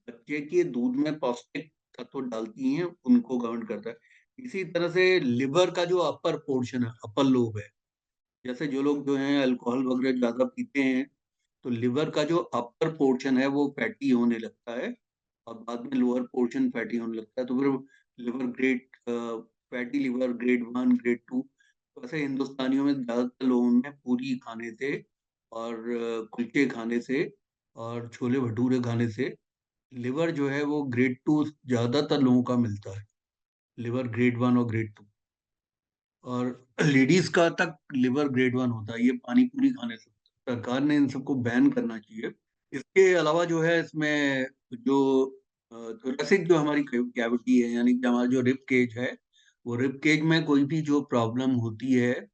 बच्चे के दूध में पौष्टिक तत्व डालती हैं उनको गवर्न करता है। इसी तरह से लिवर का जो अपर पोर्शन है, अपर लोब है, जैसे जो लोग जो हैं अल्कोहल वगैरह ज्यादा पीते हैं तो लिवर का जो अपर पोर्शन है वो फैटी होने लगता है, और बाद में लोअर पोर्शन फैटी होने लगता है, तो फिर liver grade, fatty liver grade 1 grade 2। वैसे हिंदुस्तानियों में ज्यादातर लोगों में पूरी खाने से और कुलचे खाने से और छोले भटूरे खाने से लिवर जो है वो ग्रेड 2 ज्यादातर लोगों का मिलता है, लिवर ग्रेड 1 और ग्रेड 2। और लेडीज का तक लिवर ग्रेड 1 होता है, ये पानी पूरी खाने से। सरकार ने इन सबको बैन करना चाहिए। इसके अलावा जो है इसमें जो थोरेसिक जो हमारी कैविटी है, यानी कि हमारा जो रिब केज है, वो रिब केज में कोई भी जो प्रॉब्लम होती है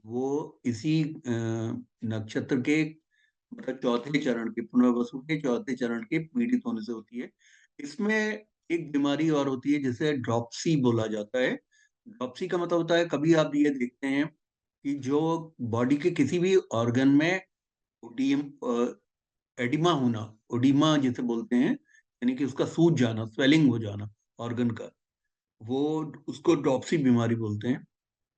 वो इसी नक्षत्र के मतलब चौथे चरण के, पुनर्वसु के चौथे चरण के पीड़ित होने से होती है। इसमें एक बीमारी और होती है जिसे ड्रॉप्सी बोला जाता है। ड्रॉप्सी का मतलब होता है, कभी आप ये देखते हैं कि जो बॉडी के किसी भी ऑर्गन में ओडीएम एडिमा होना, ओडिमा जिसे बोलते हैं, यानी कि उसका सूज जाना, स्वेलिंग हो जाना ऑर्गन का, वो उसको ड्रॉप्सी बीमारी बोलते हैं।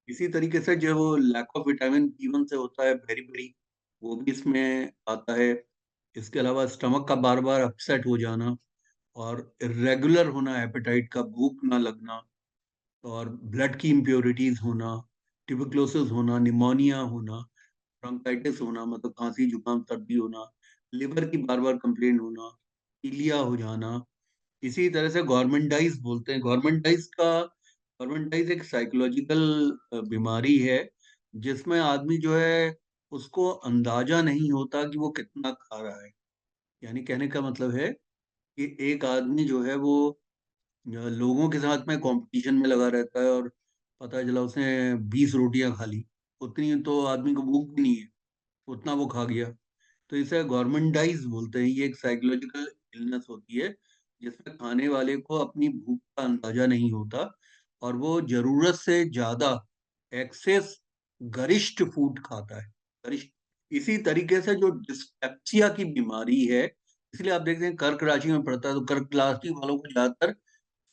इसी तरीके से जो वो लैक ऑफ विटामिन B1 से होता है बेरी, वो भी इसमें आता है। इसके अलावा स्टमक का बार बार अपसेट हो जाना और इरेगुलर होना, एपेटाइट का, भूख ना लगना, और ब्लड की इम्प्योरिटीज होना, ट्यूबरक्लोसिस होना, निमोनिया होना, ब्रोंकाइटिस होना मतलब खांसी जुकाम सर्दी होना, लिवर की बार बार कंप्लेन होना, पीलिया हो जाना। इसी तरह से गवर्नमेंटाइज बोलते हैं, गवर्नमेंटाइज एक साइकोलॉजिकल बीमारी है जिसमें आदमी जो है उसको अंदाजा नहीं होता कि वो कितना खा रहा है। यानी कहने का मतलब है कि एक आदमी जो है वो लोगों के साथ में कंपटीशन में लगा रहता है, और पता चला उसने 20 रोटियां खा ली, उतनी तो आदमी को भूख भी नहीं है, उतना वो खा गया। तो इसे गवर्नमेंटाइज बोलते हैं। ये एक साइकोलॉजिकल इलनेस होती है जिसमें खाने वाले को अपनी भूख का अंदाजा नहीं होता, और वो जरूरत से ज्यादा एक्सेस गरिष्ठ फूड खाता है, गरिष्ठ। इसी तरीके से जो डिस्पेप्सिया की बीमारी है, इसलिए आप देखते हैं कर्क राशि में पड़ता है तो कर्क राशि वालों को ज्यादातर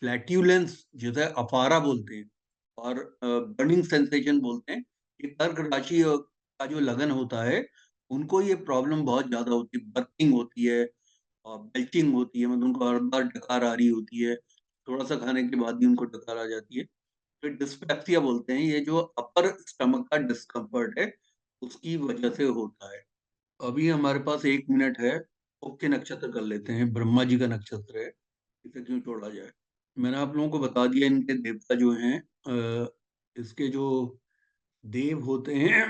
फ्लैट्यूलेंस जिसे अफारा बोलते हैं और बर्निंग सेंसेशन बोलते हैं, ये कर्क राशि का जो लगन होता है उनको ये प्रॉब्लम बहुत ज्यादा होती है, बर्निंग होती है और बेल्चिंग होती है, मतलब उनको हर बार डकार आ रही होती है, थोड़ा सा खाने के बाद भी उनको डकार आ जाती है। तो डिस्पेप्सिया बोलते हैं, ये जो अपर स्टमक का डिस्कम्फर्ट है उसकी वजह से होता है। अभी हमारे पास 1 मिनट है, मुख्य नक्षत्र कर लेते हैं। ब्रह्मा जी का नक्षत्र है, इसे क्यों छोड़ा जाए। मैंने आप लोगों को बता दिया इनके देवता जो हैं। इसके जो देव होते हैं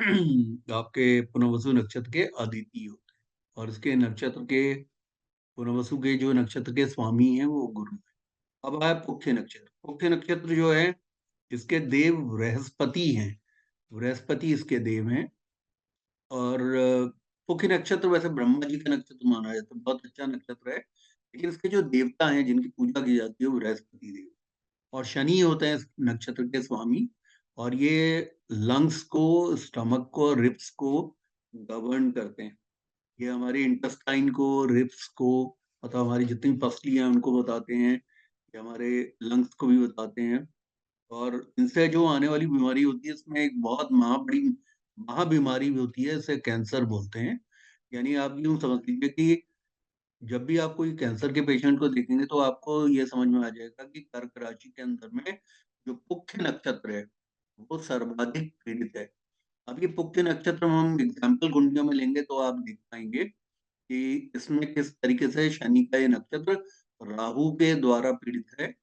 आपके पुनर्वसु नक्षत्र के अदिति होते हैं, और इसके नक्षत्र के पुनर्वसु के जो नक्षत्र के स्वामी हैं वो गुरु हैं। अब आया पुख्य नक्षत्र। पुख्य नक्षत्र जो है इसके देव बृहस्पति हैं, बृहस्पति इसके देव हैं। और पुख्य नक्षत्र वैसे ब्रह्मा जी का नक्षत्र माना जाता है, बहुत अच्छा नक्षत्र है, लेकिन इसके जो देवता हैं जिनकी पूजा की जाती है वो बृहस्पति देव और शनि होते हैं इस नक्षत्र के स्वामी। और ये लंग्स को, स्टमक को, रिब्स को गवर्न करते हैं। ये हमारी इंटेस्टाइन को, रिब्स को, मतलब हमारी जितनी पसलियां हैं उनको बताते हैं, ये हमारे लंग्स को भी बताते हैं। और इनसे जो आने वाली बीमारी होती है इसमें एक बहुत बड़ी महा बीमारी भी होती है, इसे कैंसर बोलते हैं। यानी आप यूं समझ लीजिए कि जब भी आप कोई कैंसर के पेशेंट को देखेंगे तो आपको ये समझ में आ जाएगा कि कर्क राशि के अंदर में जो पुख्य नक्षत्र है वो सर्वाधिक पीड़ित है। अब ये पुख्य नक्षत्र में हम एग्जाम्पल कुंडलियों में लेंगे तो आप देख पाएंगे कि इसमें किस तरीके से शनि का ये नक्षत्र राहु के द्वारा पीड़ित है,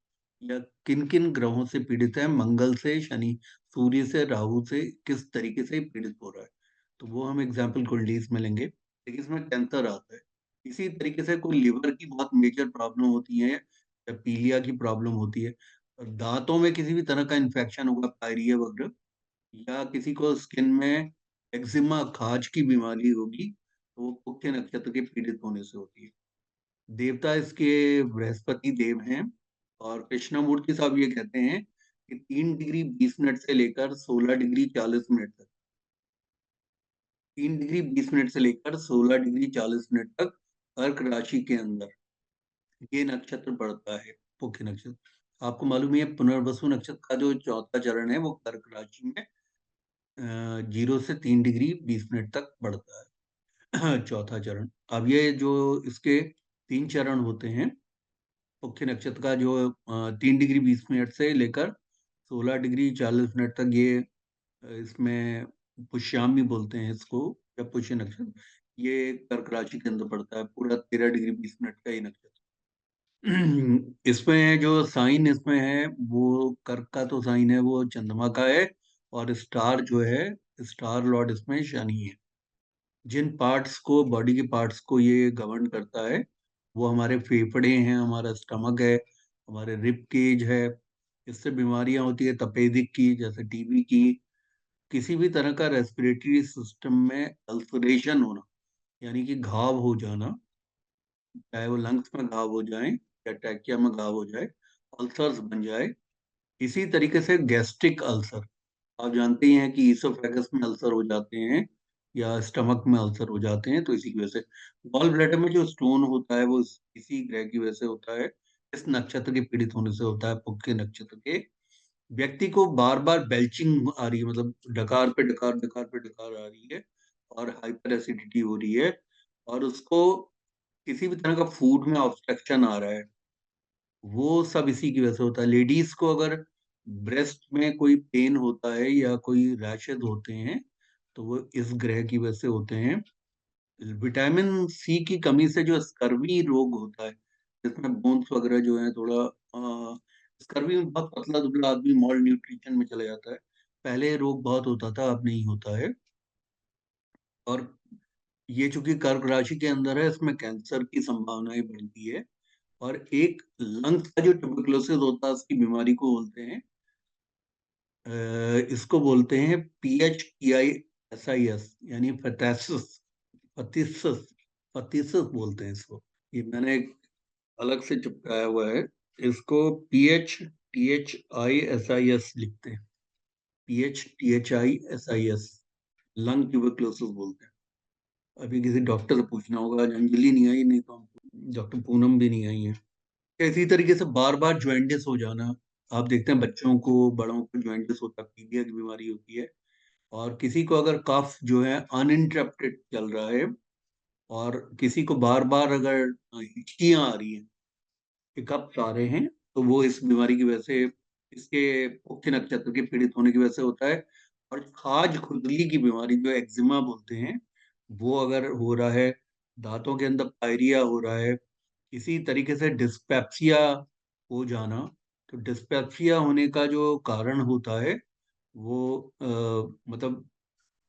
या किन किन ग्रहों से पीड़ित है, मंगल से, शनि, सूर्य से, राहु से किस तरीके से पीड़ित हो रहा है, तो वो हम एग्जाम्पल कुंडलीज में लेंगे। लेकिन इसमें कैंसर आता है। इसी तरीके से कोई लिवर की बहुत मेजर प्रॉब्लम होती है, या पीलिया की प्रॉब्लम होती है, और दांतों में किसी भी तरह का इन्फेक्शन होगा, पायरिया वगैरह, या किसी को स्किन में एक्जिमा, खाज की बीमारी होगी, तो वो पुख्य नक्षत्र के पीड़ित होने से होती है। देवता इसके बृहस्पति देव हैं, और कृष्णमूर्ति साहब ये कहते हैं कि 3 डिग्री 20 मिनट से लेकर 16 डिग्री 40 मिनट तक, 3 डिग्री 20 मिनट से लेकर 16 डिग्री 40 मिनट तक कर्क राशि के अंदर ये नक्षत्र पड़ता है, पुख्य नक्षत्र। आपको मालूम है पुनर्वसु नक्षत्र का जो चौथा चरण है वो कर्क राशि में 0 से 3 डिग्री 20 मिनट तक बढ़ता है चौथा चरण। अब ये जो इसके 3 चरण होते हैं पुख्य नक्षत्र का, जो 3 डिग्री 20 मिनट से लेकर 16 डिग्री 40 मिनट तक, ये इसमें पुष्यामी बोलते हैं इसको, या पुष्य नक्षत्र, ये कर्क राशि के अंदर पड़ता है। पूरा 13 डिग्री 20 मिनट का ये नक्षत्र। इसमें जो साइन इसमें है वो कर्क का तो साइन है वो चंद्रमा का है, और स्टार जो है, स्टार लॉर्ड इसमें शनि है। जिन पार्ट्स को, बॉडी के पार्ट्स को ये गवर्न करता है वो हमारे फेफड़े हैं, हमारा स्टमक है, हमारे रिब केज है। इससे बीमारियां होती है तपेदिक की, जैसे टीबी की, किसी भी तरह का रेस्पिरेटरी सिस्टम में अल्सरेशन होना, यानी कि घाव हो जाना, चाहे वो लंग्स में घाव हो जाए या टैकिया में घाव हो जाए, अल्सर्स बन जाए। इसी तरीके से गैस्ट्रिक अल्सर, आप जानते ही हैं कि ईसोफेगस में अल्सर हो जाते हैं या स्टमक में अल्सर हो जाते हैं, तो इसी की वजह से गॉल ब्लैडर में जो स्टोन होता है वो इसी ग्रह की वजह से होता है, इस नक्षत्र के पीड़ित होने से होता है। पुख्य नक्षत्र के व्यक्ति को बार बार बेल्चिंग आ रही है, मतलब डकार पे डकार, डकार पे डकार आ रही है, और हाइपर एसिडिटी हो रही है, और उसको किसी भी तरह का फूड में ऑब्स्ट्रक्शन आ रहा है, वो सब इसी की वजह से होता है। लेडीज को अगर ब्रेस्ट में कोई पेन होता है या कोई रैशेज होते हैं तो वो इस ग्रह की वजह से होते हैं। विटामिन सी की कमी से जो स्कर्वी रोग होता है, जिसमें बोन्स वगैरह जो है थोड़ा, स्कर्वी में बहुत पतला दुबला आदमी मॉल न्यूट्रिशन में चला जाता है। पहले ये रोग बहुत होता था, अब नहीं होता है। और ये चूंकि कर्क राशि के अंदर है, इसमें कैंसर की संभावनाएं बढ़ती है। और एक लंग्स का जो ट्यूबरकुलोसिस होता है उसकी बीमारी को बोलते हैं, इसको बोलते हैं PHTISIS, यानी फटासिस, फतिसस, फतिसस बोलते हैं इसको। ये मैंने एक अलग से चिपकाया हुआ है, इसको PHTHISIS लिखते हैं, PHTHISIS, लंग ट्यूबरकुलोसिस बोलते हैं। अभी किसी डॉक्टर से पूछना होगा, आज अंजलि नहीं आई, नहीं तो डॉक्टर पूनम भी नहीं आई है। इसी तरीके से बार बार ज्वाइंटिस हो जाना, आप देखते हैं बच्चों को, बड़ों को ज्वाइंटिस होता है, पीलिया की बीमारी होती है। और किसी को अगर कफ जो है अनइंटरप्टेड चल रहा है, और किसी को बार बार अगर हिचकियां आ रही हैं, कफ आ रहे हैं, तो वो इस बीमारी की वजह से, इसके मुख्य नक्षत्र के पीड़ित होने की वजह से होता है। और खाज खुजली की बीमारी जो एक्जिमा बोलते हैं, वो अगर हो रहा है, दांतों के अंदर पायरिया हो रहा है, इसी तरीके से डिस्पेप्सिया हो जाना, तो डिस्पेप्सिया होने का जो कारण होता है वो मतलब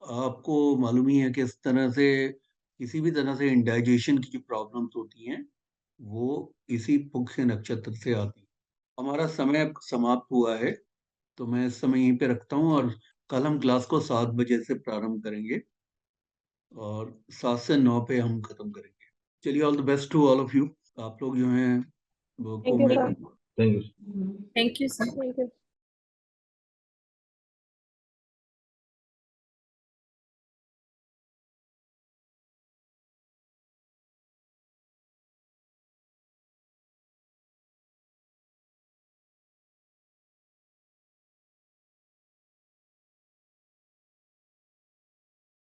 आपको मालूम ही है कि इस तरह से किसी भी तरह से इंडाइजेशन की जो प्रॉब्लम्स होती हैं वो इसी पुख्य नक्षत्र से आती है। हमारा समय अब समाप्त हुआ है, तो मैं इस समय यहीं पे रखता हूँ, और कल हम क्लास को 7 बजे से प्रारंभ करेंगे और 7 से 9 पे हम खत्म करेंगे। चलिए, all the best to all of you. आप लोग जो हैं वो को थैंक यू मैं sir. Thank you. Thank you sir. Thank you.